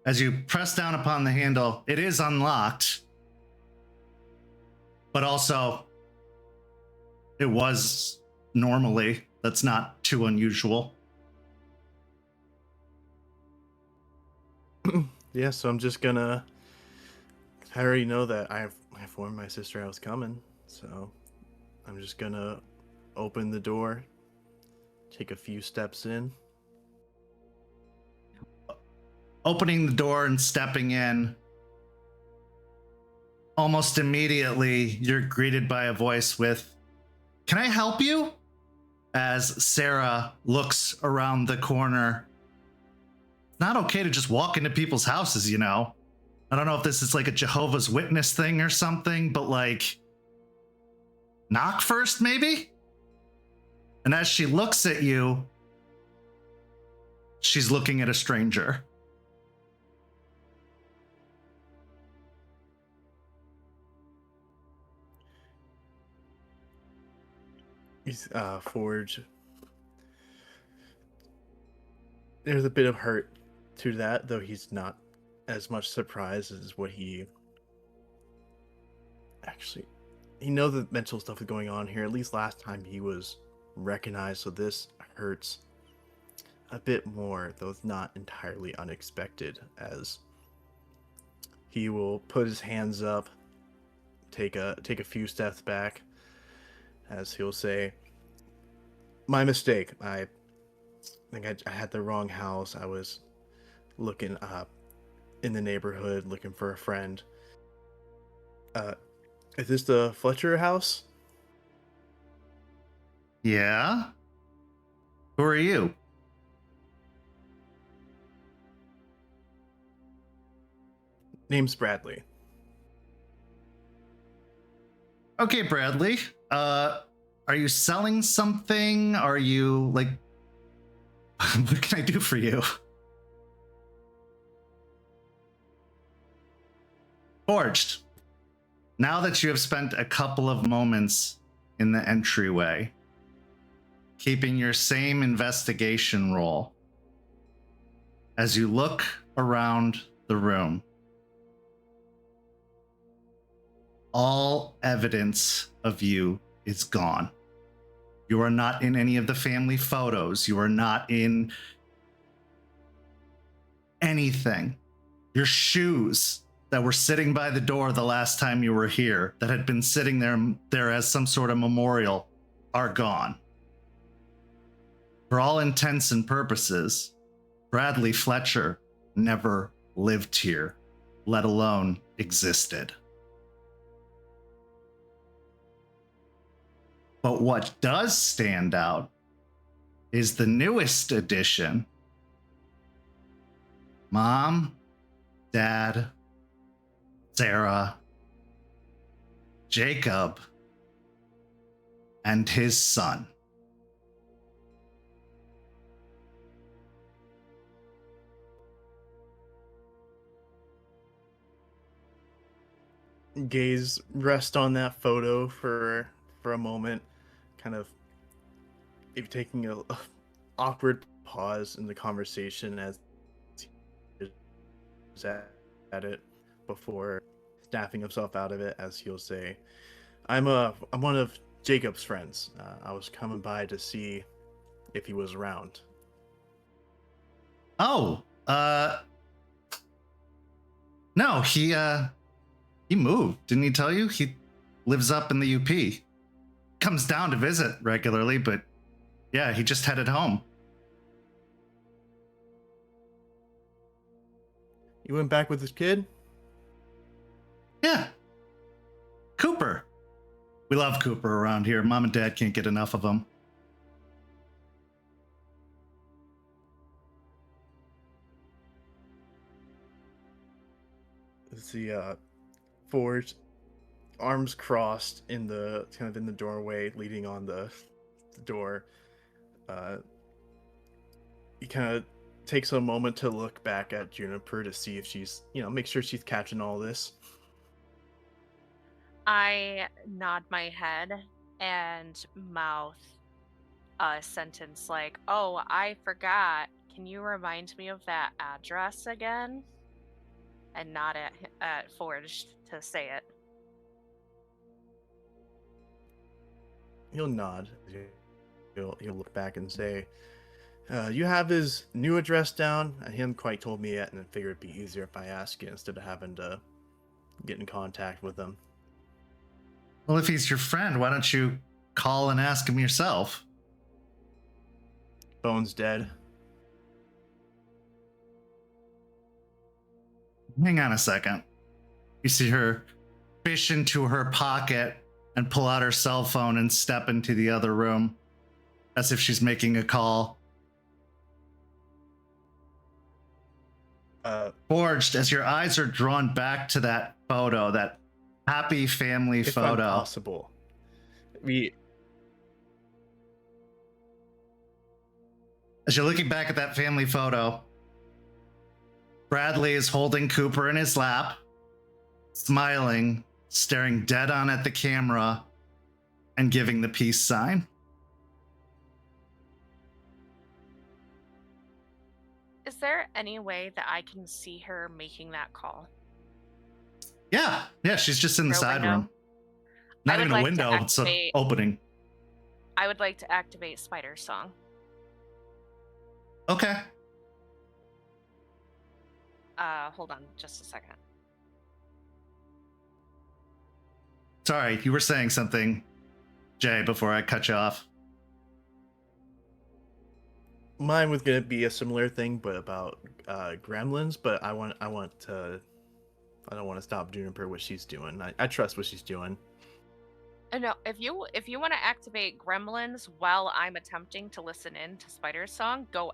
As you press down upon the handle, it is unlocked. But also, it was normally. That's not too unusual. Yeah, so I'm just gonna... I already know that I informed my sister I was coming, so I'm just gonna open the door, take a few steps in. Opening the door and stepping in, almost immediately you're greeted by a voice with, "Can I help you?" As Sarah looks around the corner. It's not okay to just walk into people's houses, you know. I don't know if this is like a Jehovah's Witness thing or something, but like, knock first, maybe? And as she looks at you, she's looking at a stranger. He's Forge. There's a bit of hurt to that, though he's not as much surprised as what he actually... He knows that mental stuff is going on here. At least last time he was recognized, so this hurts a bit more, though it's not entirely unexpected, as he will put his hands up, take a few steps back, as he'll say, "My mistake. I think I had the wrong house. I was looking up in the neighborhood, looking for a friend. Is this the Fletcher house?" Yeah? Who are you? Name's Bradley. Okay, Bradley. Are you selling something? Are you like, what can I do for you? Forged. Now that you have spent a couple of moments in the entryway, keeping your same investigation roll, as you look around the room, all evidence of you is gone. You are not in any of the family photos. You are not in anything. Your shoes that were sitting by the door the last time you were here, that had been sitting there as some sort of memorial, are gone. For all intents and purposes, Bradley Fletcher never lived here, let alone existed. But what does stand out is the newest addition. Mom, Dad, Sarah, Jacob, and his son. Gaze rest on that photo for a moment, kind of taking a awkward pause in the conversation as at it before snapping himself out of it, as he'll say, I'm one of Jacob's friends. I was coming by to see if he was around. Oh, no, he moved. Didn't he tell you? He lives up in the UP. Comes down to visit regularly, but yeah, he just headed home. You went back with his kid? Yeah. Cooper. We love Cooper around here. Mom and Dad can't get enough of him. See, Forge, arms crossed in the doorway leading on the door. He kind of takes a moment to look back at Juniper to see if she's, make sure she's catching all this. I nod my head and mouth a sentence like, "Oh, I forgot. Can you remind me of that address again?" And nod at Forge to say it. He'll nod. He'll look back and say, "You have his new address down." He hadn't quite told me yet, and I figured it'd be easier if I ask you instead of having to get in contact with him. Well, if he's your friend, why don't you call and ask him yourself? Phone's dead. Hang on a second. You see her fish into her pocket and pull out her cell phone and step into the other room as if she's making a call. Forged, as your eyes are drawn back to that photo, that happy family if photo. Possible. As you're looking back at that family photo, Bradley is holding Cooper in his lap, smiling, staring dead on at the camera, and giving the peace sign. Is there any way that I can see her making that call? Yeah, she's just in the side room. Not even a window, it's an opening. I would like to activate Spider's song. Okay. Hold on just a second. Sorry, you were saying something, Jay, before I cut you off. Mine was gonna be a similar thing, but about gremlins. But I don't want to stop Juniper what she's doing. I trust what she's doing. No, if you want to activate gremlins while I'm attempting to listen in to Spider's song, go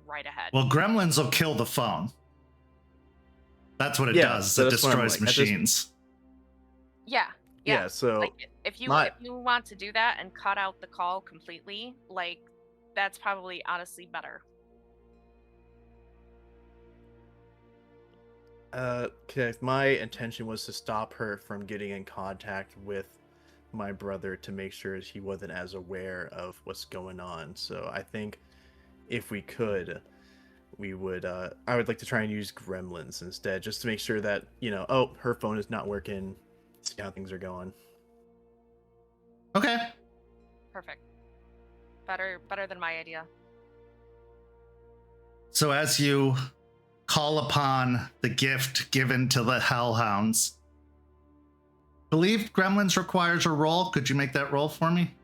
right ahead. Well, gremlins will kill the phone. That's what it does. It destroys machines. Yeah. So like, if you want to do that and cut out the call completely, that's probably honestly better. Okay, my intention was to stop her from getting in contact with my brother to make sure he wasn't as aware of what's going on. So I think if we could, we would I would like to try and use gremlins instead, just to make sure that, her phone is not working, see how things are going. Okay. Perfect. Better than my idea. So as you call upon the gift given to the Hellhounds, believe gremlins requires a roll. Could you make that roll for me?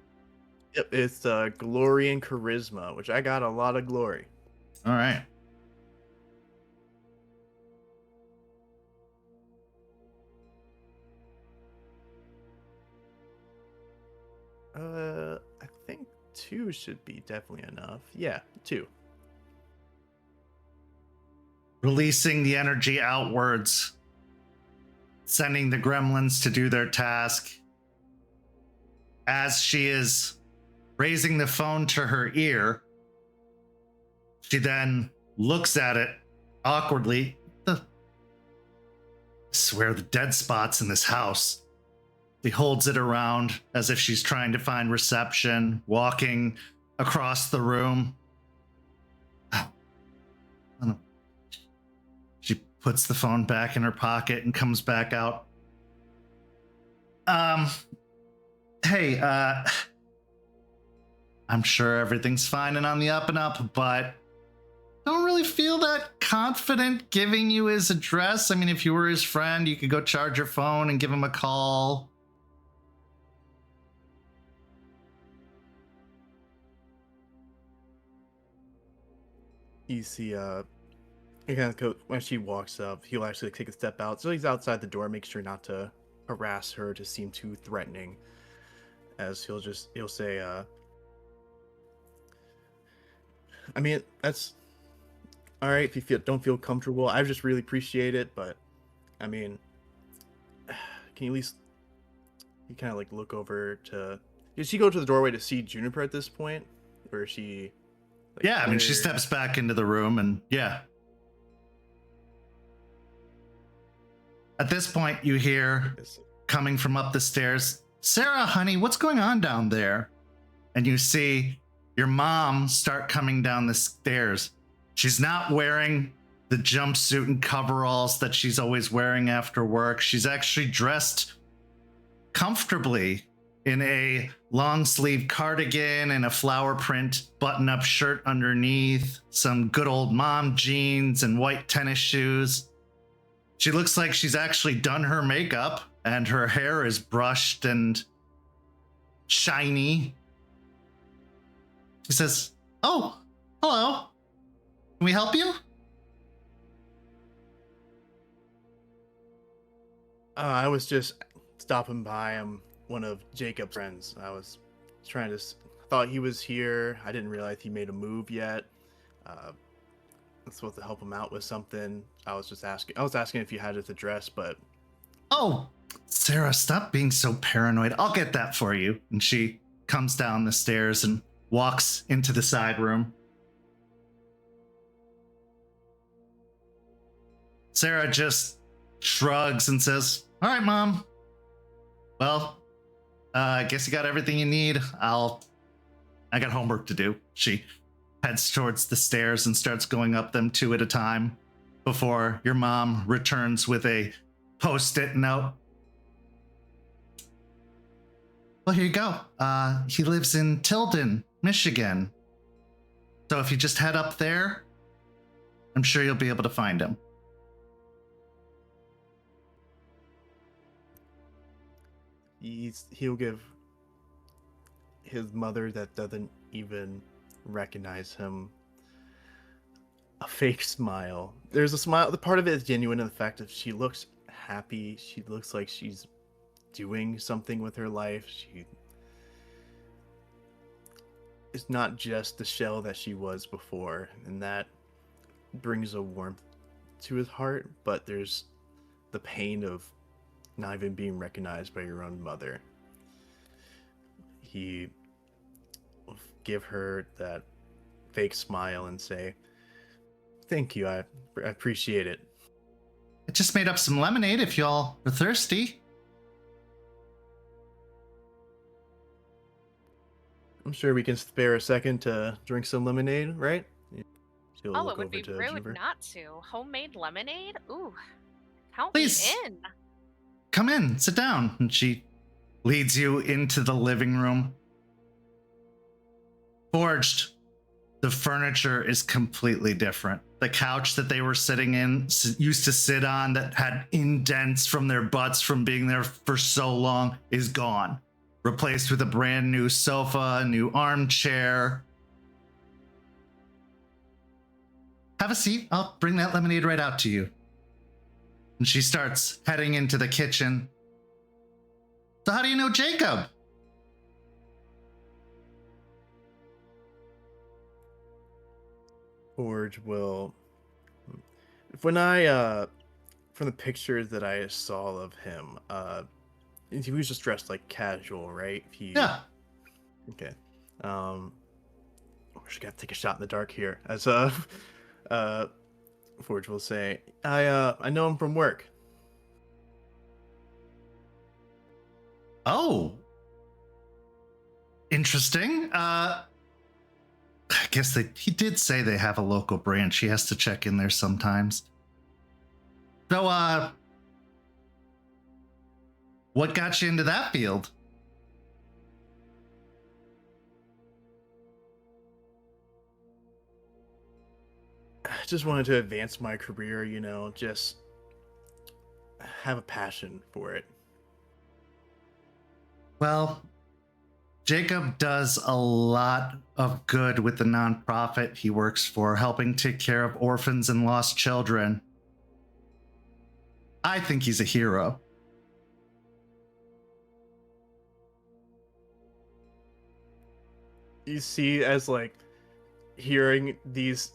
Yep, it's glory and charisma, which I got a lot of glory. All right. I think 2 should be definitely enough. Yeah, 2. Releasing the energy outwards, sending the gremlins to do their task. As she is raising the phone to her ear, she then looks at it awkwardly. I swear the dead spots in this house. He holds it around as if she's trying to find reception, walking across the room. She puts the phone back in her pocket and comes back out. Hey, I'm sure everything's fine and on the up and up, but don't really feel that confident giving you his address. I mean, if you were his friend, you could go charge your phone and give him a call. You see, he kind of go, when she walks up, he'll actually take a step out. So he's outside the door, make sure not to harass her to seem too threatening. As he'll say, I mean, that's all right if you don't feel comfortable. I just really appreciate it, but I mean, can you at least you kind of like look over to? Did she go to the doorway to see Juniper at this point, or is she? Like, yeah, I mean, she steps back into the room, and yeah. At this point, you hear coming from up the stairs, "Sarah, honey, what's going on down there?" And you see your mom start coming down the stairs. She's not wearing the jumpsuit and coveralls that she's always wearing after work. She's actually dressed comfortably in a long sleeve cardigan and a flower print button up shirt underneath, some good old mom jeans and white tennis shoes. She looks like she's actually done her makeup and her hair is brushed and shiny. She says, "Oh, hello. Can we help you?" I was just stopping by. I'm one of Jacob's friends. I was trying to. Thought he was here. I didn't realize he made a move yet. I'm supposed to help him out with something. I was asking if you had his address, but. "Oh, Sarah, stop being so paranoid. I'll get that for you." And she comes down the stairs and walks into the side room. Sarah just shrugs and says, "All right, Mom. Well, I guess you got everything you need. I got homework to do." She heads towards the stairs and starts going up them two at a time before your mom returns with a post-it note. "Well, here you go. He lives in Tilden, Michigan. So if you just head up there, I'm sure you'll be able to find him." He'll give his mother that doesn't even recognize him a fake smile. There's a smile. The part of it is genuine in the fact that she looks happy. She looks like she's doing something with her life. She is not just the shell that she was before, and that brings a warmth to his heart, but there's the pain of not even being recognized by your own mother. He will give her that fake smile and say, "Thank you, I appreciate it." "I just made up some lemonade if y'all are thirsty." I'm sure we can spare a second to drink some lemonade, right? She'll Oh, look it would over be to rude Juniper. not to. Homemade lemonade? Ooh, count Please. me in. "Come in, sit down." And she leads you into the living room. Forged, the furniture is completely different. The couch that they were sitting in, used to sit on, that had indents from their butts from being there for so long, is gone. Replaced with a brand new sofa, a new armchair. "Have a seat. I'll bring that lemonade right out to you." And she starts heading into the kitchen. "So how do you know Jacob?" Forge will. When I, from the pictures that I saw of him, he was just dressed like casual, right? Yeah. Okay. We're just gonna take a shot in the dark here. As Forge will say, I know him from work. "Oh. Interesting. I guess he did say they have a local branch. He has to check in there sometimes." So, what got you into that field? I just wanted to advance my career, just have a passion for it. Well, Jacob does a lot of good with the nonprofit he works for, helping take care of orphans and lost children. I think he's a hero. You see, as like hearing these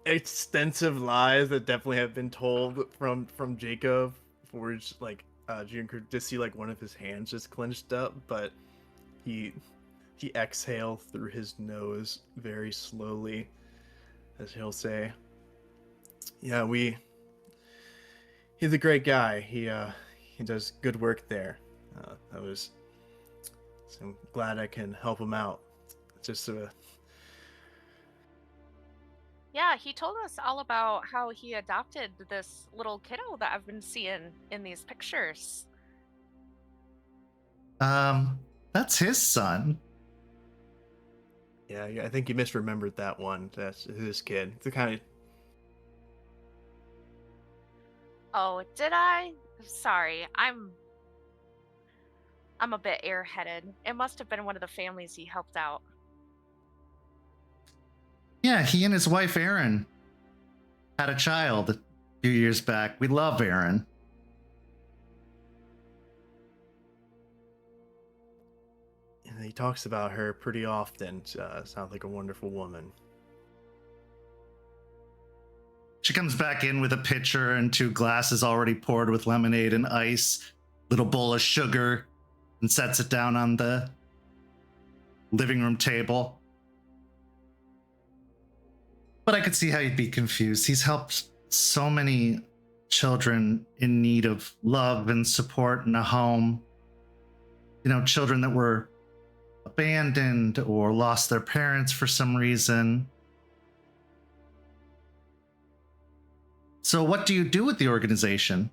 extensive lies that definitely have been told from Jacob, Forge, like Juniper just see like one of his hands just clenched up, but he exhales through his nose very slowly, as he'll say, "Yeah, he's a great guy. He does good work there. So I'm glad I can help him out. Just Yeah, he told us all about how he adopted this little kiddo that I've been seeing in these pictures. That's his son. yeah, I think you misremembered that one. That's his kid. It's the kind of Oh, did I? Sorry, I'm a bit airheaded. It must have been one of the families he helped out. Yeah, he and his wife Erin had a child a few years back. We love Erin. and he talks about her pretty often. Sounds like a wonderful woman. She comes back in with a pitcher and 2 glasses already poured with lemonade and ice, little bowl of sugar, and sets it down on the living room table. But I could see how you'd be confused. He's helped so many children in need of love and support in a home. You know, children that were abandoned or lost their parents for some reason. So what do you do with the organization?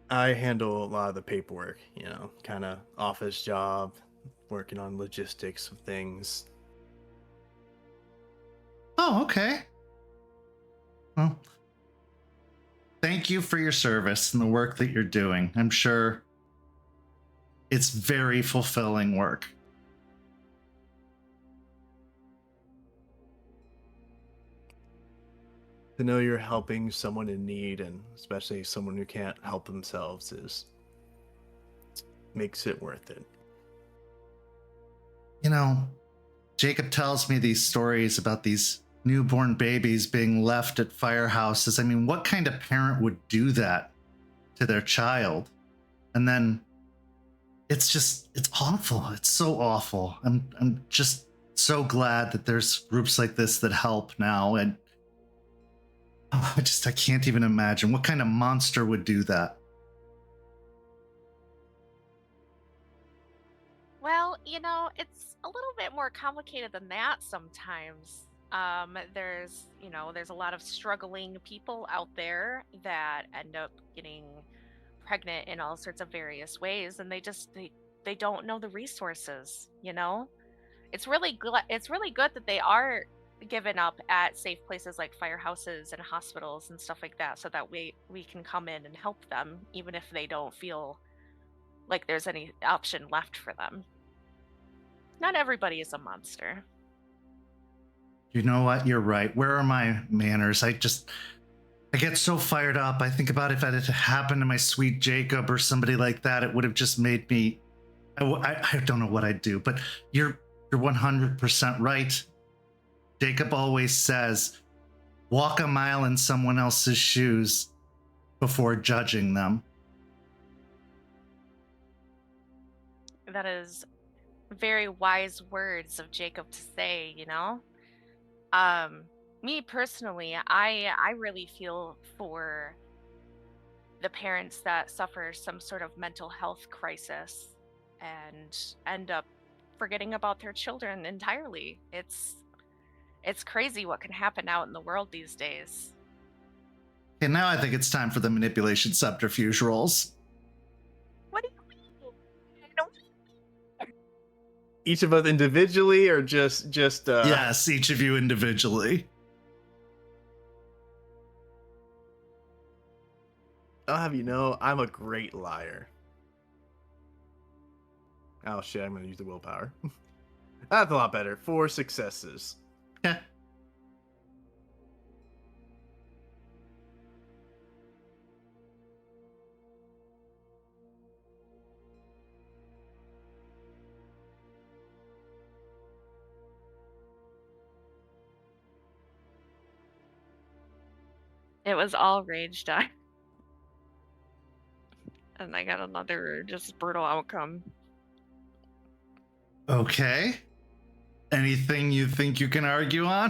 I handle a lot of the paperwork, kind of office job, working on logistics of things. Oh, okay. Well, thank you for your service and the work that you're doing. I'm sure it's very fulfilling work. To know you're helping someone in need, and especially someone who can't help themselves, makes it worth it. You know, Jacob tells me these stories about these newborn babies being left at firehouses. I mean, what kind of parent would do that to their child? And then it's awful. It's so awful. I'm just so glad that there's groups like this that help now. And I can't even imagine what kind of monster would do that. Well, it's a little bit more complicated than that sometimes. There's a lot of struggling people out there that end up getting pregnant in all sorts of various ways, and they don't know the resources. It's really good that they are given up at safe places like firehouses and hospitals and stuff like that, so that we can come in and help them, even if they don't feel like there's any option left for them. Not everybody is a monster. You know what? You're right. Where are my manners? I get so fired up. I think about if it had happened to my sweet Jacob or somebody like that, it would have just made me, I don't know what I'd do, but you're 100% right. Jacob always says, walk a mile in someone else's shoes before judging them. That is very wise words of Jacob to say, Me personally, I really feel for the parents that suffer some sort of mental health crisis and end up forgetting about their children entirely. It's crazy what can happen out in the world these days. And now I think it's time for the manipulation subterfuge rolls. What do you mean? I don't- Each of us individually, or just Yes, each of you individually. I'll have you know, I'm a great liar. Oh shit, I'm gonna use the willpower. That's a lot better. 4 successes. Okay. It was all rage die. And I got another just brutal outcome. Okay. Anything you think you can argue on?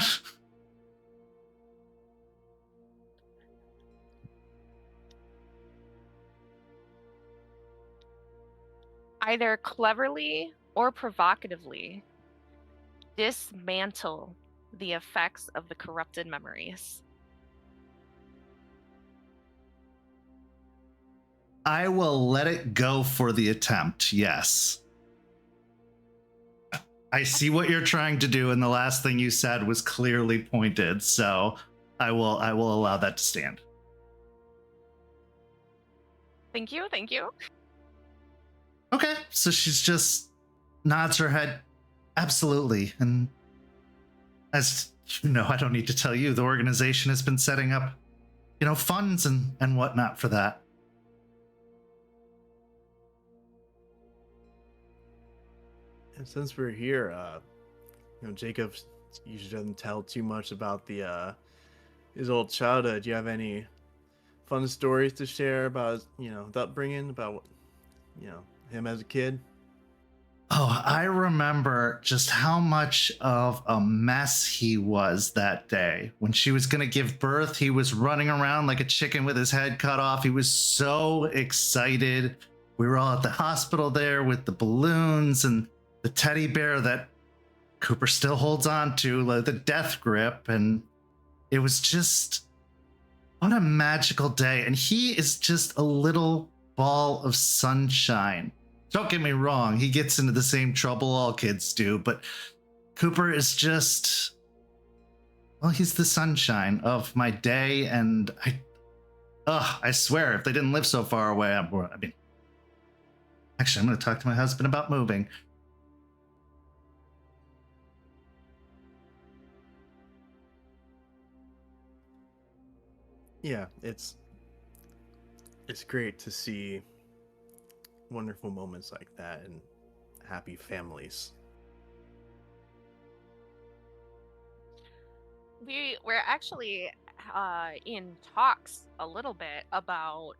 Either cleverly or provocatively dismantle the effects of the corrupted memories. I will let it go for the attempt, yes. I see what you're trying to do, and the last thing you said was clearly pointed, so I will allow that to stand. Thank you, thank you. Okay, so she's just nods her head. Absolutely. And as you know, I don't need to tell you, the organization has been setting up, funds and whatnot for that. And since we're here, Jacob usually doesn't tell too much about his old childhood. Do you have any fun stories to share about his upbringing, about him as a kid? Oh, I remember just how much of a mess he was that day. When she was going to give birth, he was running around like a chicken with his head cut off. He was so excited. We were all at the hospital there with the balloons and the teddy bear that Cooper still holds on to, like the death grip. And it was just, what a magical day. And he is just a little ball of sunshine. Don't get me wrong, he gets into the same trouble all kids do, but Cooper is just, well, he's the sunshine of my day, and I swear, if they didn't live so far away, actually, I'm going to talk to my husband about moving. Yeah, it's great to see wonderful moments like that and happy families. We're actually in talks a little bit about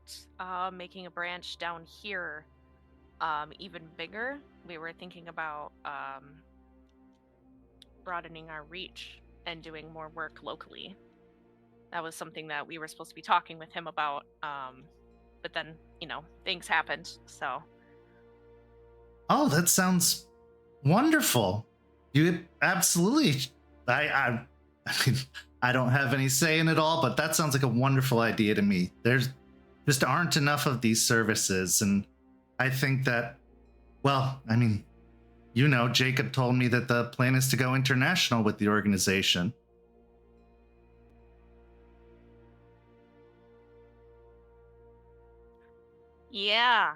making a branch down here even bigger. We were thinking about broadening our reach and doing more work locally. That was something that we were supposed to be talking with him about, but then, things happened, so. Oh, that sounds wonderful. You absolutely, I mean, I don't have any say in it all, but that sounds like a wonderful idea to me. There's just aren't enough of these services, and I think that, well, I mean, Jacob told me that the plan is to go international with the organization. Yeah,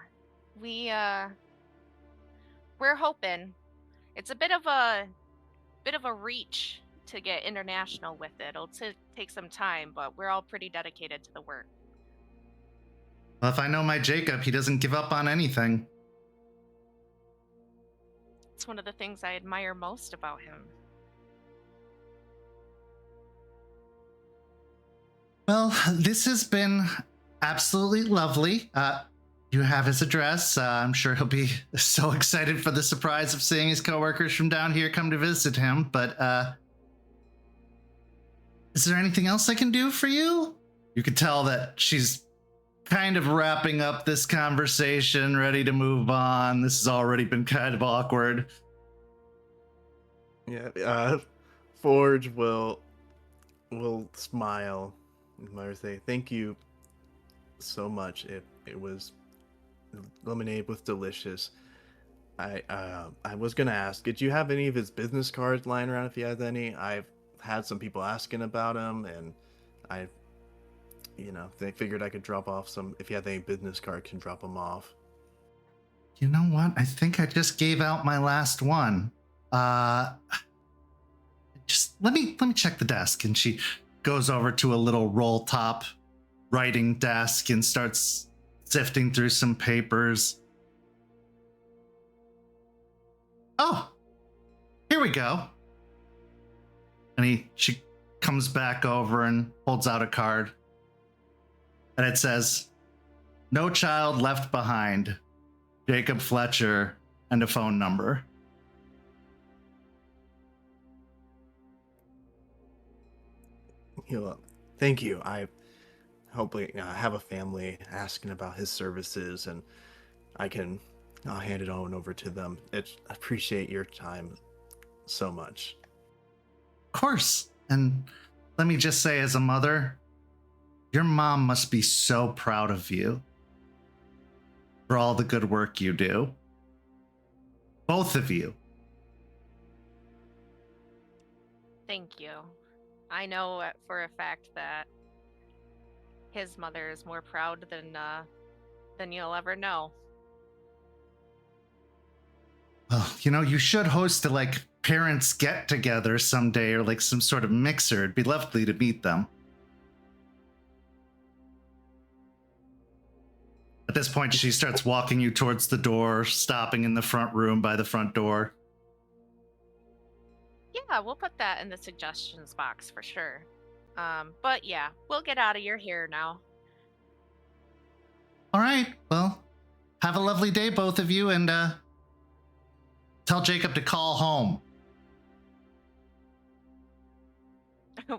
we're hoping. It's a bit of a reach to get international with it. It'll take some time, but we're all pretty dedicated to the work. Well, if I know my Jacob, he doesn't give up on anything. It's one of the things I admire most about him. Well, this has been absolutely lovely. You have his address. I'm sure he'll be so excited for the surprise of seeing his coworkers from down here come to visit him. But is there anything else I can do for you? You could tell that she's kind of wrapping up this conversation, ready to move on. This has already been kind of awkward. Yeah, Forge will smile and say, "Thank you so much. It was lemonade was delicious." I was gonna ask, did you have any of his business cards lying around if he has any? I've had some people asking about him, and I, they figured I could drop off some. If you have any business card, can drop them off. You know what? I think I just gave out my last one. Just let me check the desk. And she goes over to a little roll top writing desk and starts sifting through some papers. Oh, here we go. And she comes back over and holds out a card. And it says, "No child left behind. Jacob Fletcher," and a phone number. Thank you. I hopefully have a family asking about his services, and I'll hand it on over to them. I appreciate your time so much. Of course. And let me just say, as a mother, your mom must be so proud of you for all the good work you do. Both of you. Thank you. I know for a fact that his mother is more proud than you'll ever know. Well, you should host a parents get together someday, or some sort of mixer. It'd be lovely to meet them. At this point, she starts walking you towards the door, stopping in the front room by the front door. Yeah, we'll put that in the suggestions box for sure. But yeah, we'll get out of your hair now. All right. Well, have a lovely day, both of you, and tell Jacob to call home.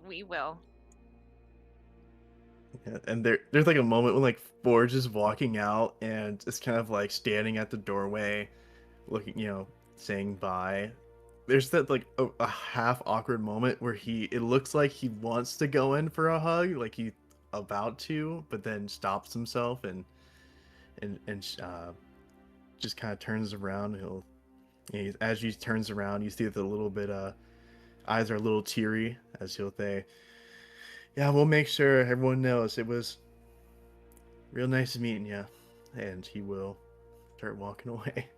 We will. Yeah, and there's a moment when Forge is walking out and it's kind of standing at the doorway, looking, saying bye. There's that a half awkward moment where it looks like he wants to go in for a hug, he's about to, but then stops himself and just kind of turns around. As he turns around, you see that the little bit eyes are a little teary as he'll say, "Yeah, we'll make sure everyone knows it was real nice meeting you," and he will start walking away.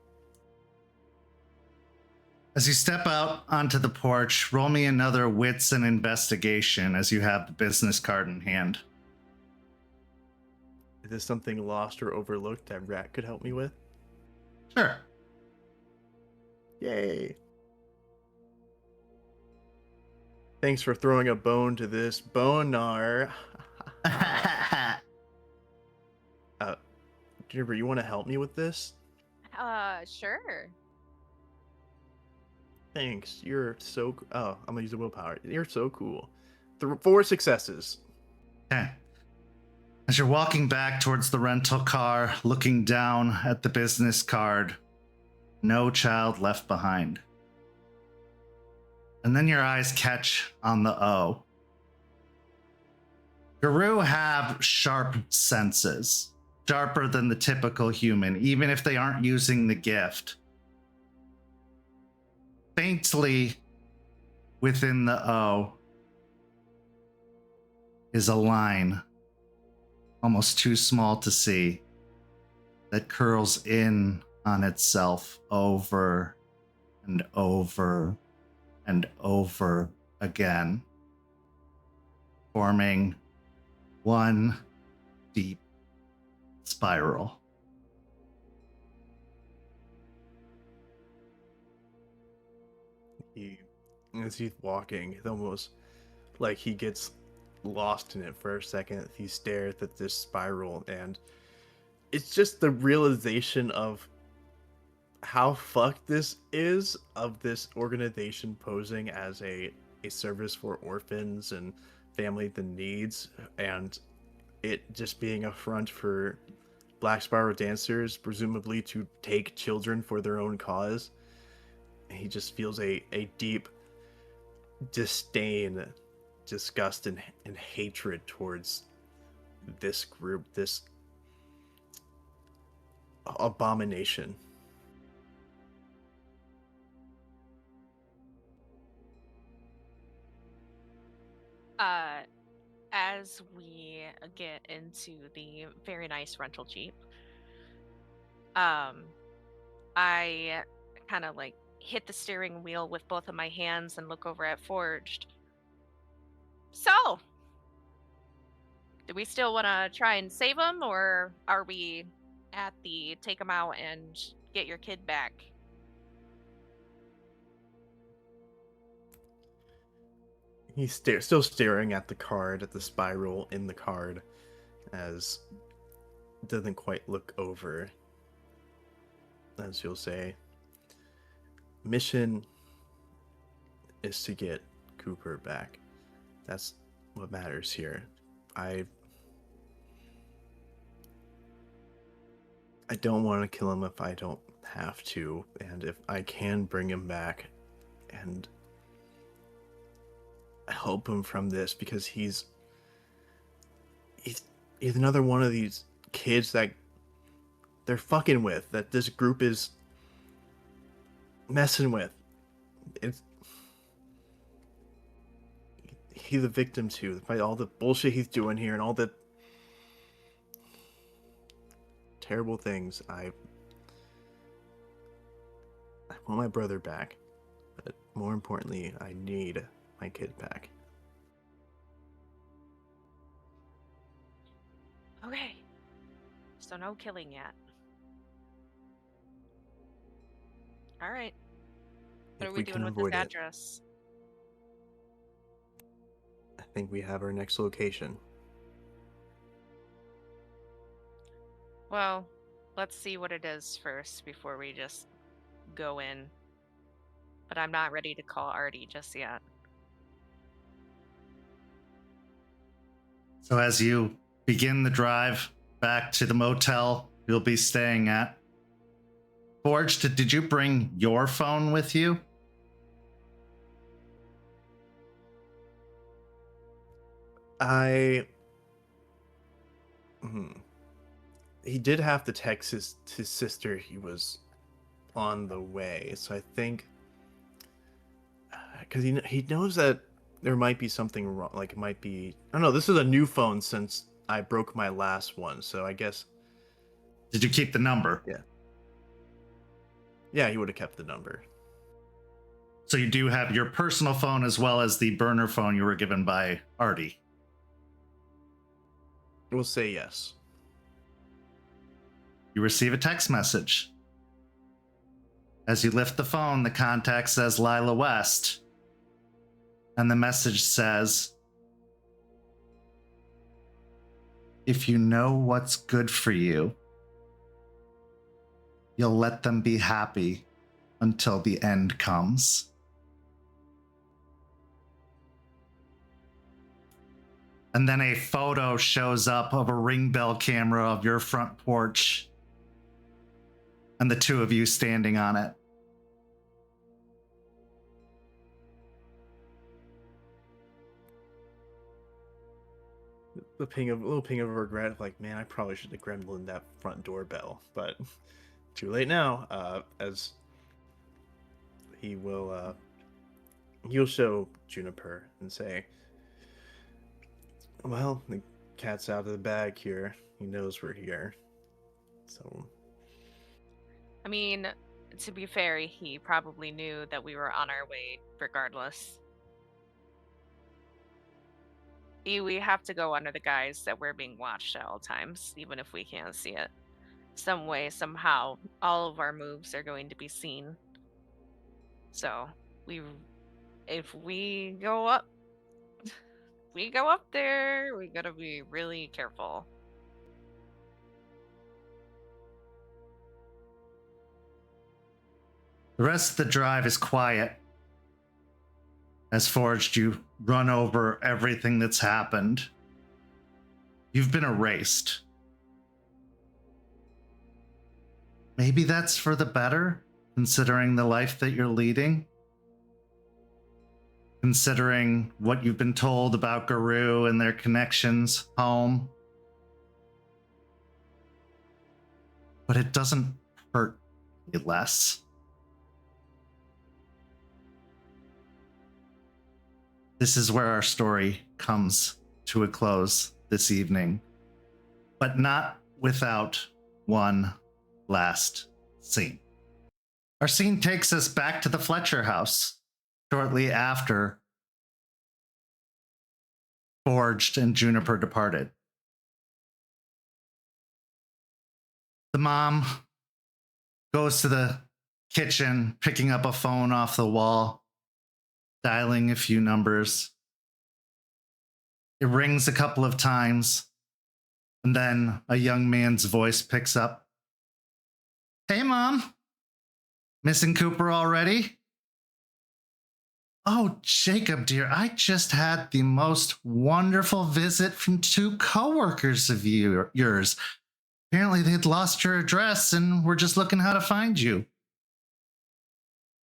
As you step out onto the porch, roll me another wits and investigation as you have the business card in hand. Is this something lost or overlooked that Rat could help me with? Sure. Yay. Thanks for throwing a bone to this bonar. Juniper, you want to help me with this? Sure. Thanks. You're so... Oh, I'm gonna use the willpower. You're so cool. 4 successes. Okay. As you're walking back towards the rental car, looking down at the business card, "No child left behind." And then your eyes catch on the O. Garou have sharp senses, sharper than the typical human, even if they aren't using the gift. Faintly within the O is a line, almost too small to see, that curls in on itself over and over and over again, forming one deep spiral. As he's walking, it's almost like he gets lost in it for a second. He stares at this spiral, and it's just the realization of how fucked this is, of this organization posing as a service for orphans and family that needs, and it just being a front for Black Spiral dancers, presumably to take children for their own cause. He just feels a deep disdain, disgust, and hatred towards this group, this abomination. As we get into the very nice rental Jeep, I kind of like hit the steering wheel with both of my hands and look over at Forged. So, do we still want to try and save him, or are we at the take him out and get your kid back? He's still staring at the card, at the spiral in the card, as doesn't quite look over. As you'll say, mission is to get Cooper back. That's what matters here. I don't want to kill him if I don't have to, and if I can bring him back and help him from this, because he's another one of these kids that they're fucking with, that this group is messing with. He's a victim too, by all the bullshit he's doing here and all the terrible things. I want my brother back, but more importantly, I need my kid back. Okay, so no killing yet. All right. What If are we we doing can with this avoid it. address? I think we have our next location. Well, let's see what it is first before we just go in. But I'm not ready to call Artie just yet. So as you begin the drive back to the motel you'll be staying at, Forged, did you bring your phone with you? He did have to text his sister he was on the way, so I think because he knows that there might be something wrong, like it might be, I don't know, this is a new phone since I broke my last one, so I guess. Did you keep the number? Yeah, he would have kept the number. So you do have your personal phone as well as the burner phone you were given by Artie. We'll say yes. You receive a text message. As you lift the phone, the contact says Lila West. And the message says, if you know what's good for you, you'll let them be happy until the end comes. And then a photo shows up of a ring bell camera of your front porch and the two of you standing on it. The little ping of regret, like, man, I probably should have gremlined that front doorbell, but too late now. As he'll show Juniper and say, well, the cat's out of the bag here. He knows we're here. So, I mean, to be fair, he probably knew that we were on our way regardless. We have to go under the guise that we're being watched at all times, even if we can't see it. Some way, somehow, all of our moves are going to be seen. So, if we go up there, we gotta be really careful. The rest of the drive is quiet. As Forged, you run over everything that's happened. You've been erased. Maybe that's for the better, considering the life that you're leading. considering what you've been told about Guru and their connections home. But it doesn't hurt me less. This is where our story comes to a close this evening, but not without one last scene. Our scene takes us back to the Fletcher house shortly after Forged and Juniper departed. The mom goes to the kitchen, picking up a phone off the wall, dialing a few numbers. It rings a couple of times, and then a young man's voice picks up. Hey, Mom. Missing Cooper already? Oh, Jacob, dear, I just had the most wonderful visit from 2 coworkers of yours. Apparently they'd lost your address and were just looking how to find you.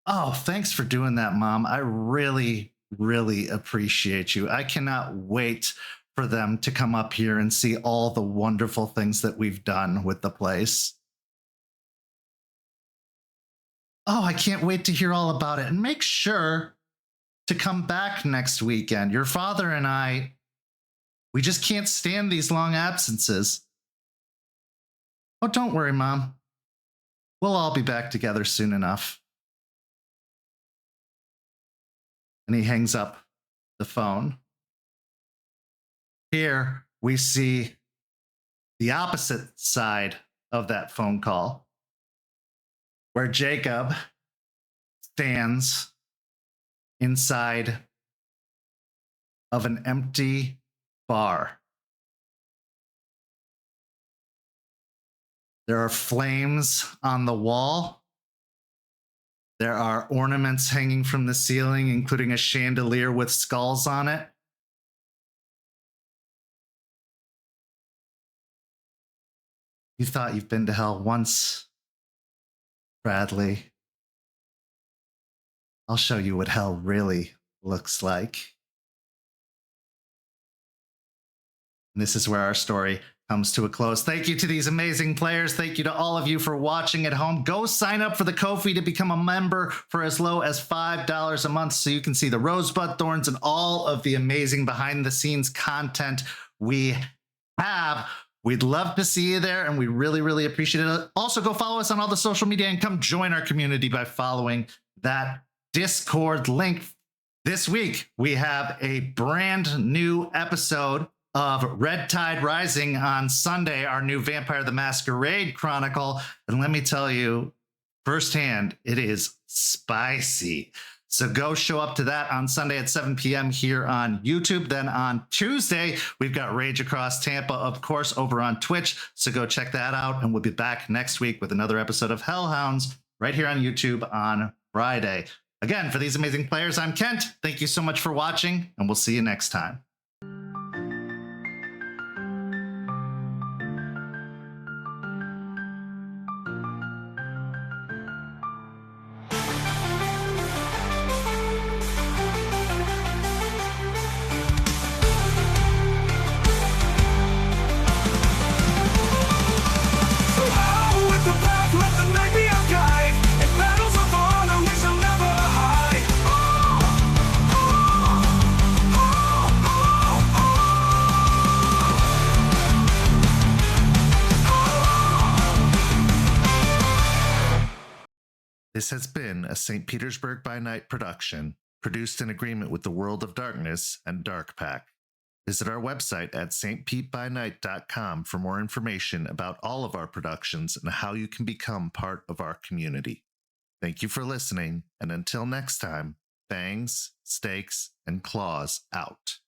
Oh, thanks for doing that, Mom. I really, really appreciate you. I cannot wait for them to come up here and see all the wonderful things that we've done with the place. Oh, I can't wait to hear all about it. And make sure to come back next weekend. Your father and I, we just can't stand these long absences. Oh, don't worry, Mom. We'll all be back together soon enough. And he hangs up the phone. Here we see the opposite side of that phone call, where Jacob stands inside of an empty bar. There are flames on the wall. There are ornaments hanging from the ceiling, including a chandelier with skulls on it. You thought you've been to hell once, Bradley. I'll show you what hell really looks like. And this is where our story comes to a close. Thank you to these amazing players. Thank you to all of you for watching at home. Go sign up for the Ko-fi to become a member for as low as $5 a month so you can see the Rosebud Thorns and all of the amazing behind-the-scenes content we have. We'd love to see you there, and we really, really appreciate it. Also, go follow us on all the social media and come join our community by following that Discord link. This week, we have a brand new episode of Red Tide Rising on Sunday, our new Vampire the Masquerade Chronicle. And let me tell you firsthand, it is spicy. So go show up to that on Sunday at 7 p.m. here on YouTube. Then on Tuesday, we've got Rage Across Tampa, of course, over on Twitch. So go check that out. And we'll be back next week with another episode of Hellhounds right here on YouTube on Friday. Again, for these amazing players, I'm Kent. Thank you so much for watching, and we'll see you next time. This has been a St. Petersburg by Night production, produced in agreement with the World of Darkness and Dark Pack. Visit our website at stpbynight.com for more information about all of our productions and how you can become part of our community. Thank you for listening, and until next time, fangs, stakes, and claws out.